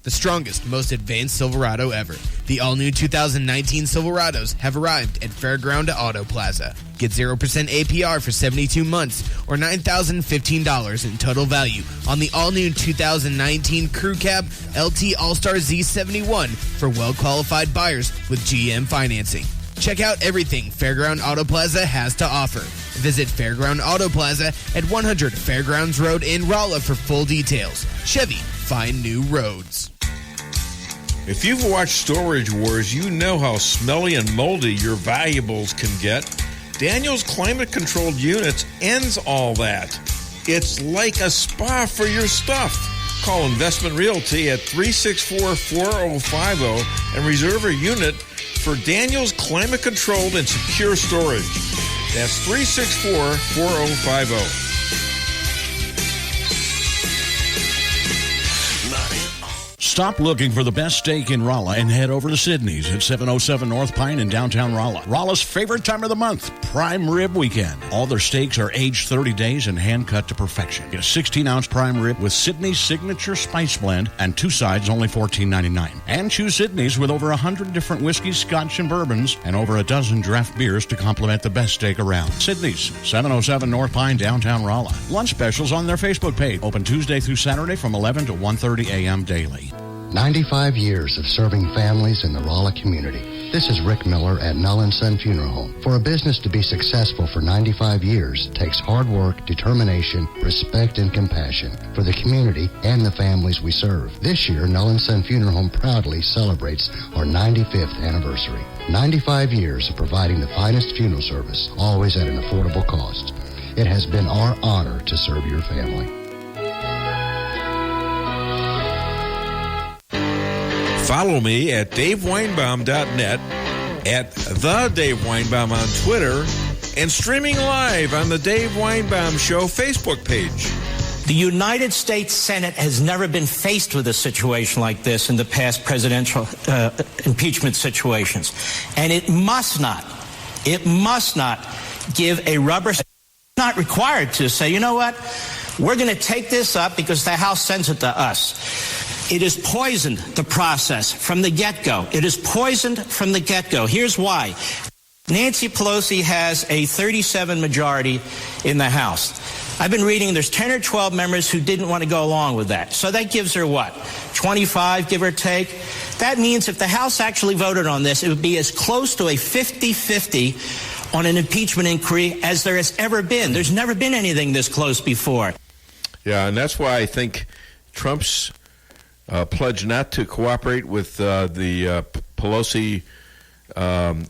The strongest, most advanced Silverado ever. The all-new 2019 Silverados have arrived at Fairground Auto Plaza. Get 0% APR for 72 months or $9,015 in total value on the all-new 2019 Crew Cab LT All-Star Z71 for well-qualified buyers with GM financing. Check out everything Fairground Auto Plaza has to offer. Visit Fairground Auto Plaza at 100 Fairgrounds Road in Rolla for full details. Chevy, find new roads. If you've watched Storage Wars, you know how smelly and moldy your valuables can get. Daniel's climate-controlled units ends all that. It's like a spa for your stuff. Call Investment Realty at 364-4050 and reserve a unit for Daniel's climate-controlled and secure storage. That's 364-4050. Stop looking for the best steak in Rolla and head over to Sydney's at 707 North Pine in downtown Rolla. Rolla's favorite time of the month, prime rib weekend. All their steaks are aged 30 days and hand-cut to perfection. Get a 16-ounce prime rib with Sydney's signature spice blend and 2 sides only $14.99. And choose Sydney's with over 100 different whiskeys, scotch, and bourbons and over a dozen draft beers to complement the best steak around. Sydney's, 707 North Pine, downtown Rolla. Lunch specials on their Facebook page. Open Tuesday through Saturday from 11 to 1:30 a.m. daily. 95 years of serving families in the Rolla community. This is Rick Miller at Null & Son Funeral Home. For a business to be successful for 95 years takes hard work, determination, respect, and compassion for the community and the families we serve. This year, Null & Son Funeral Home proudly celebrates our 95th anniversary. 95 years of providing the finest funeral service, always at an affordable cost. It has been our honor to serve your family. Follow me at DaveWeinbaum.net, at The Dave Weinbaum on Twitter, and streaming live on the Dave Weinbaum Show Facebook page. The United States Senate has never been faced with a situation like this in the past presidential impeachment situations. And it must not give a rubber stamp. It's not required to say, you know what, we're going to take this up because the House sends it to us. It has poisoned the process from the get-go. It is poisoned from the get-go. Here's why. Nancy Pelosi has a 37 majority in the House. I've been reading there's 10 or 12 members who didn't want to go along with that. So that gives her what? 25, give or take? That means if the House actually voted on this, it would be as close to a 50-50 on an impeachment inquiry as there has ever been. There's never been anything this close before. Yeah, and that's why I think Trump's pledge not to cooperate with the Pelosi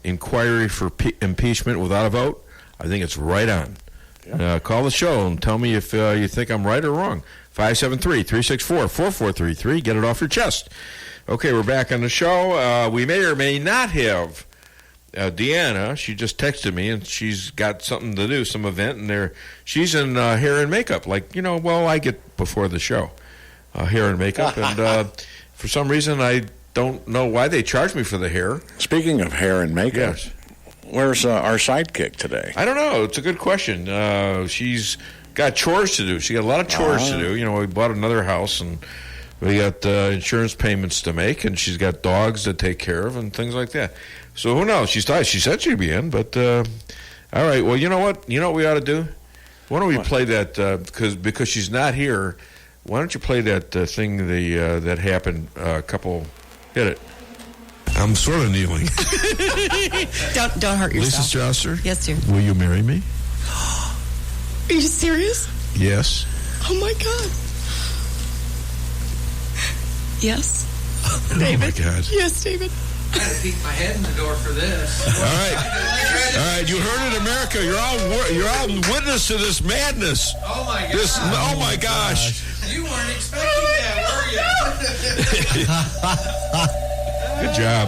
inquiry for impeachment without a vote, I think it's right on. Yeah. Call the show and tell me if you think I'm right or wrong. 573-364-4433. Get it off your chest. Okay, we're back on the show. We may or may not have DeAnna. She just texted me, and she's got something to do, some event, and she's in hair and makeup. Like, I get before the show. Hair and makeup, and for some reason I don't know why they charge me for the hair. Speaking of hair and makeup, yes. Where's our sidekick today? I don't know. It's a good question. She's got chores to do. She got a lot of chores to do. We bought another house, and we got insurance payments to make, and she's got dogs to take care of and things like that. So who knows? She said she'd be in, but all right. Well, you know what? You know what we ought to do? Why don't we play that because she's not here? Why don't you play that thing that happened a couple... Hit it. I'm sort of kneeling. Don't hurt yourself. Lisa Strasser? Yes, dear. Will you marry me? Are you serious? Yes. Oh, my God. Yes. David. Oh, my God. Yes, David. I had to peek my head in the door for this. All right. You heard it, America. You're all witness to this madness. Oh, my God. Oh, my gosh. You weren't expecting that, were you? Good job.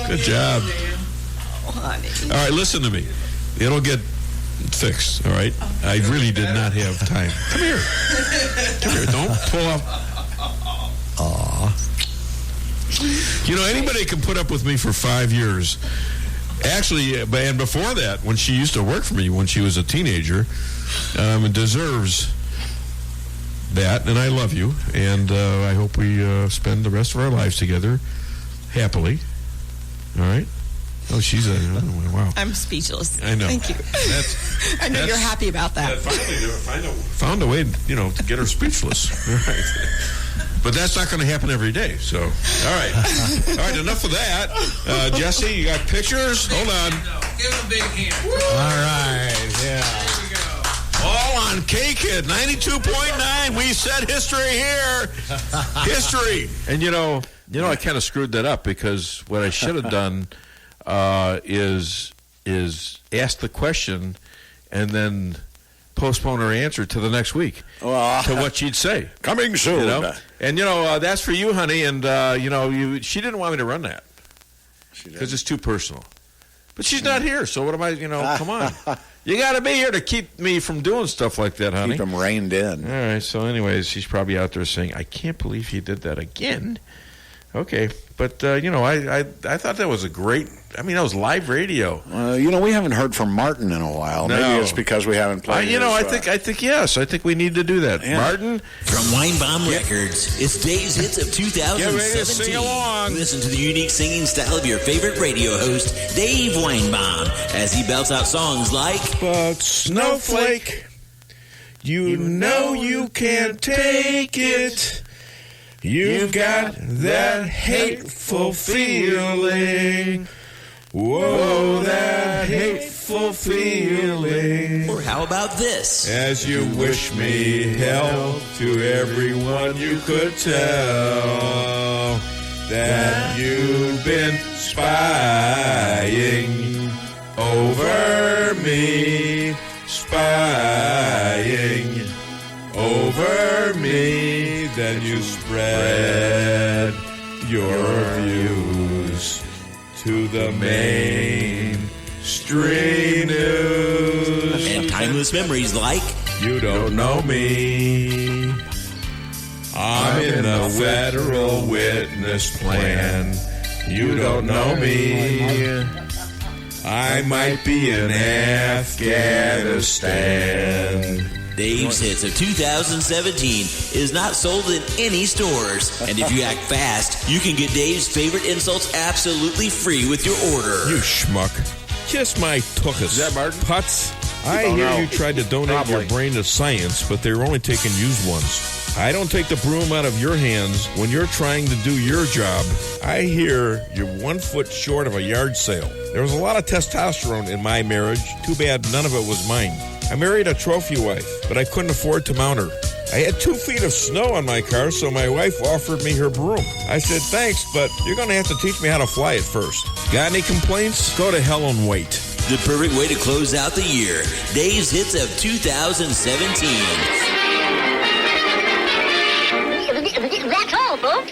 Good job. Oh, honey. All right, listen to me. It'll get fixed, all right? I really did not have time. Come here. Come here. Don't pull up. Aw. You know, anybody can put up with me for 5 years. Actually, and before that, when she used to work for me when she was a teenager, deserves that, and I love you, and I hope we spend the rest of our lives together happily. All right? Oh, she's a... wow. I'm speechless. I know. Thank you. I know you're happy about that. Found a way, to get her speechless. All right. But that's not going to happen every day, so... All right. All right, enough of that. Jesse, you got pictures? Hold on. Give him a big hand. Woo! All right, yeah. There we go. All on K-Kid, 92.9. We said history here. History. And, I kind of screwed that up because what I should have done is ask the question and then postpone her answer to the next week to what she'd say. Coming soon. And, that's for you, honey. And, she didn't want me to run that because it's too personal. But she's not here, so what am I, come on. You got to be here to keep me from doing stuff like that, honey. Keep them reined in. All right, so anyways, she's probably out there saying, I can't believe he did that again. Okay, but, I thought that was a great, that was live radio. We haven't heard from Martin in a while. No. Maybe it's because we haven't played I think yes. I think we need to do that. Yeah. Martin? From Weinbaum Records, it's Dave's Hits of 2017. Get ready to sing along. Listen to the unique singing style of your favorite radio host, Dave Weinbaum, as he belts out songs like... But Snowflake, you know you can't take it. You've got that hateful feeling. Whoa, that hateful feeling. Or how about this? As you wish me hell to everyone you could tell that you've been spying over me, spying over me. Then you spread your views to the mainstream news. And timeless memories like... You don't know me. I'm in a federal witness plan. You don't know me. I might be in Afghanistan. Dave's Hits of 2017 is not sold in any stores. And if you act fast, you can get Dave's favorite insults absolutely free with your order. You schmuck. Kiss my tuchus. Is that Martin? Putz. I hear you tried to donate your brain to science, but they were only taking used ones. I don't take the broom out of your hands when you're trying to do your job. I hear you're 1 foot short of a yard sale. There was a lot of testosterone in my marriage. Too bad none of it was mine. I married a trophy wife, but I couldn't afford to mount her. I had 2 feet of snow on my car, so my wife offered me her broom. I said, thanks, but you're going to have to teach me how to fly it first. Got any complaints? Go to hell and wait. The perfect way to close out the year. Dave's Hits of 2017. That's all, folks.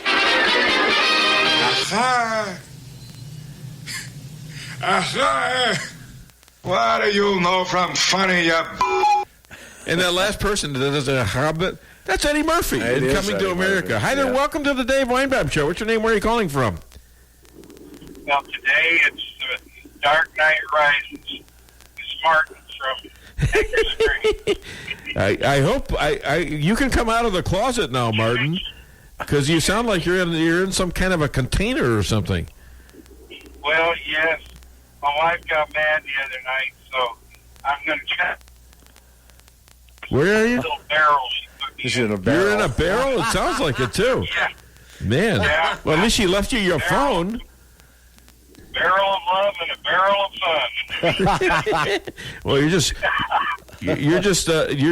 Aha! Aha! What do you know from funny, you... And that last person that does a hobbit, that's Eddie Murphy in Coming to America. Hi there, welcome to the Dave Weinbaum Show. What's your name? Where are you calling from? Well, today it's Dark Knight Rises. It's Martin from Anchor Street. I hope you can come out of the closet now, Martin, because you sound like you're in some kind of a container or something. Well, yes. My wife got mad the other night, so I'm going to check. Where are you? Little barrel she put Is it in a barrel? You're in a barrel? It sounds like it, too. Yeah. Man. Yeah. Well, at least she left you your phone. Barrel of love and a barrel of fun. Well, you're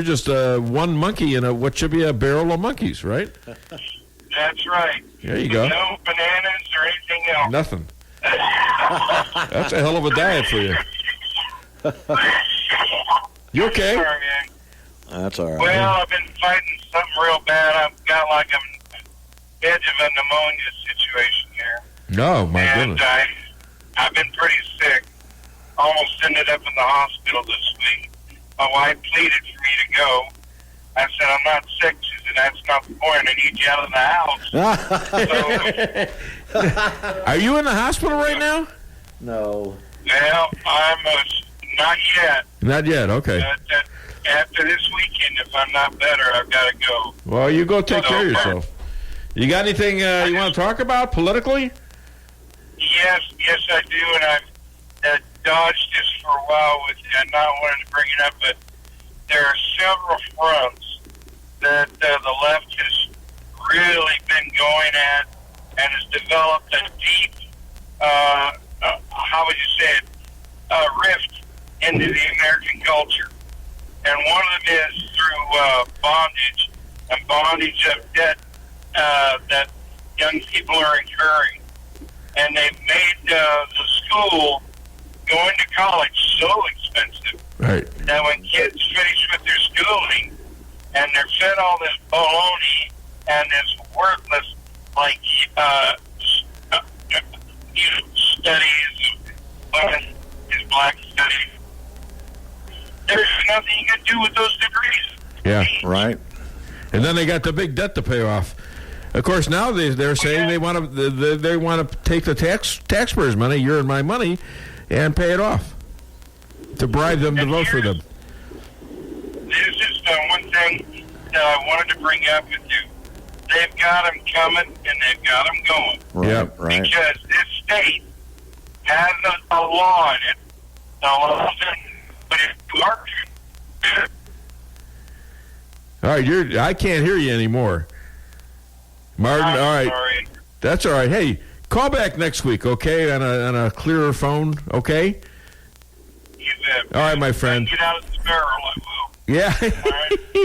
just one monkey in what should be a barrel of monkeys, right? That's right. There you go. No bananas or anything else. Nothing. That's a hell of a diet for you. You okay? Sorry, man. That's all right. Well, I've been fighting something real bad. I've got like an edge of a pneumonia situation here. No, my And goodness. I've been pretty sick. Almost ended up in the hospital this week. My wife pleaded for me to go. I said, I'm not sick. She said, that's not the point. I need you out of the house. Are you in the hospital right now? No. Well, I'm not yet. Not yet, okay. After this weekend, if I'm not better, I've got to go. Well, you go take care of yourself. You got anything you want to talk about politically? Yes, I do, and I've dodged this for a while with not wanting to bring it up, but there are several fronts that the left has really been going at and has developed a deep, how would you say it, rift into the American culture. And one of them is through bondage, and bondage of debt that young people are incurring. And they've made the school going to college so expensive that when kids finish with their schooling and they're fed all this baloney and this worthless, like, studies, is black studies, there's nothing you can do with those degrees. Yeah, right. And then they got the big debt to pay off. Of course, now they're saying they want to take the taxpayers' money, your and my money, and pay it off to bribe them to vote for them. There's just one thing that I wanted to bring up with you. They've got them coming and they've got them going. Right, right. Because this state has a law in it. The law says, but if you are... All right, I can't hear you anymore. Martin, all right. Sorry. That's all right. Hey, call back next week, okay, on a clearer phone, okay? You bet. All right, my friend. Get out of this barrel, I will. Yeah.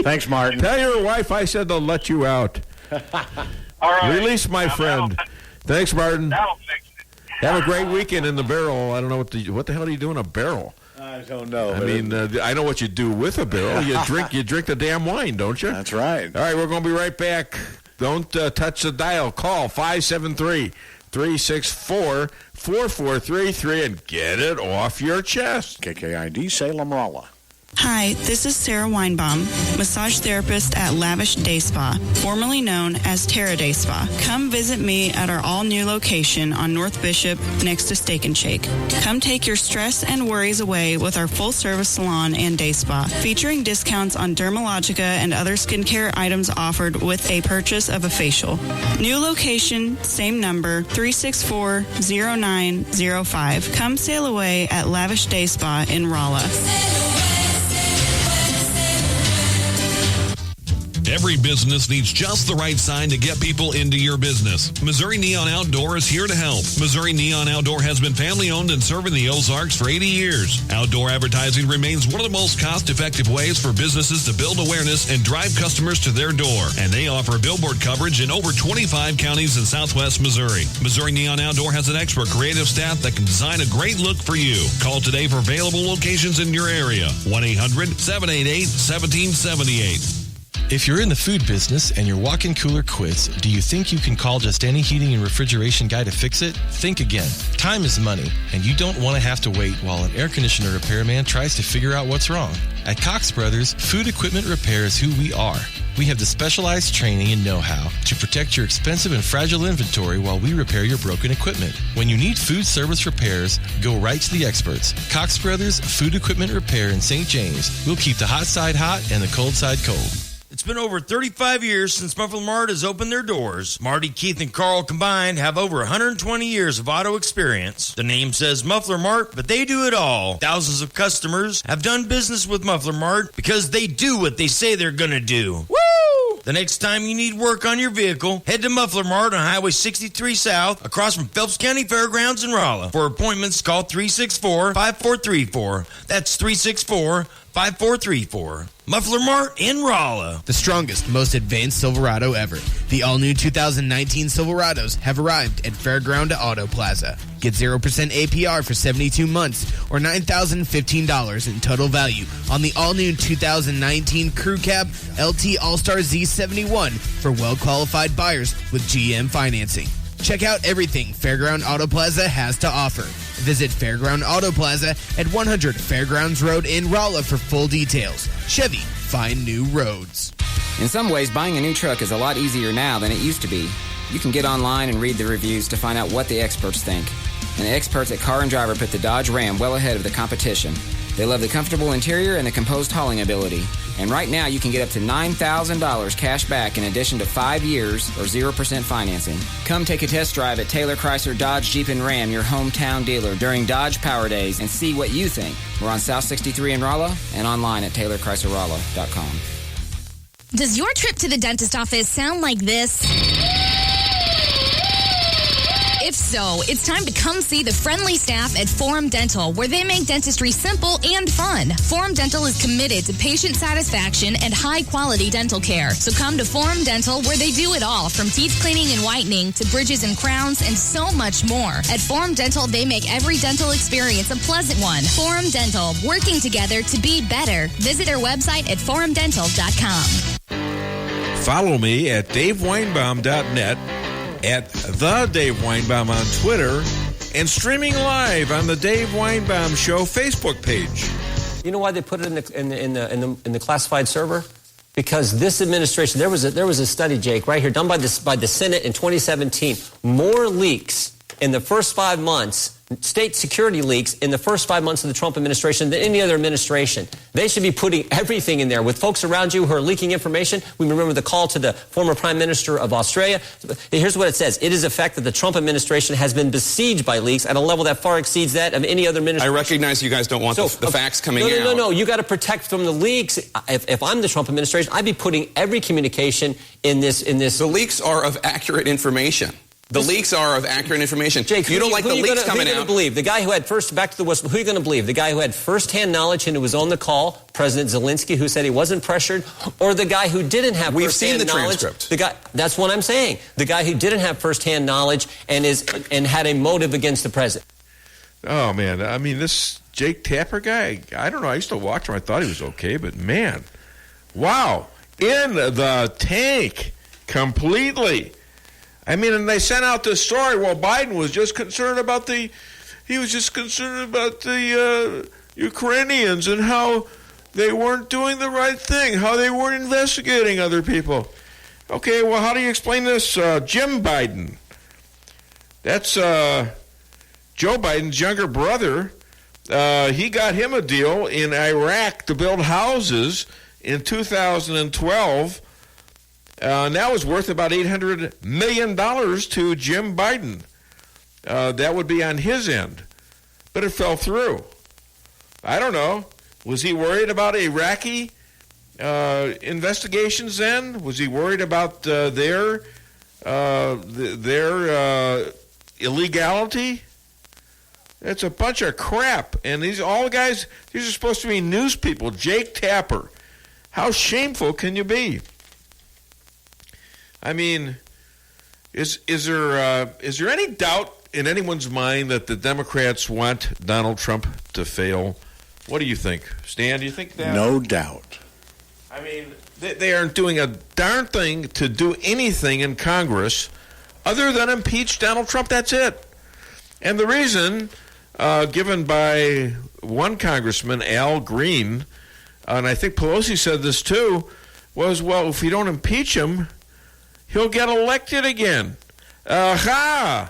Thanks, Martin. Tell your wife I said they'll let you out. All right. Release my friend. Thanks, Martin. That'll fix it. Have a great weekend in the barrel. I don't know what the hell do you do in a barrel? I don't know. I mean, I know what you do with a barrel. You drink the damn wine, don't you? That's right. All right, we're going to be right back. Don't touch the dial. Call 573-364-4433 and get it off your chest. KKID Salem Rolla. Hi, this is Sarah Weinbaum, massage therapist at Lavish Day Spa, formerly known as Terra Day Spa. Come visit me at our all-new location on North Bishop next to Steak and Shake. Come take your stress and worries away with our full-service salon and day spa, featuring discounts on Dermalogica and other skincare items offered with a purchase of a facial. New location, same number, 364-0905. Come sail away at Lavish Day Spa in Rolla. Every business needs just the right sign to get people into your business. Missouri Neon Outdoor is here to help. Missouri Neon Outdoor has been family-owned and serving the Ozarks for 80 years. Outdoor advertising remains one of the most cost-effective ways for businesses to build awareness and drive customers to their door. And they offer billboard coverage in over 25 counties in southwest Missouri. Missouri Neon Outdoor has an expert creative staff that can design a great look for you. Call today for available locations in your area. 1-800-788-1778. If you're in the food business and your walk-in cooler quits, do you think you can call just any heating and refrigeration guy to fix it? Think again. Time is money, and you don't want to have to wait while an air conditioner repairman tries to figure out what's wrong. At Cox Brothers, food equipment repair is who we are. We have the specialized training and know-how to protect your expensive and fragile inventory while we repair your broken equipment. When you need food service repairs, go right to the experts. Cox Brothers Food Equipment Repair in St. James. We'll keep the hot side hot and the cold side cold. It's been over 35 years since Muffler Mart has opened their doors. Marty, Keith, and Carl combined have over 120 years of auto experience. The name says Muffler Mart, but they do it all. Thousands of customers have done business with Muffler Mart because they do what they say they're going to do. Woo! The next time you need work on your vehicle, head to Muffler Mart on Highway 63 South, across from Phelps County Fairgrounds in Rolla. For appointments, call 364-5434. That's 364-5434. Muffler Mart in Rolla. The strongest, most advanced Silverado ever. The all-new 2019 Silverados have arrived at Fairground Auto Plaza. Get 0% APR for 72 months or $9,015 in total value on the all-new 2019 Crew Cab LT All-Star Z71 for well-qualified buyers with GM financing. Check out everything Fairground Auto Plaza has to offer. Visit Fairground Auto Plaza at 100 Fairgrounds Road in Rolla for full details. Chevy, find new roads. In some ways, buying a new truck is a lot easier now than it used to be. You can get online and read the reviews to find out what the experts think. And the experts at Car and Driver put the Dodge Ram well ahead of the competition. They love the comfortable interior and the composed hauling ability. And right now, you can get up to $9,000 cash back in addition to 5 years or 0% financing. Come take a test drive at Taylor Chrysler Dodge Jeep and Ram, your hometown dealer, during Dodge Power Days and see what you think. We're on South 63 in Rolla and online at TaylorChryslerRolla.com. Does your trip to the dentist office sound like this? If so, it's time to come see the friendly staff at Forum Dental, where they make dentistry simple and fun. Forum Dental is committed to patient satisfaction and high-quality dental care. So come to Forum Dental, where they do it all, from teeth cleaning and whitening to bridges and crowns and so much more. At Forum Dental, they make every dental experience a pleasant one. Forum Dental, working together to be better. Visit their website at forumdental.com. Follow me at DaveWeinbaum.net, at The Dave Weinbaum on Twitter, and streaming live on the Dave Weinbaum Show Facebook page. You know why they put it in the classified server? Because this administration, there was a study, Jake, right here, done by the Senate in 2017. More leaks in the first 5 months, state security leaks in the first 5 months of the Trump administration than any other administration. They should be putting everything in there. With folks around you who are leaking information, we remember the call to the former Prime Minister of Australia. Here's what it says. It is a fact that the Trump administration has been besieged by leaks at a level that far exceeds that of any other administration. I recognize you guys don't want the facts coming out. No. You got to protect from the leaks. If I'm the Trump administration, I'd be putting every communication in this. The leaks are of accurate information. The leaks are of accurate information. Jake, you don't like the leaks coming out. Who are you going to believe? The guy who had back to the whistle, who are you going to believe? The guy who had first-hand knowledge and who was on the call, President Zelensky, who said he wasn't pressured, or the guy who didn't have first-hand knowledge? We've seen the transcript. That's what I'm saying. The guy who didn't have first-hand knowledge and had a motive against the president. Oh, man. I mean, this Jake Tapper guy, I don't know. I used to watch him. I thought he was okay, but man, wow. In the tank completely. I mean, and they sent out this story. Well, Biden was just concerned about the Ukrainians and how they weren't doing the right thing, how they weren't investigating other people. Okay, well, how do you explain this? Jim Biden. That's Joe Biden's younger brother. He got him a deal in Iraq to build houses in 2012. And that was worth about $800 million to Jim Biden. That would be on his end. But it fell through. I don't know. Was he worried about Iraqi investigations then? Was he worried about their illegality? It's a bunch of crap. And these are supposed to be news people. Jake Tapper. How shameful can you be? I mean, is there any doubt in anyone's mind that the Democrats want Donald Trump to fail? What do you think, Stan? Do you think that? No doubt. I mean, they aren't doing a darn thing to do anything in Congress other than impeach Donald Trump. That's it. And the reason given by one congressman, Al Green, and I think Pelosi said this too, was, well, if you don't impeach him, he'll get elected again. Okay,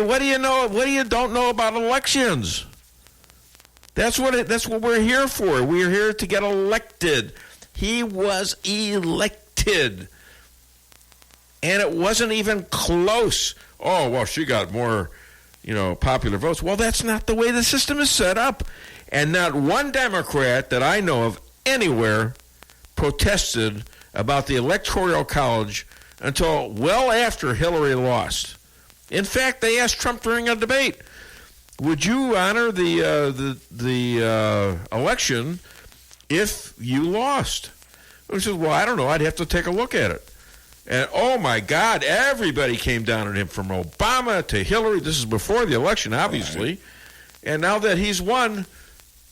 what do you know? What do you don't know about elections? That's what we're here for. We're here to get elected. He was elected, and it wasn't even close. Oh, well, she got more, popular votes. Well, that's not the way the system is set up, and not one Democrat that I know of anywhere protested about the Electoral College until well after Hillary lost. In fact, they asked Trump during a debate, would you honor the election if you lost? He said, well, I don't know. I'd have to take a look at it. And, oh, my God, everybody came down on him from Obama to Hillary. This is before the election, obviously. Right. And now that he's won,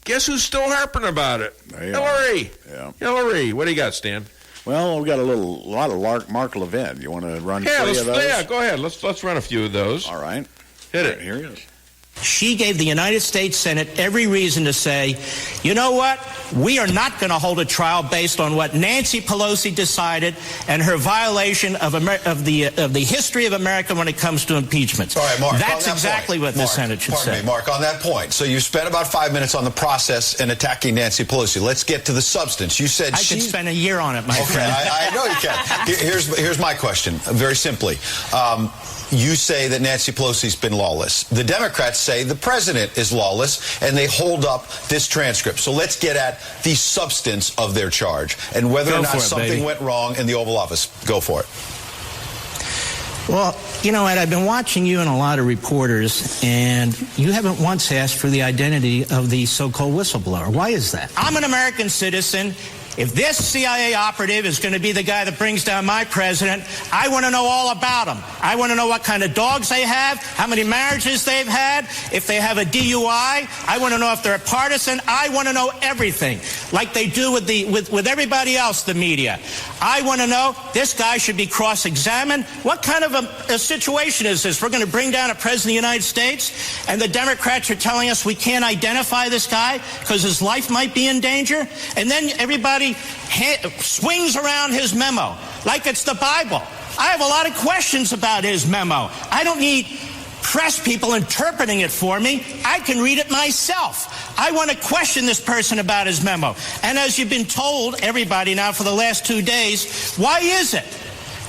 guess who's still harping about it? Hillary. Yeah. Hillary. What do you got, Stan? Well, we've got a lot of Mark Levin. You want to run 3 of those? Yeah, go ahead. Let's run a few of those. All right. Hit it. Here he is. She gave the United States Senate every reason to say, you know what? We are not going to hold a trial based on what Nancy Pelosi decided and her violation of the history of America when it comes to impeachments. All right, Mark. That's exactly what the Senate should say. Pardon me, Mark, on that point. So you spent about 5 minutes on the process and attacking Nancy Pelosi. Let's get to the substance. You said I could spend a year on it, my friend. I know you can. Here's my question, very simply. You say that Nancy Pelosi's been lawless. The Democrats say the president is lawless, and they hold up this transcript. So let's get at the substance of their charge and whether or not something went wrong in the Oval Office. Go for it. Well, you know, Ed, I've been watching you and a lot of reporters, and you haven't once asked for the identity of the so-called whistleblower. Why is that? I'm an American citizen. If this CIA operative is going to be the guy that brings down my president, I want to know all about him. I want to know what kind of dogs they have, how many marriages they've had, if they have a DUI. I want to know if they're a partisan. I want to know everything, like they do with everybody else, the media. I want to know this guy should be cross-examined. What kind of a situation is this? We're going to bring down a president of the United States, and the Democrats are telling us we can't identify this guy because his life might be in danger, and then everybody swings around his memo like it's the Bible. I have a lot of questions about his memo. I don't need press people interpreting it for me. I can read it myself. I want to question this person about his memo. And as you've been told, everybody now for the last 2 days, why is it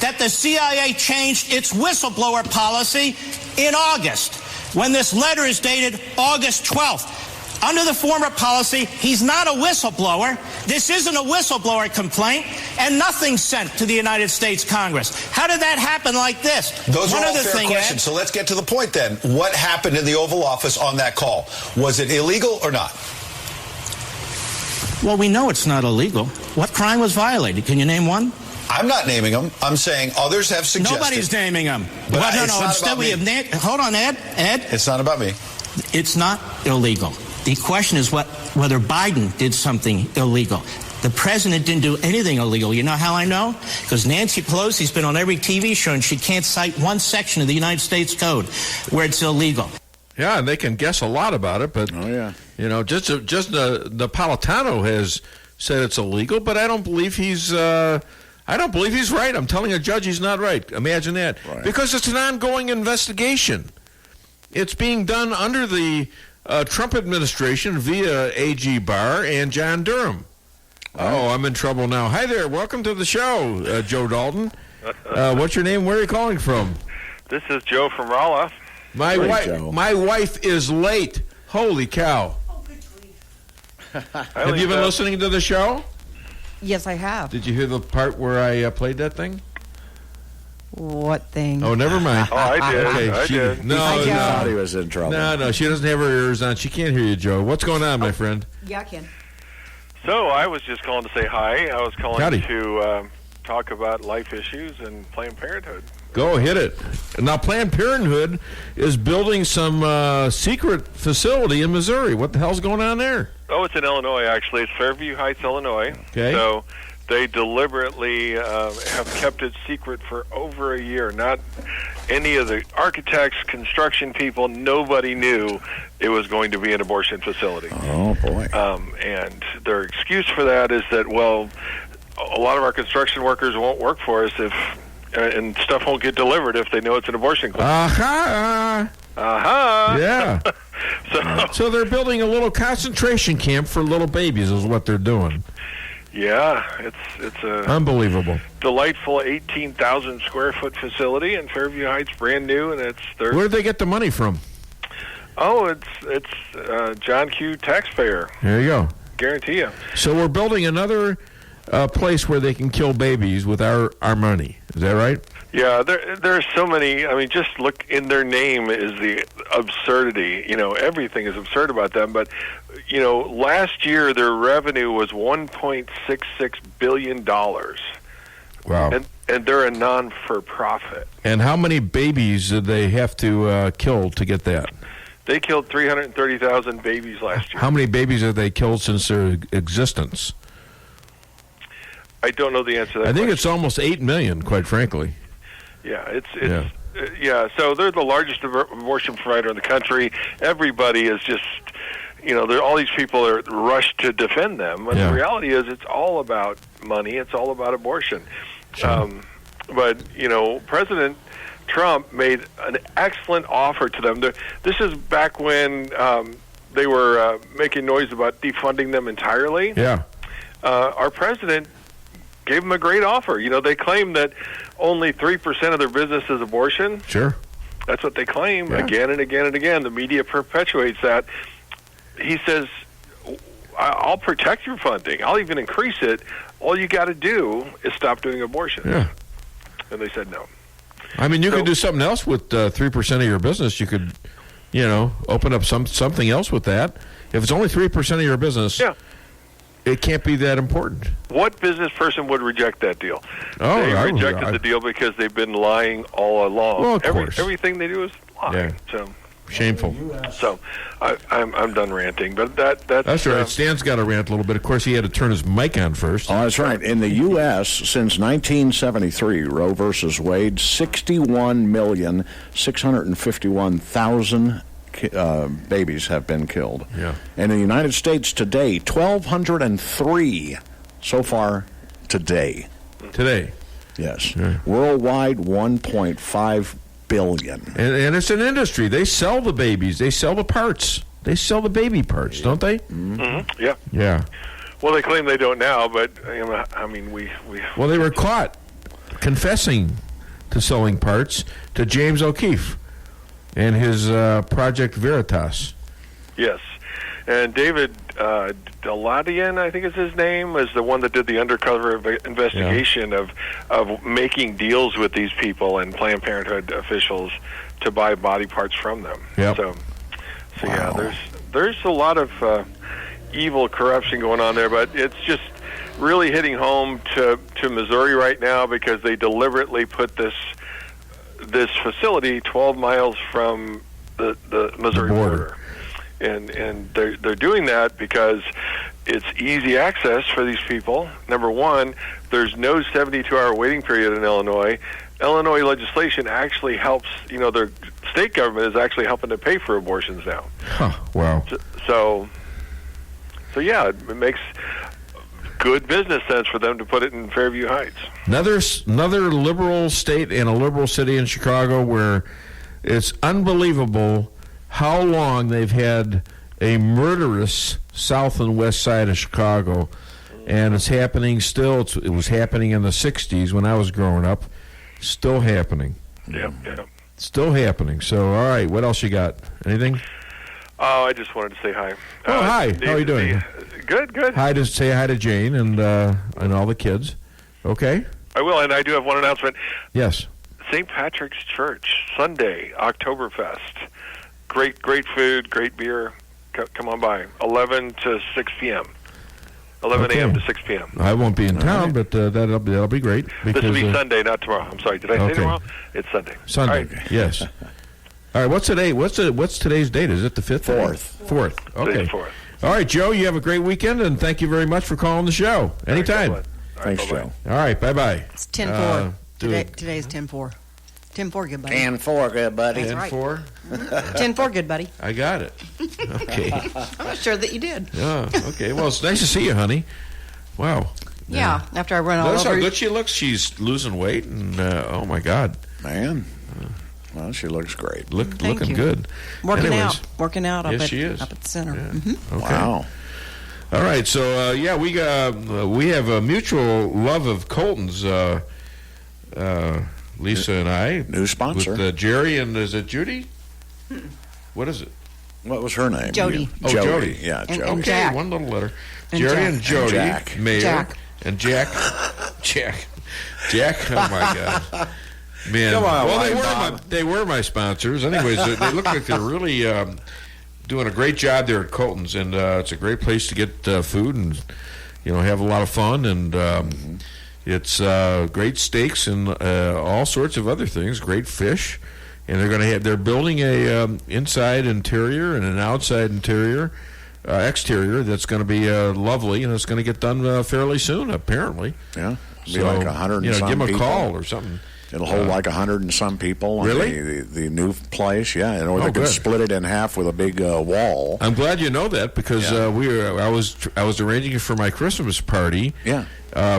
that the CIA changed its whistleblower policy in August when this letter is dated August 12th? Under the former policy, he's not a whistleblower. This isn't a whistleblower complaint, and nothing's sent to the United States Congress. How did that happen like this? Those are all fair questions. So let's get to the point then. What happened in the Oval Office on that call? Was it illegal or not? Well, we know it's not illegal. What crime was violated? Can you name one? I'm not naming them. I'm saying others have suggested. Nobody's naming them. But well, no. Instead, we have hold on, Ed. It's not about me. It's not illegal. The question is whether Biden did something illegal. The president didn't do anything illegal. You know how I know? Because Nancy Pelosi's been on every TV show, and she can't cite one section of the United States Code where it's illegal. Yeah, and they can guess a lot about it, but you know, just Napolitano has said it's illegal, but I don't believe he's right. I'm telling a judge he's not right. Imagine that, because it's an ongoing investigation. It's being done under the Trump administration via AG Barr and John Durham. Oh, I'm in trouble now. Hi there. Welcome to the show, Joe Dalton. What's your name? Where are you calling from? This is Joe from Rolla. My wife is late. Holy cow. Have you been listening to the show? Yes, I have. Did you hear the part where I played that thing? What thing? Oh, never mind. Oh, I did. Okay, I did. No, I thought he was in trouble. No, she doesn't have her ears on. She can't hear you, Joe. What's going on, my friend? Yeah, I can. So I was just calling to say hi. I was calling Howdy. to talk about life issues and Planned Parenthood. Go hit it. Now, Planned Parenthood is building some secret facility in Missouri. What the hell's going on there? Oh, it's in Illinois, actually. It's Fairview Heights, Illinois. Okay. So they deliberately have kept it secret for over a year. Not any of the architects, construction people, nobody knew it was going to be an abortion facility. Oh, boy. And their excuse for that is that, well, a lot of our construction workers won't work for us if and stuff won't get delivered if they know it's an abortion clinic. Yeah. So they're building a little concentration camp for little babies is what they're doing. Yeah, it's a unbelievable, delightful 18,000 square foot facility in Fairview Heights, brand new, and it's their. Where did they get the money from? Oh, it's John Q. taxpayer. There you go. Guarantee you. So we're building another place where they can kill babies with our money. Is that right? Yeah, there are so many. I mean, just look, in their name is the absurdity. Everything is absurd about them. But, last year their revenue was $1.66 billion. Wow. And they're a non-for-profit. And how many babies did they have to kill to get that? They killed 330,000 babies last year. How many babies have they killed since their existence? I don't know the answer to that I think question. it's almost 8 million, quite frankly. Yeah, so they're the largest abortion provider in the country. Everybody is just, all these people are rushed to defend them. But the reality is it's all about money. It's all about abortion. Sure. But, President Trump made an excellent offer to them. This is back when they were making noise about defunding them entirely. Yeah. Our president gave them a great offer. They claim that only 3% of their business is abortion. Sure. That's what they claim again and again and again. The media perpetuates that. He says, I'll protect your funding. I'll even increase it. All you got to do is stop doing abortions. Yeah. And they said no. I mean, you could do something else with 3% of your business. You could, open up something else with that. If it's only 3% of your business, it can't be that important. What business person would reject that deal? Oh, they rejected the deal because they've been lying all along. Well, of course. Everything they do is lying. Yeah. So shameful. So I'm done ranting. But that's right. Stan's got to rant a little bit. Of course, he had to turn his mic on first. Oh, that's right. In the U.S., since 1973, Roe versus Wade, 61,651,000 babies have been killed. Yeah. And in the United States today, 1,203 so far today. Today. Yes. Yeah. Worldwide, 1.5 billion. And it's an industry. They sell the babies. They sell the parts. They sell the baby parts, don't they? Mm-hmm. Yeah. Yeah. Well, they claim they don't now, but I mean, we. Well, they were caught confessing to selling parts to James O'Keefe and his Project Veritas. Yes, and David Elad, I think is his name, is the one that did the undercover investigation of making deals with these people and Planned Parenthood officials to buy body parts from them. Yep. So yeah, there's a lot of evil corruption going on there, but it's just really hitting home to Missouri right now because they deliberately put this facility 12 miles from the Missouri border. And they're doing that because it's easy access for these people. Number one, there's no 72-hour waiting period in Illinois. Illinois legislation actually helps, their state government is actually helping to pay for abortions now. Huh, wow. So yeah, it makes good business sense for them to put it in Fairview Heights. Another liberal state and a liberal city in Chicago where it's unbelievable how long they've had a murderous south and west side of Chicago, and it's happening still. It was happening in the 60s when I was growing up. Still happening. Yeah. Still happening. So, all right, what else you got? Anything? Oh, I just wanted to say hi. Oh, hi. How are you doing? Good. Say hi to Jane and all the kids. Okay? I will, and I do have one announcement. Yes. St. Patrick's Church, Sunday, Oktoberfest. Great food, great beer. Come on by. 11 to 6 p.m. 11 a.m. to 6 p.m. I won't be in town, but that'll be great. Because, this will be Sunday, not tomorrow. I'm sorry. Did I say tomorrow? It's Sunday. Sunday, right. Yes. All right, what's today? What's today's date? Is it the 5th? 4th. Okay. 4th. All right, Joe, you have a great weekend, and thank you very much for calling the show. Anytime. Thanks, Joe. All right, bye-bye. It's 10-4. Today's 10-4. 10-4, good buddy. 10-4, good buddy. That's right. 10-4? 10-4, good buddy. I got it. Okay. I'm not sure that you did. Oh, okay. Well, it's nice to see you, honey. Wow. Yeah, after I run all Notice over. how good she looks. She's losing weight, and oh, my God. Man. Well, she looks great. Looking good. Working out. Yes, she is. Up at the center. Yeah. Mm-hmm. Okay. Wow. All right, so we have a mutual love of Colton's. Lisa and I. New sponsor. With Jerry and, is it Judy? What is it? What was her name? Jody. Jody. Yeah, and Jody. Jack. Okay, one little letter. And Jerry Jack. and Jody. Jack. Mayor. Jack. And Jack. Oh my God, man! Come on, well, they were my sponsors. Anyways, they look like they're really doing a great job there at Colton's, and it's a great place to get food and have a lot of fun, and it's great steaks and all sorts of other things. Great fish, and they're building a inside interior and an outside exterior that's going to be lovely, and it's going to get done fairly soon, apparently. Yeah. Be like 100 and some give them a people. call or something. It'll hold like 100 and some people. Really? The new place, yeah. Or they could split it in half with a big wall. I'm glad you know that because I was arranging it for my Christmas party. Yeah.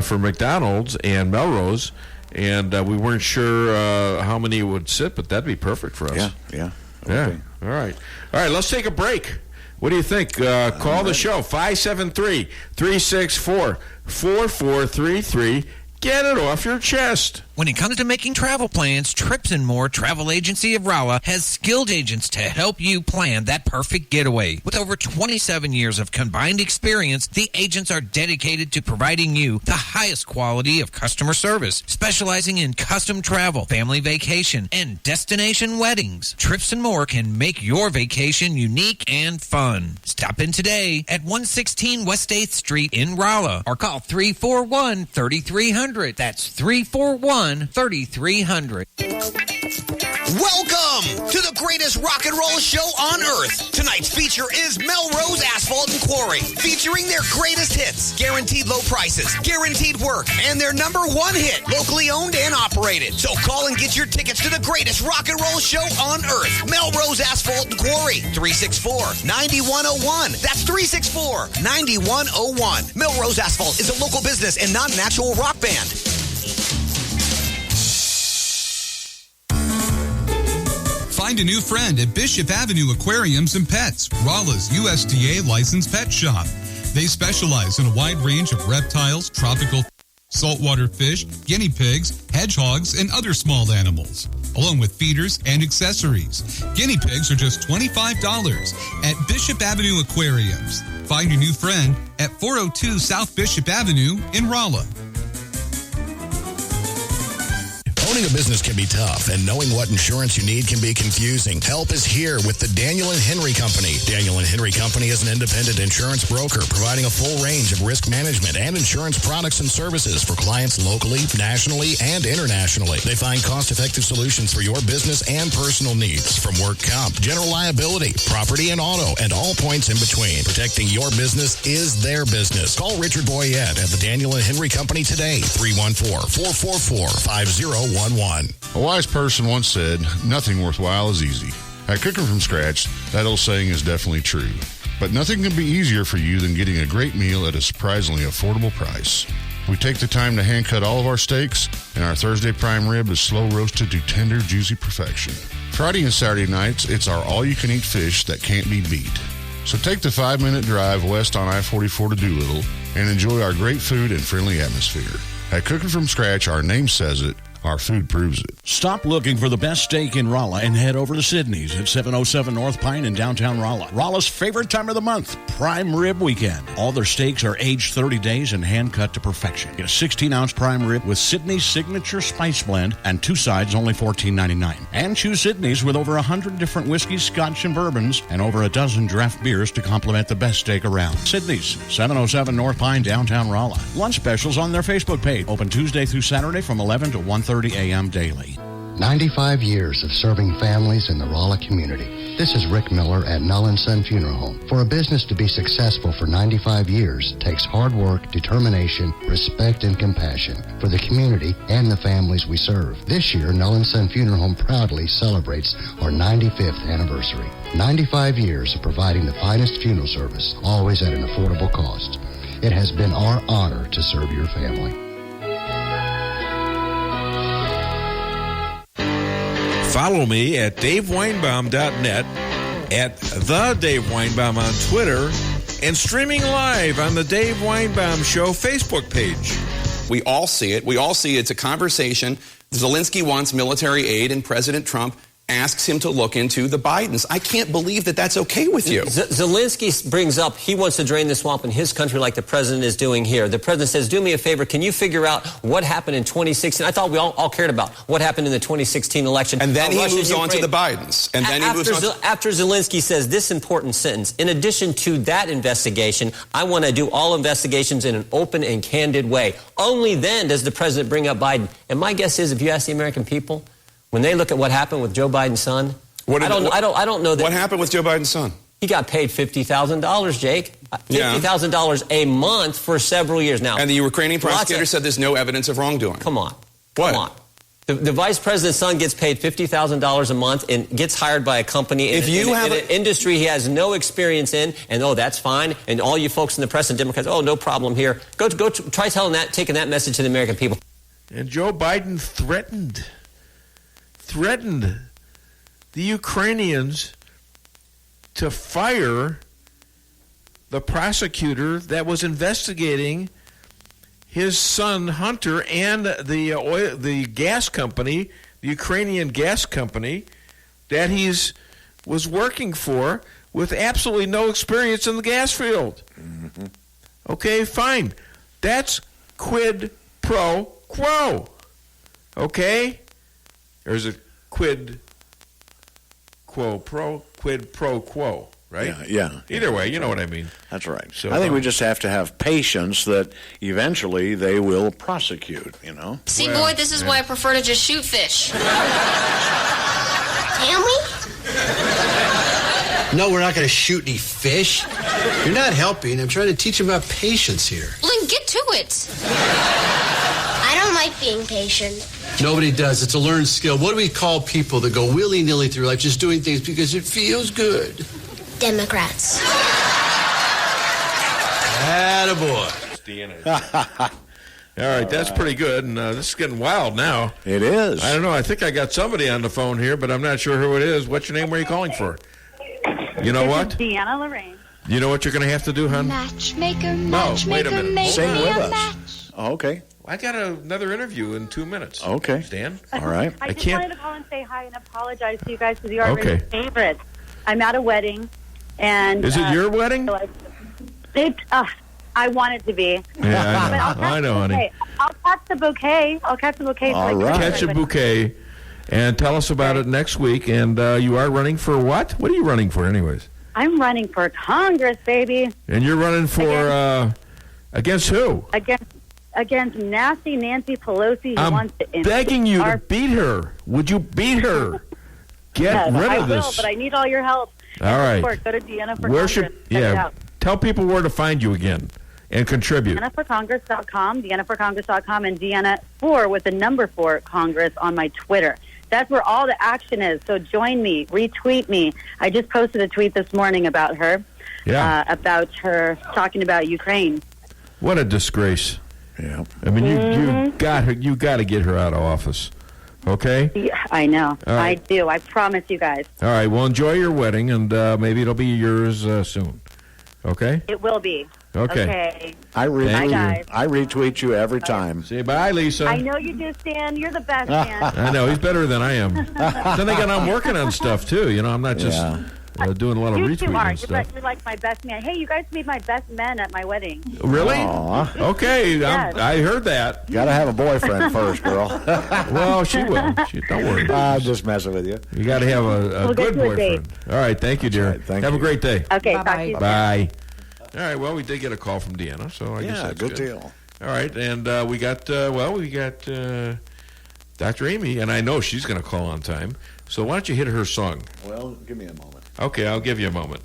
For McDonald's and Melrose, and we weren't sure how many would sit, but that'd be perfect for us. Yeah. Okay. All right. Let's take a break. What do you think? Call the show, 573-364-4433. Get it off your chest. When it comes to making travel plans, Trips and More Travel Agency of Rolla has skilled agents to help you plan that perfect getaway. With over 27 years of combined experience, the agents are dedicated to providing you the highest quality of customer service, specializing in custom travel, family vacation, and destination weddings. Trips and More can make your vacation unique and fun. Stop in today at 116 West 8th Street in Rolla or call 341-3300. That's 341-3300. Welcome to the greatest rock and roll show on earth. Tonight's feature is Melrose Asphalt and Quarry, featuring their greatest hits, guaranteed low prices, guaranteed work, and their =1 hit, locally owned and operated. So call and get your tickets to the greatest rock and roll show on earth. Melrose Asphalt and Quarry, 364-9101. That's 364-9101. Melrose Asphalt is a local business and non-natural rock band. Find a new friend at Bishop Avenue Aquariums and Pets, Rolla's USDA licensed pet shop. They specialize in a wide range of reptiles, tropical saltwater fish, guinea pigs, hedgehogs, and other small animals, along with feeders and accessories. Guinea pigs are just $25 at Bishop Avenue Aquariums. Find your new friend at 402 South Bishop Avenue in Rolla. Owning a business can be tough, and knowing what insurance you need can be confusing. Help is here with the Daniel & Henry Company. Daniel & Henry Company is an independent insurance broker providing a full range of risk management and insurance products and services for clients locally, nationally, and internationally. They find cost-effective solutions for your business and personal needs, from work comp, general liability, property and auto, and all points in between. Protecting your business is their business. Call Richard Boyette at the Daniel & Henry Company today, 314-444-5011. A wise person once said, nothing worthwhile is easy. At Cooking From Scratch, that old saying is definitely true. But nothing can be easier for you than getting a great meal at a surprisingly affordable price. We take the time to hand cut all of our steaks, and our Thursday prime rib is slow roasted to tender, juicy perfection. Friday and Saturday nights, it's our all-you-can-eat fish that can't be beat. So take the 5-minute drive west on I-44 to Doolittle and enjoy our great food and friendly atmosphere. At Cooking From Scratch, our name says it. Our food proves it. Stop looking for the best steak in Rolla and head over to Sydney's at 707 North Pine in downtown Rolla. Rolla's favorite time of the month, prime rib weekend. All their steaks are aged 30 days and hand-cut to perfection. Get a 16-ounce prime rib with Sydney's signature spice blend and 2 sides only $14.99. And choose Sydney's with over 100 different whiskeys, scotch, and bourbons, and over a dozen draft beers to complement the best steak around. Sydney's, 707 North Pine, downtown Rolla. Lunch specials on their Facebook page. Open Tuesday through Saturday from 11 to 1:30 a.m. daily. 95 years of serving families in the Rolla community. This is Rick Miller at Null & Son Funeral Home. For a business to be successful for 95 years takes hard work, determination, respect, and compassion for the community and the families we serve. This year, Null & Son Funeral Home proudly celebrates our 95th anniversary. 95 years of providing the finest funeral service, always at an affordable cost. It has been our honor to serve your family. Follow me at DaveWeinbaum.net, at The Dave Weinbaum on Twitter, and streaming live on the Dave Weinbaum Show Facebook page. We all see it. We all see it's a conversation. Zelensky wants military aid, and President Trump asks him to look into the Bidens. I can't believe that that's okay with you. Zelensky brings up he wants to drain the swamp in his country like the president is doing here. The president says, do me a favor, can you figure out what happened in 2016? I thought we all cared about what happened in the 2016 election. And then he moves on to the Bidens. And then he moves on after Zelensky says this important sentence, in addition to that investigation, I want to do all investigations in an open and candid way. Only then does the president bring up Biden. And my guess is, if you ask the American people, when they look at what happened with Joe Biden's son, I don't know that. What happened with Joe Biden's son? He got paid $50,000, Jake. $50,000 a month for several years now. And the Ukrainian prosecutor said there's no evidence of wrongdoing. Come on. What? Come on. The vice president's son gets paid $50,000 a month and gets hired by a company in an industry he has no experience in, and that's fine. And all you folks in the press and Democrats, no problem here. Go try taking that message to the American people. And Joe Biden threatened the Ukrainians to fire the prosecutor that was investigating his son Hunter and the gas company, the Ukrainian gas company that was working for with absolutely no experience in the gas field. Mm-hmm. Okay, fine. That's quid pro quo. Okay? There's a quid pro quo. Right? Yeah. Either way, you know what I mean. That's right. So, I think we just have to have patience that eventually they will prosecute, you know? See, boy, this is why I prefer to just shoot fish. Can we? No, we're not going to shoot any fish. You're not helping. I'm trying to teach them about patience here. Well, then get to it. I don't like being patient. Nobody does. It's a learned skill. What do we call people that go willy-nilly through life just doing things because it feels good? Democrats. Attaboy. All right, that's pretty good, and this is getting wild now. It is. I don't know. I think I got somebody on the phone here, but I'm not sure who it is. What's your name? Where are you calling for? You know what? DeAnna, Lorraine. You know what you're going to have to do, hon? Matchmaker, wait a minute. Sing with us. Oh, okay. I got another interview in 2 minutes. Okay. Stan? All right. I just wanted to call and say hi and apologize to you guys because you are really favorites. I'm at a wedding. And is it your wedding? I want it to be. Yeah, I know, honey. I'll catch the bouquet. All right. Catch a bouquet and tell us about it next week. And you are running for what? What are you running for anyways? I'm running for Congress, baby. And you're running for against who? Against nasty Nancy Pelosi who wants to begging you to beat her. Would you beat her? Get rid of this. I will, but I need all your help. All right. Go to DeAnna for Congress. Tell people where to find you again and contribute. DeAnnaforcongress.com, DeAnnaforcongress.com, and DeAnna4 with the number 4 Congress on my Twitter. That's where all the action is. So join me, retweet me. I just posted a tweet this morning about her. Yeah. About her talking about Ukraine. What a disgrace. Yeah. I mean, you got to get her out of office. Okay? Yeah, I know. Right. I do. I promise you guys. All right. Well, enjoy your wedding, and maybe it'll be yours soon. Okay? It will be. Okay. I retweet you every time. Say bye, Lisa. I know you do, Stan. You're the best, Stan. I know. He's better than I am. Then again, I'm working on stuff, too. You know, I'm not just doing a lot of retweeting and stuff. You're like my best man. Hey, you guys made my best men at my wedding. Really? Aww. Okay. Yes. I heard that. Got to have a boyfriend first, girl. Well, she will. Don't worry. I'm just messing with you. You got to have a good boyfriend. All right. Thank you, dear. Right, have a great day. Okay. Talk to you. Bye. All right. Well, we did get a call from DeAnna, so I guess that's good deal. All right, and we got Dr. Amy, and I know she's going to call on time. So why don't you hit her song? Well, give me a moment. Okay, I'll give you a moment.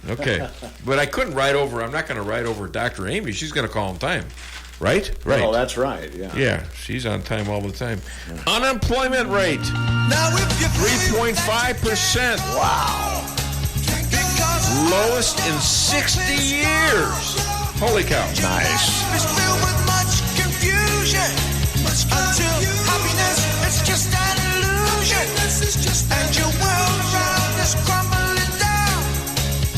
Okay, but I couldn't write over. I'm not going to write over Dr. Amy. She's going to call on time, right? Right. Oh, that's right. Yeah. Yeah, she's on time all the time. Yeah. Unemployment rate 3.5%. Wow. Lowest in 60 years. Holy cow. Nice. It's filled with much confusion. Until happiness is just an illusion. And your world around is crumbling down.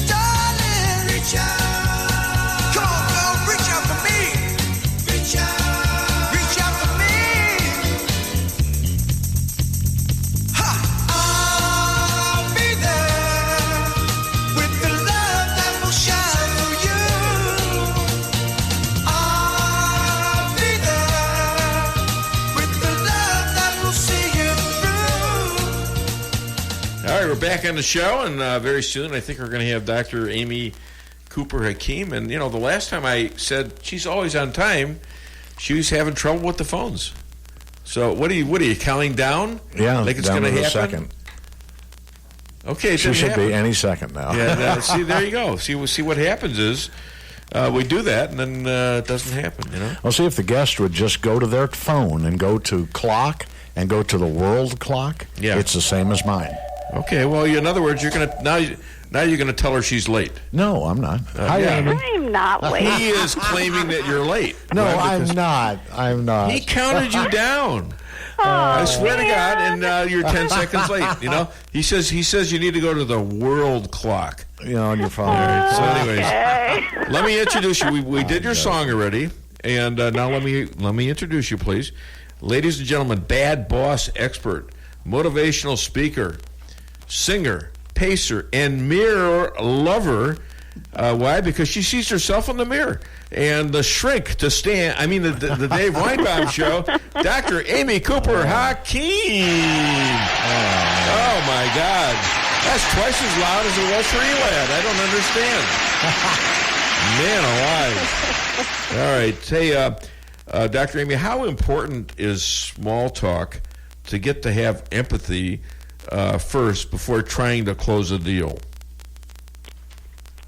Darling, reach out. Come on, girl, reach out for me. Reach out. Reach out for me. Ha! right, we're back on the show, and very soon I think we're going to have Dr. Amy Cooper Hakim. And, the last time I said she's always on time, she was having trouble with the phones. So what are you counting down? Yeah, like it's down going to to happen? second. Okay, she should be any second now. Yeah, see, there you go. See what happens is we do that, and then it doesn't happen, Well, see, if the guest would just go to their phone and go to clock and go to the world clock, it's the same as mine. Okay, well, in other words, you're going to now you're going to tell her she's late. No, I'm not. Hi, Amy. I'm not late. He is claiming that you're late. No, right? I'm not. He counted you down. I swear to God, and you're 10 seconds late. He says you need to go to the world clock. On your phone. So, anyways, let me introduce you. We did your song already, and now let me introduce you, please, ladies and gentlemen. Bad boss expert, motivational speaker, singer, pacer, and mirror lover. Why? Because she sees herself in the mirror. And the shrink to stand, the Dave Weinbaum Show, Dr. Amy Cooper Hakim. Oh, my God. That's twice as loud as it was for Elad. I don't understand. Man alive. All right. Hey, Dr. Amy, how important is small talk to get to have empathy first before trying to close a deal?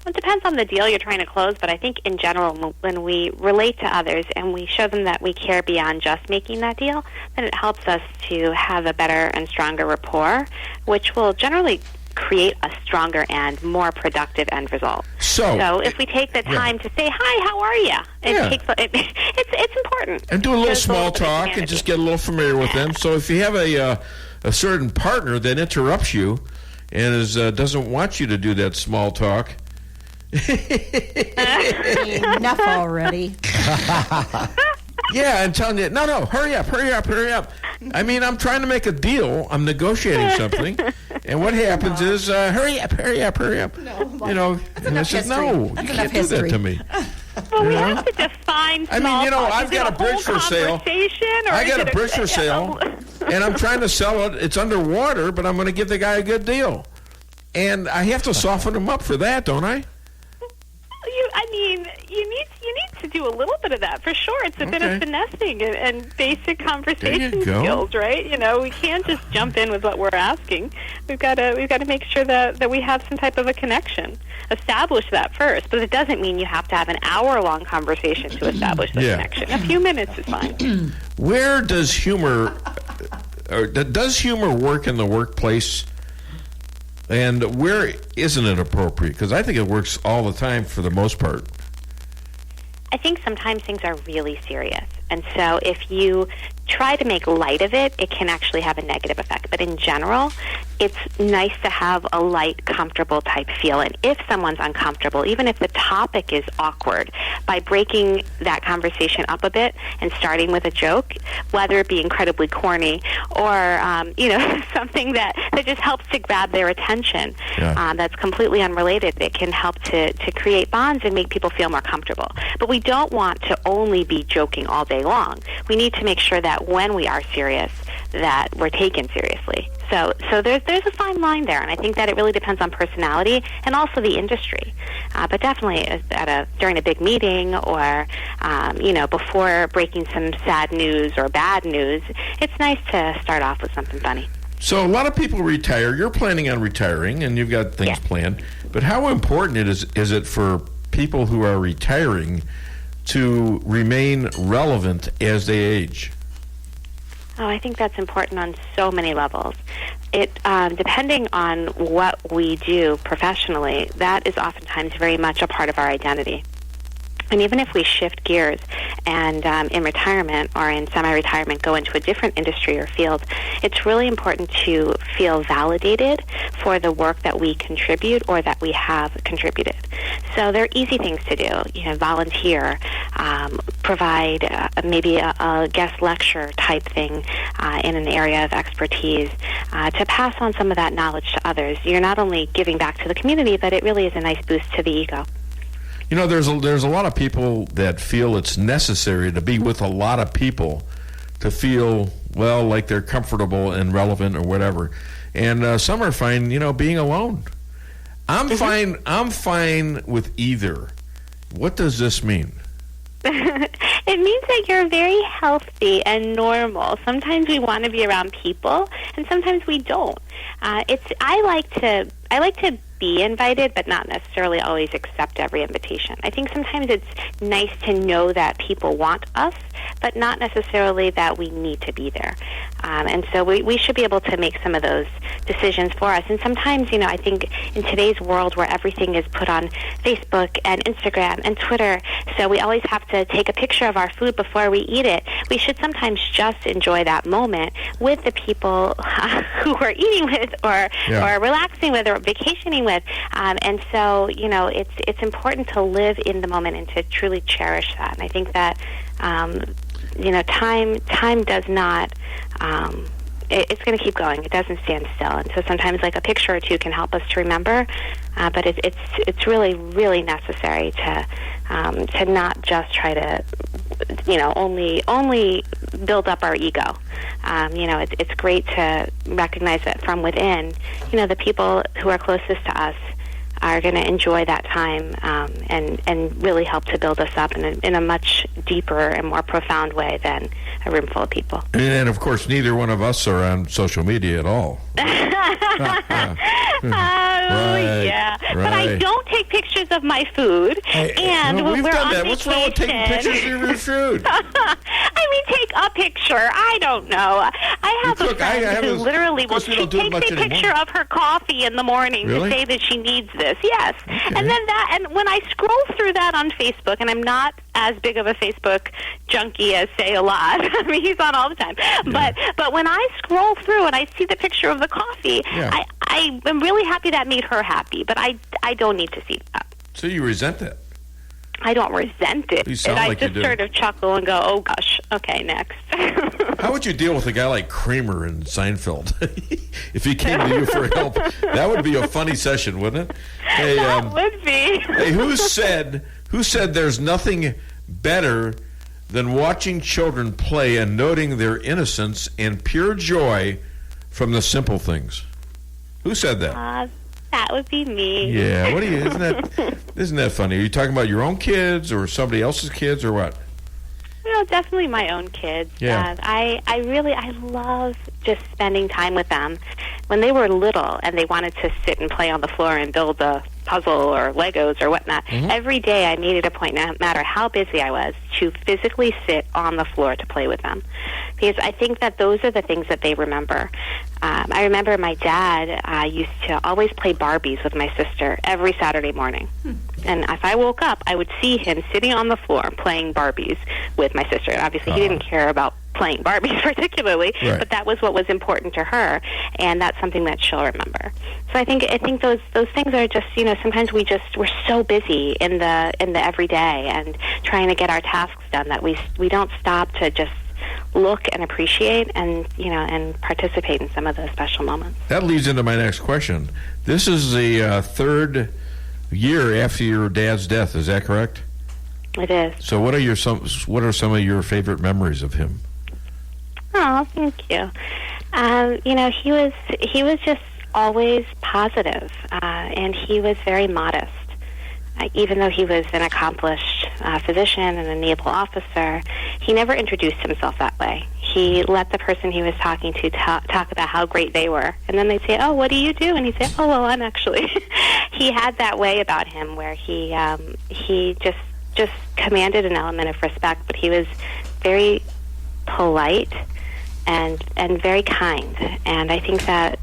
It depends on the deal you're trying to close, but I think in general, when we relate to others and we show them that we care beyond just making that deal, then it helps us to have a better and stronger rapport, which will generally create a stronger and more productive end result. So if we take the time to say, hi, how are you? It's important. And do a little small talk and just get a little familiar with them. So if you have a certain partner that interrupts you and doesn't want you to do that small talk, enough already. Yeah, I'm telling you, no, hurry up. I'm trying to make a deal. I'm negotiating something. And what happens is, hurry up. No, and I said, no, you can't do that to me. Well, we have to define small talk. I've got a bridge for sale. I got a bridge for sale, and I'm trying to sell it. It's underwater, but I'm going to give the guy a good deal. And I have to soften him up for that, don't I? You need to do a little bit of that for sure. It's a bit of finessing and basic conversation skills, right? We can't just jump in with what we're asking. We've got to make sure that we have some type of a connection. Establish that first, but it doesn't mean you have to have an hour-long conversation to establish the connection. A few minutes is fine. Where does humor work in the workplace? And where isn't it appropriate? Because I think it works all the time for the most part. I think sometimes things are really serious. And so if you try to make light of it, it can actually have a negative effect. But in general, it's nice to have a light, comfortable type feel. And if someone's uncomfortable, even if the topic is awkward, by breaking that conversation up a bit and starting with a joke, whether it be incredibly corny or, something that just helps to grab their attention, that's completely unrelated, it can help to create bonds and make people feel more comfortable. But we don't want to only be joking all day long. We need to make sure that when we are serious, that we're taken seriously. So there's a fine line there, and I think that it really depends on personality and also the industry. But definitely during a big meeting or before breaking some sad news or bad news, it's nice to start off with something funny. So a lot of people retire. You're planning on retiring, and you've got things planned. But how important is it for people who are retiring to remain relevant as they age? Oh, I think that's important on so many levels. It depending on what we do professionally, that is oftentimes very much a part of our identity. And even if we shift gears and in retirement or in semi-retirement go into a different industry or field, it's really important to feel validated for the work that we contribute or that we have contributed. So there are easy things to do. Volunteer, provide maybe a guest lecture type thing in an area of expertise to pass on some of that knowledge to others. You're not only giving back to the community, but it really is a nice boost to the ego. There's a lot of people that feel it's necessary to be with a lot of people to feel, like they're comfortable and relevant or whatever. and some are fine, being alone. I'm fine. I'm fine with either. What does this mean? It means that you're very healthy and normal. Sometimes we want to be around people, and sometimes we don't. I like to be invited, but not necessarily always accept every invitation. I think sometimes it's nice to know that people want us, but not necessarily that we need to be there. And so we should be able to make some of those decisions for us. And sometimes, I think in today's world where everything is put on Facebook and Instagram and Twitter, so we always have to take a picture of our food before we eat it, we should sometimes just enjoy that moment with the people who we're eating with or relaxing with or vacationing with. And so, it's important to live in the moment and to truly cherish that. And I think that, time does not, it's going to keep going. It doesn't stand still. And so sometimes like a picture or two can help us to remember, but it's really, really necessary to not just try to, only build up our ego. It's great to recognize that from within, the people who are closest to us are going to enjoy that time and really help to build us up in a much deeper and more profound way than a room full of people. And of course, neither one of us are on social media at all. Yeah. But I don't take pictures of my food. And we've we're done on that. vacation. What's wrong with taking pictures of your food? Take a picture. I don't know. I have a friend who literally she takes a picture of her coffee in the morning to say that she needs this. Yes. Okay. And then and when I scroll through that on Facebook, and I'm not as big of a Facebook junkie as, say, Elad. I mean, he's on all the time. Yeah. But when I scroll through and I see the picture of the coffee, I am really happy that made her happy, but I don't need to see that. So you resent that? I don't resent it. You sound like I just sort of chuckle and go, oh, gosh, okay, next. How would you deal with a guy like Kramer in Seinfeld? If he came to you for help, that would be a funny session, wouldn't it? Hey, that would be. Hey, who said there's nothing better than watching children play and noting their innocence and pure joy from the simple things? Who said that? That would be me. Yeah, isn't that funny? Are you talking about your own kids or somebody else's kids or what? Definitely my own kids. Yeah. I love just spending time with them. When they were little and they wanted to sit and play on the floor and build a puzzle or Legos or whatnot, every day I made it a point, no matter how busy I was, to physically sit on the floor to play with them. Because I think that those are the things that they remember. I remember my dad used to always play Barbies with my sister every Saturday morning. And if I woke up, I would see him sitting on the floor playing Barbies with my sister. And obviously, he didn't care about playing Barbies particularly, but that was what was important to her, and that's something that she'll remember. So I think those things are just, sometimes we're so busy in the everyday and trying to get our tasks done that we don't stop to just look and appreciate and participate in some of those special moments. That leads into my next question. This is the third year after your dad's death. Is that correct? It is. So what are some of your favorite memories of him? Oh, thank you. He was just always positive, and he was very modest. Even though he was an accomplished physician and a naval officer, he never introduced himself that way. He let the person he was talking to talk about how great they were. And then they'd say, oh, what do you do? And he'd say, oh, well, I'm actually... He had that way about him where he just commanded an element of respect, but he was very polite and very kind. And I think that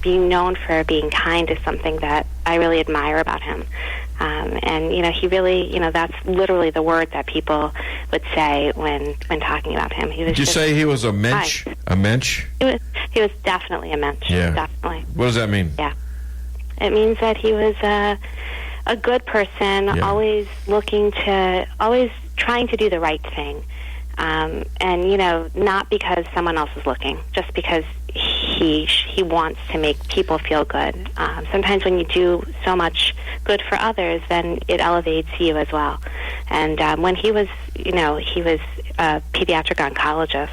being known for being kind is something that I really admire about him. And he really, that's literally the word that people would say when talking about him. He was. Did you say he was a mensch? Kind. A mensch? He was definitely a mensch. Yeah. Definitely. What does that mean? Yeah. It means that he was a good person, always trying to do the right thing. And, not because someone else is looking, just because he wants to make people feel good. Sometimes when you do so much good for others, then it elevates you as well. And when he was, he was a pediatric oncologist,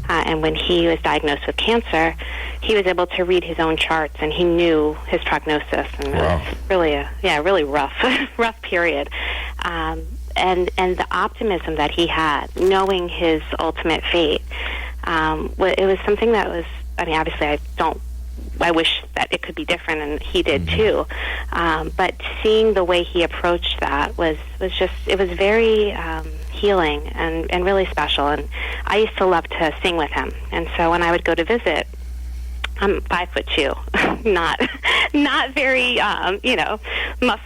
and when he was diagnosed with cancer, he was able to read his own charts, and he knew his prognosis, and it was really really rough, rough period. And the optimism that he had, knowing his ultimate fate, it was something that was, obviously I wish that it could be different, and he did too. But seeing the way he approached that was very healing and really special. And I used to love to sing with him. And so when I would go to visit, I'm 5'2", not very,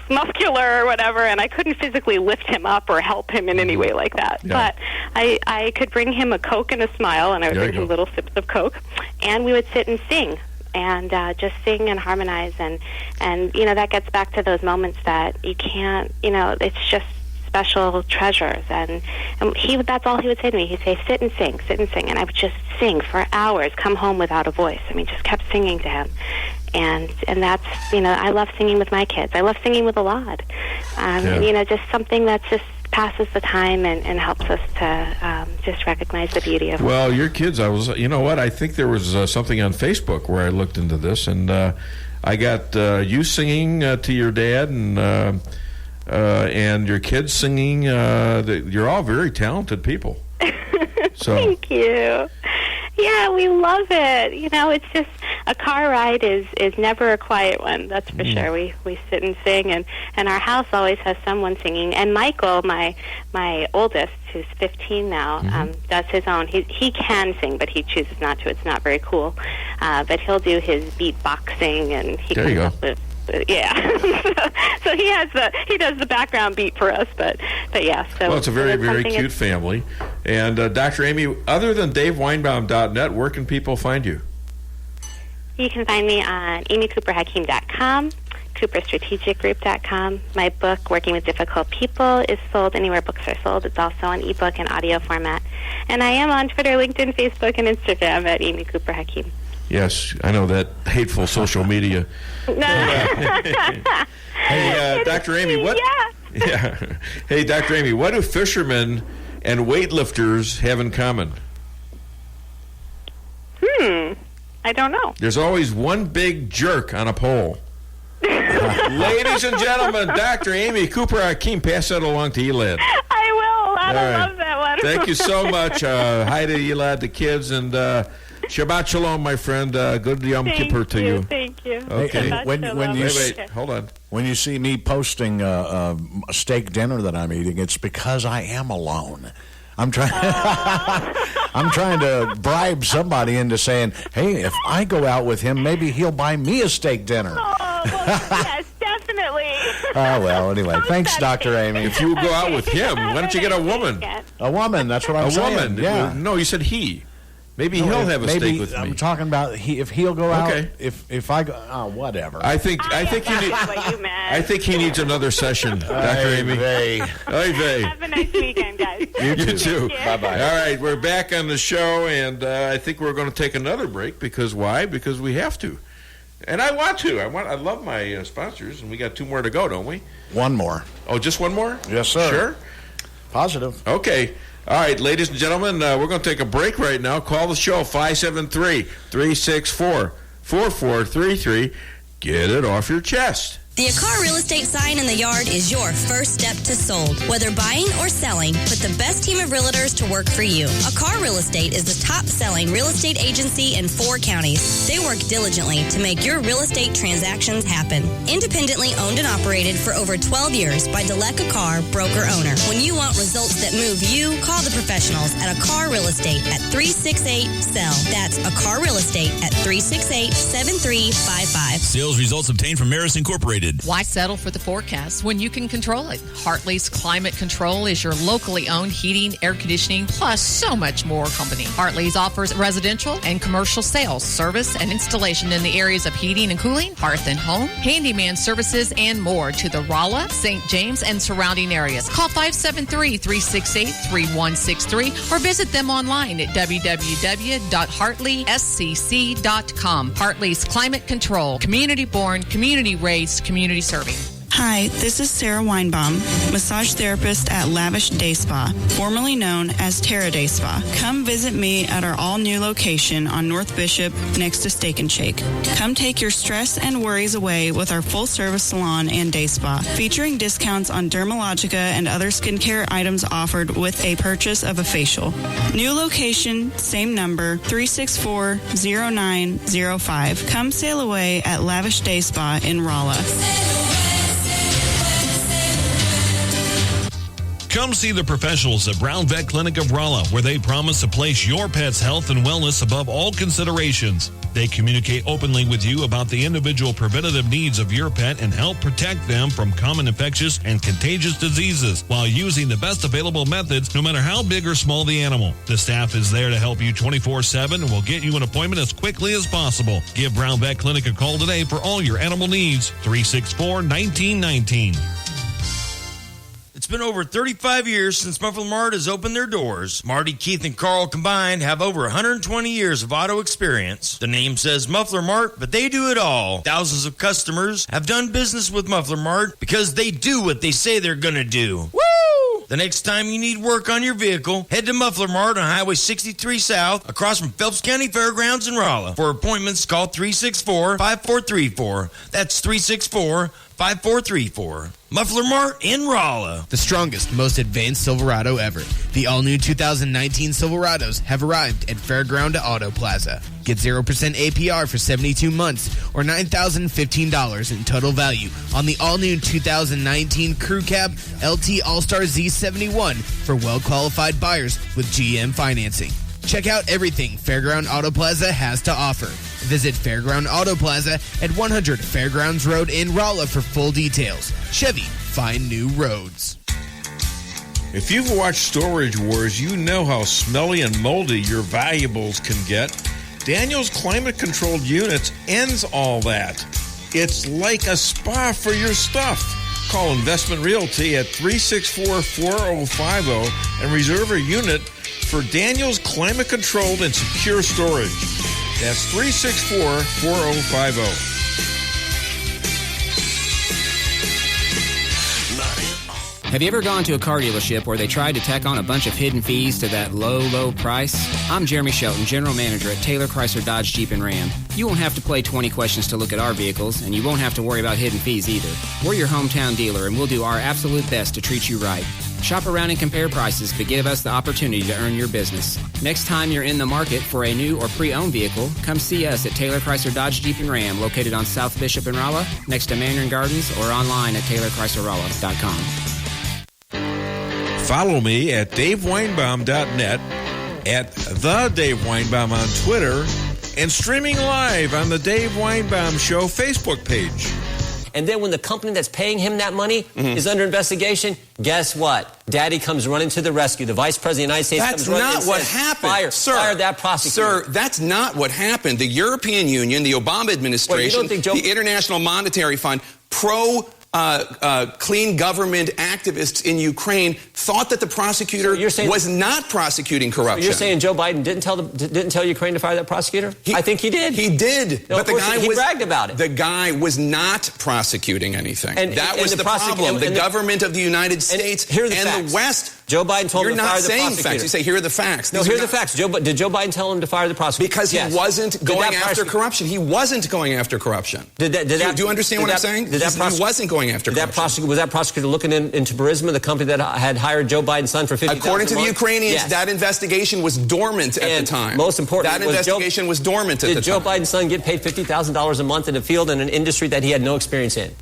muscular or whatever, and I couldn't physically lift him up or help him in any way like that. Yeah. But I could bring him a Coke and a smile, and I would bring him little sips of Coke, and we would sit and sing. And just sing and harmonize, and that gets back to those moments that you can't, it's just special treasures. And that's all he would say to me. He'd say, sit and sing, and I would just sing for hours, come home without a voice. Just kept singing to him. And that's, I love singing with my kids. I love singing with Elad. Just something that's just passes the time and helps us to just recognize the beauty of it. Well, your kids, I think there was something on Facebook where I looked into this, and I got you singing to your dad, and your kids singing. You're all very talented people. So. Thank you. Yeah, we love it. It's just a car ride is never a quiet one. That's for sure. We sit and sing, and our house always has someone singing. And Michael, my oldest, who's 15 now, does his own. He can sing, but he chooses not to. It's not very cool. But he'll do his beatboxing, and he comes up with. So he does the background beat for us, but yeah. So well, it's a very, very cute family. And Dr. Amy, other than DaveWeinbaum.net, where can people find you? You can find me on amycooperhakim.com, cooperstrategicgroup.com. My book, Working with Difficult People, is sold anywhere books are sold. It's also on ebook and audio format. And I am on Twitter, LinkedIn, Facebook, and Instagram at Amy Cooper Hakim. Yes, I know that hateful social media. Hey, Dr. Amy, what? Yeah. Hey, Dr. Amy, what do fishermen and weightlifters have in common? I don't know. There's always one big jerk on a pole. Ladies and gentlemen, Dr. Amy Cooper Hakim, pass that along to Elad. I will. I love that one. Thank you so much. Hi to Elad, the kids, and Shabbat Shalom, my friend. Good Yom Kippur to you. Thank you. Okay. When you wait, hold on. When you see me posting a steak dinner that I'm eating, it's because I am alone. I'm trying. I'm trying to bribe somebody into saying, "Hey, if I go out with him, maybe he'll buy me a steak dinner." Well, yes, definitely. Oh well. Anyway, thanks, Dr. Amy. If you go out with him, why don't you get a woman? A woman. That's what I'm saying. A woman. Yeah. No, you said he. Maybe he'll have a steak with me. I'm talking about if he'll go out. Okay. If I go, whatever. I think he needs another session, Dr. Amy. Have a nice weekend, guys. You too. Bye-bye. All right, we're back on the show, and I think we're going to take another break because why? Because we have to, and I want to. I love my sponsors, and we got 2 more to go, don't we? 1 more. Oh, just 1 more? Yes, sir. Sure. Positive. Okay. All right, ladies and gentlemen, we're going to take a break right now. Call the show, 573-364-4433. Get it off your chest. The Akar Real Estate sign in the yard is your first step to sold. Whether buying or selling, put the best team of realtors to work for you. Akar Real Estate is the top-selling real estate agency in 4 counties. They work diligently to make your real estate transactions happen. Independently owned and operated for over 12 years by Delek Akar, broker-owner. When you want results that move you, call the professionals at Akar Real Estate at 368-SELL. That's Akar Real Estate at 368-7355. Sales results obtained from Maris Incorporated. Why settle for the forecast when you can control it? Hartley's Climate Control is your locally owned heating, air conditioning, plus so much more company. Hartley's offers residential and commercial sales, service, and installation in the areas of heating and cooling, hearth and home, handyman services, and more to the Rolla, St. James, and surrounding areas. Call 573-368-3163 or visit them online at www.hartleyscc.com. Hartley's Climate Control, community born, community raised, community serving. Hi, this is Sarah Weinbaum, massage therapist at Lavish Day Spa, formerly known as Terra Day Spa. Come visit me at our all-new location on North Bishop next to Steak and Shake. Come take your stress and worries away with our full-service salon and day spa, featuring discounts on Dermalogica and other skincare items offered with a purchase of a facial. New location, same number, 364-0905. Come sail away at Lavish Day Spa in Rolla. Come see the professionals at Brown Vet Clinic of Rolla, where they promise to place your pet's health and wellness above all considerations. They communicate openly with you about the individual preventative needs of your pet and help protect them from common infectious and contagious diseases while using the best available methods, no matter how big or small the animal. The staff is there to help you 24/7 and will get you an appointment as quickly as possible. Give Brown Vet Clinic a call today for all your animal needs. 364-1919. It's been over 35 years since Muffler Mart has opened their doors. Marty, Keith, and Carl combined have over 120 years of auto experience. The name says Muffler Mart, but they do it all. Thousands of customers have done business with Muffler Mart because they do what they say they're going to do. Woo! The next time you need work on your vehicle, head to Muffler Mart on Highway 63 South, across from Phelps County Fairgrounds in Rolla. For appointments, call 364-5434. That's 364-5434. Muffler Mart in Rolla. The strongest, most advanced Silverado ever. The all-new 2019 Silverados have arrived at Fairground Auto Plaza. Get 0% APR for 72 months or $9,015 in total value on the all-new 2019 Crew Cab LT All-Star Z71 for well-qualified buyers with GM financing. Check out everything Fairground Auto Plaza has to offer. Visit Fairground Auto Plaza at 100 Fairgrounds Road in Rolla for full details. Chevy, find new roads. If you've watched Storage Wars, you know how smelly and moldy your valuables can get. Daniel's climate-controlled units ends all that. It's like a spa for your stuff. Call Investment Realty at 364-4050 and reserve a unit for Daniel's climate-controlled and secure storage. That's 364-4050. Have you ever gone to a car dealership where they tried to tack on a bunch of hidden fees to that low price? I'm Jeremy Shelton, General Manager at Taylor Chrysler Dodge Jeep and Ram. You won't have to play 20 questions to look at our vehicles, and you won't have to worry about hidden fees either. We're your hometown dealer, and we'll do our absolute best to treat you right. Shop around and compare prices, but give us the opportunity to earn your business. Next time you're in the market for a new or pre-owned vehicle, come see us at Taylor Chrysler Dodge Jeep and Ram, located on South Bishop in Rolla, next to Mandarin Gardens, or online at TaylorChryslerRolla.com. Follow me at DaveWeinbaum.net, at The Dave Weinbaum on Twitter, and streaming live on the Dave Weinbaum Show Facebook page. And then when the company that's paying him that money is under investigation, guess what? Daddy comes running to the rescue. The Vice President of the United States That's comes running not and what says, happened. Fire that prosecutor. Sir, that's not what happened. The European Union, the Obama administration, the International Monetary Fund, clean government activists in Ukraine thought that the prosecutor was not prosecuting corruption. So you're saying Joe Biden didn't tell Ukraine to fire that prosecutor? I think he did. He did. No, but the guy he bragged about it. The guy was not prosecuting anything. And that was the problem. The government of the United States and the West. Joe Biden told him to fire the prosecutor. You're not saying facts. You say, here are the facts. No, here are the facts. Did Joe Biden tell him to fire the prosecutor? Because he wasn't going after corruption. He wasn't going after corruption. Do you understand what I'm saying? He wasn't going after corruption. Was that prosecutor looking into Burisma, the company that had hired Joe Biden's son for $50,000 According to the month? Ukrainians, that investigation was dormant at the time. Most important, that investigation was dormant at the time. Did Joe Biden's son get paid $50,000 a month in a field in an industry that he had no experience in?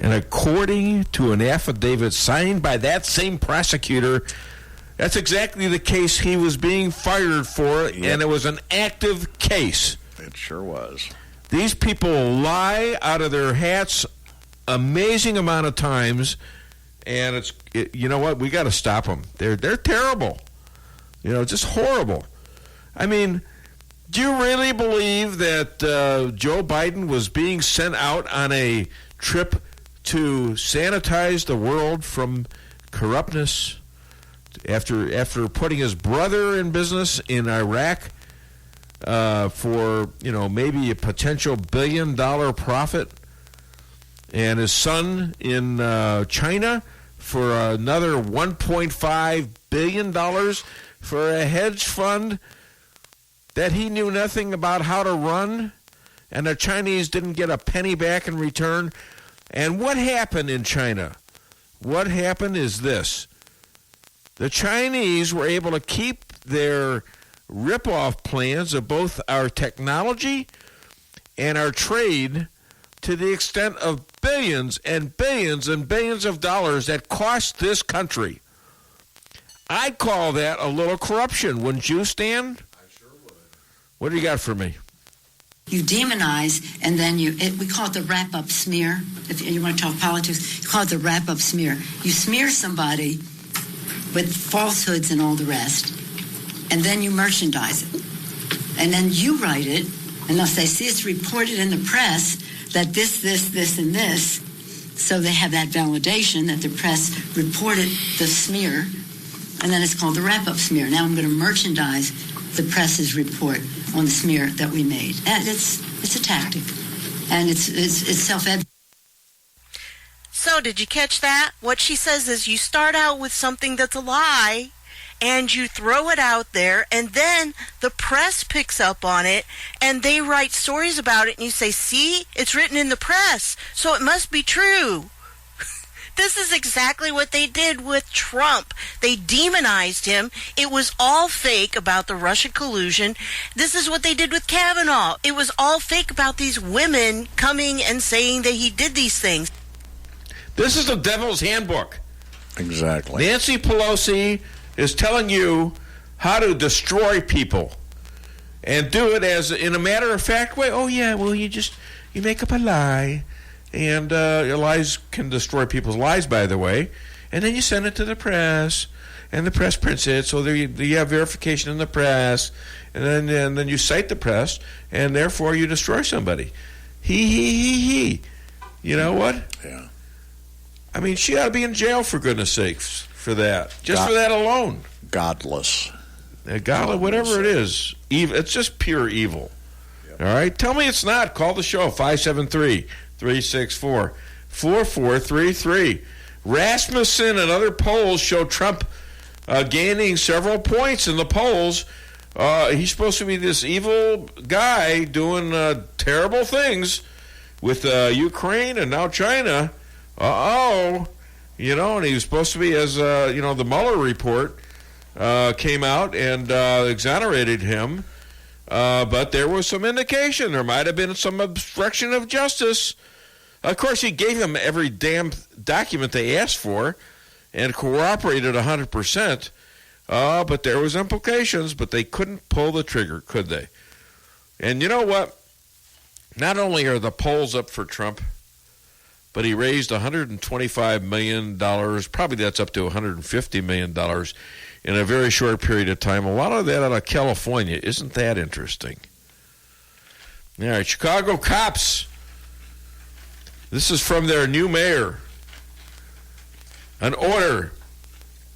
And according to an affidavit signed by that same prosecutor, that's exactly the case he was being fired for, and it was an active case. It sure was. These people lie out of their hats amazing amount of times, and you know what? We got to stop them. They're terrible. You know, just horrible. I mean, do you really believe that Joe Biden was being sent out on a trip to sanitize the world from corruptness after putting his brother in business in Iraq for, maybe a potential $1 billion profit? and his son in China for another $1.5 billion for a hedge fund that he knew nothing about how to run, and the Chinese didn't get a penny back in return. And what happened in China? What happened is this. The Chinese were able to keep their rip-off plans of both our technology and our trade to the extent of billions and billions and billions of dollars that cost this country. I call that a little corruption, wouldn't you, Stan? I sure would. What do you got for me? You demonize, and then we call it the wrap-up smear. If you want to talk politics, you call it the wrap-up smear. You smear somebody with falsehoods and all the rest, and then you merchandise it. And then you write it, unless they see it's reported in the press that this, and this, so they have that validation that the press reported the smear, and then it's called the wrap-up smear. Now I'm going to merchandise the press's report on the smear that we made. And it's a tactic, and it's self-evident. So did you catch that? What she says is you start out with something that's a lie, and you throw it out there, and then the press picks up on it, and they write stories about it, and you say, see, it's written in the press, so it must be true. This is exactly what they did with Trump. They demonized him. It was all fake about the Russia collusion. This is what they did with Kavanaugh. It was all fake about these women coming and saying that he did these things. This is the devil's handbook. Exactly. Nancy Pelosi is telling you how to destroy people and do it as in a matter-of-fact way. Oh, yeah, well, you make up a lie. And your lies can destroy people's lives, by the way. And then you send it to the press, and the press prints it, so there you have verification in the press. And then you cite the press, and therefore you destroy somebody. He. You know what? Yeah. I mean, she ought to be in jail, for goodness sakes, for that. Just for that alone. Godless. Godless, whatever it is. Evil. It's just pure evil. Yep. All right? Tell me it's not. Call the show, 573-364-4433. Rasmussen and other polls show Trump gaining several points in the polls. He's supposed to be this evil guy doing terrible things with Ukraine and now China. And he was supposed to be, as the Mueller report came out and exonerated him. But there was some indication there might have been some obstruction of justice. Of course, he gave them every damn document they asked for and cooperated 100%. But there was implications, but they couldn't pull the trigger, could they? And you know what? Not only are the polls up for Trump, but he raised $125 million. Probably that's up to $150 million in a very short period of time. A lot of that out of California. Isn't that interesting? All right, Chicago cops. This is from their new mayor. An order.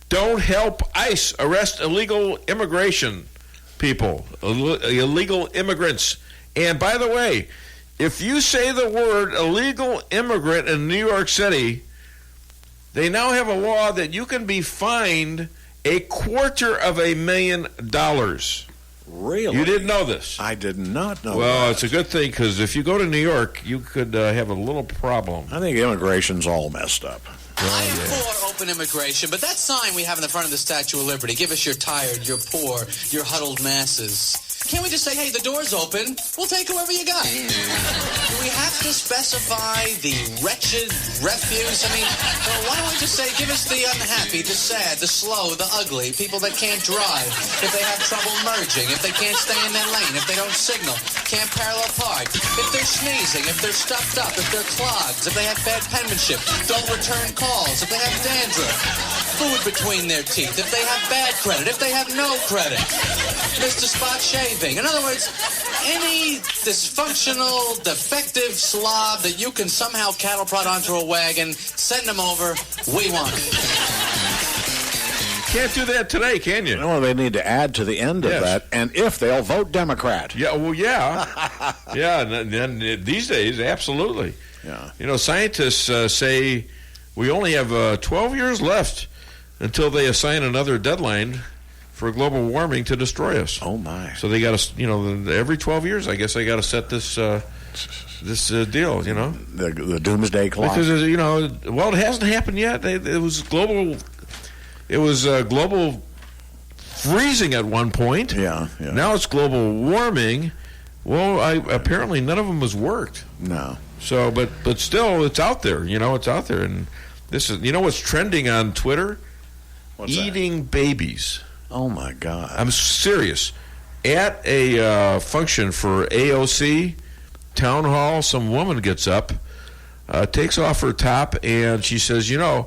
Don't help ICE arrest illegal immigration people, illegal immigrants. And by the way, if you say the word illegal immigrant in New York City, they now have a law that you can be fined $250,000. Really? You didn't know this? I did not know that. Well, it's a good thing, because if you go to New York, you could have a little problem. I think immigration's all messed up. I am for open immigration, but that sign we have in the front of the Statue of Liberty, give us your tired, your poor, your huddled masses. Can't we just say, hey, the door's open, we'll take whoever you got? Do we have to specify the wretched refuse? I mean, why don't we just say, give us the unhappy, the sad, the slow, the ugly, people that can't drive, if they have trouble merging, if they can't stay in their lane, if they don't signal, can't parallel park, if they're sneezing, if they're stuffed up, if they're clogs, if they have bad penmanship, don't return calls, if they have dandruff, food between their teeth, if they have bad credit, if they have no credit, Mr. Spot Shaving. In other words, any dysfunctional, defective slob that you can somehow cattle prod onto a wagon, send them over. We want it. can't do that today, can you? No, they need to add to the end of that, and if they'll vote Democrat. Yeah, well, yeah. Yeah, and then these days, absolutely. Yeah. You know, scientists say we only have 12 years left until they assign another deadline for global warming to destroy us. Oh, my. So they got to, every 12 years, I guess they got to set this deal, The doomsday clock. Because, it hasn't happened yet. It was global freezing at one point. Yeah. Now it's global warming. Well, apparently none of them has worked. No. So, but still, it's out there. It's out there. And this is, what's trending on Twitter? Eating babies. Oh, my God. I'm serious. At a function for AOC, town hall, some woman gets up, takes off her top, and she says, I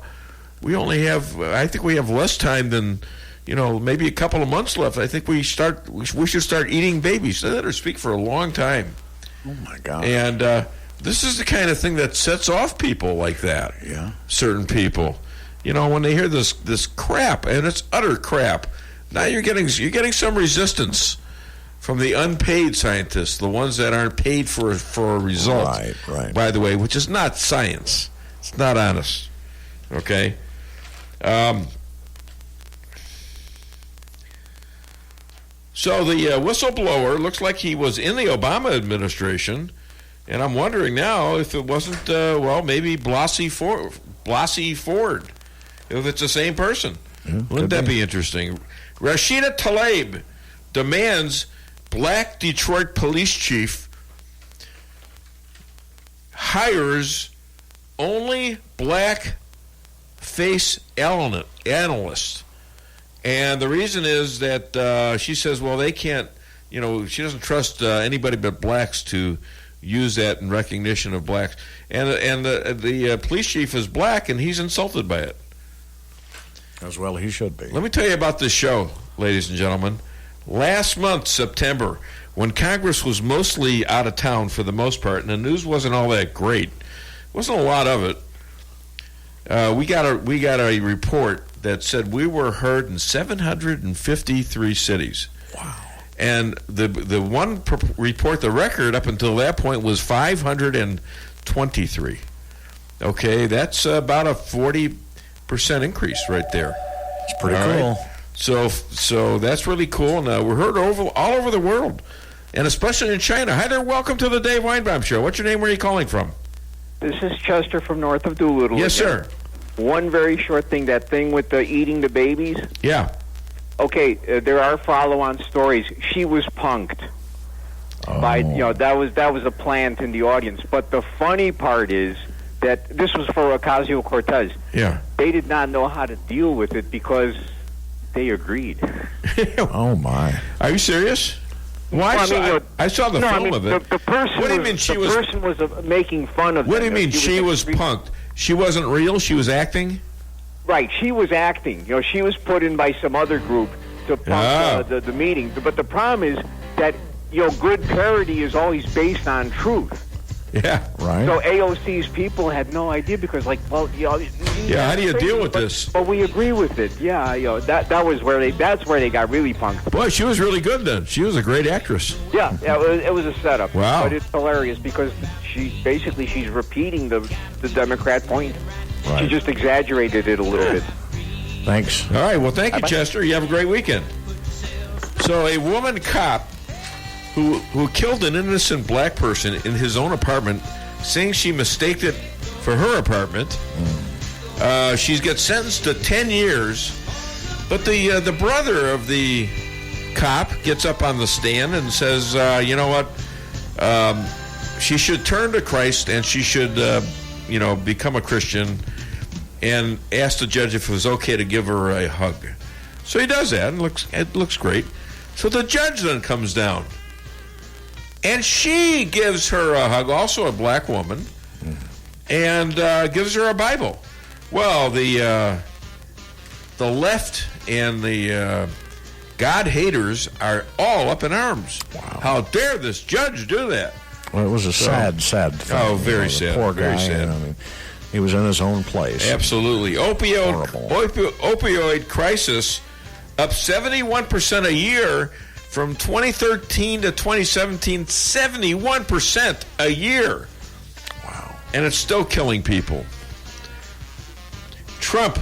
think we have less time than, maybe a couple of months left. I think we should start eating babies. They let her speak for a long time. Oh, my God. And this is the kind of thing that sets off people like that. Yeah. Certain people. When they hear this crap, and it's utter crap, now you're getting some resistance from the unpaid scientists, the ones that aren't paid for a result. Right. By the way, which is not science. It's not honest. Okay? So the whistleblower looks like he was in the Obama administration, and I'm wondering now if it wasn't, maybe Blasey Ford, if it's the same person. Yeah, Wouldn't that be interesting? Rashida Tlaib demands black Detroit police chief hires only black face analyst. And the reason is that she says, they can't, she doesn't trust anybody but blacks to use that in recognition of blacks. And the police chief is black, and he's insulted by it. As well he should be. Let me tell you about this show, ladies and gentlemen. Last month, September, when Congress was mostly out of town for the most part, and the news wasn't all that great, wasn't a lot of it, we got a report that said we were heard in 753 cities. Wow. And the one report, the record up until that point was 523. Okay, that's about a 40% increase right there. It's pretty cool. Right? So that's really cool. Now we're heard all over the world, and especially in China. Hi there, welcome to the Dave Weinbaum Show. What's your name? Where are you calling from? This is Chester from north of Doolittle. Yes, again. sir. One very short thing, that thing with the eating the babies. Yeah. Okay, there are follow-on stories. She was punked. By that was a plant in the audience. But the funny part is that this was for Ocasio-Cortez. Yeah. They did not know how to deal with it because they agreed. Oh my! Are you serious? Well, I saw the film of it. The person. What do you mean she was? The person was making fun of. What do you mean she was punked? She wasn't real. She was acting. Right, she was acting. She was put in by some other group to punk the meeting. But the problem is that good parody is always based on truth. Yeah, right. So AOC's people had no idea because, how do you deal with this? But we agree with it. Yeah, that was where that's where they got really punked. Boy, she was really good then. She was a great actress. Yeah, it was a setup. Wow. But it's hilarious because she's repeating the Democrat point. Right. She just exaggerated it a little bit. Thanks. All right. Well, thank you, Chester. You have a great weekend. So a woman cop who killed an innocent black person in his own apartment, saying she mistaked it for her apartment. She gets sentenced to 10 years. But the brother of the cop gets up on the stand and says, you know what, she should turn to Christ and she should, become a Christian, and ask the judge if it was okay to give her a hug. So he does that, and it looks great. So the judge then comes down, and she gives her a hug, also a black woman, and gives her a Bible. Well, the left and the God haters are all up in arms. Wow. How dare this judge do that? Well, it was a sad thing. Oh, very sad. Poor very guy. sad. He was in his own place. Absolutely. Opioid crisis up 71% a year from 2013 to 2017. 71% a year. Wow. And it's still killing people. Trump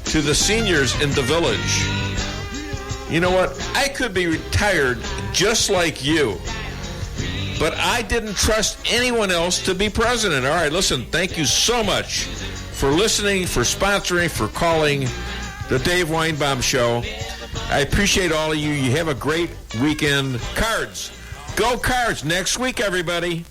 to the seniors in the village. You know what? I could be retired just like you, but I didn't trust anyone else to be president. All right, listen, thank you so much for listening, for sponsoring, for calling the Dave Weinbaum Show. I appreciate all of you. You have a great weekend. Cards. Go Cards next week, everybody.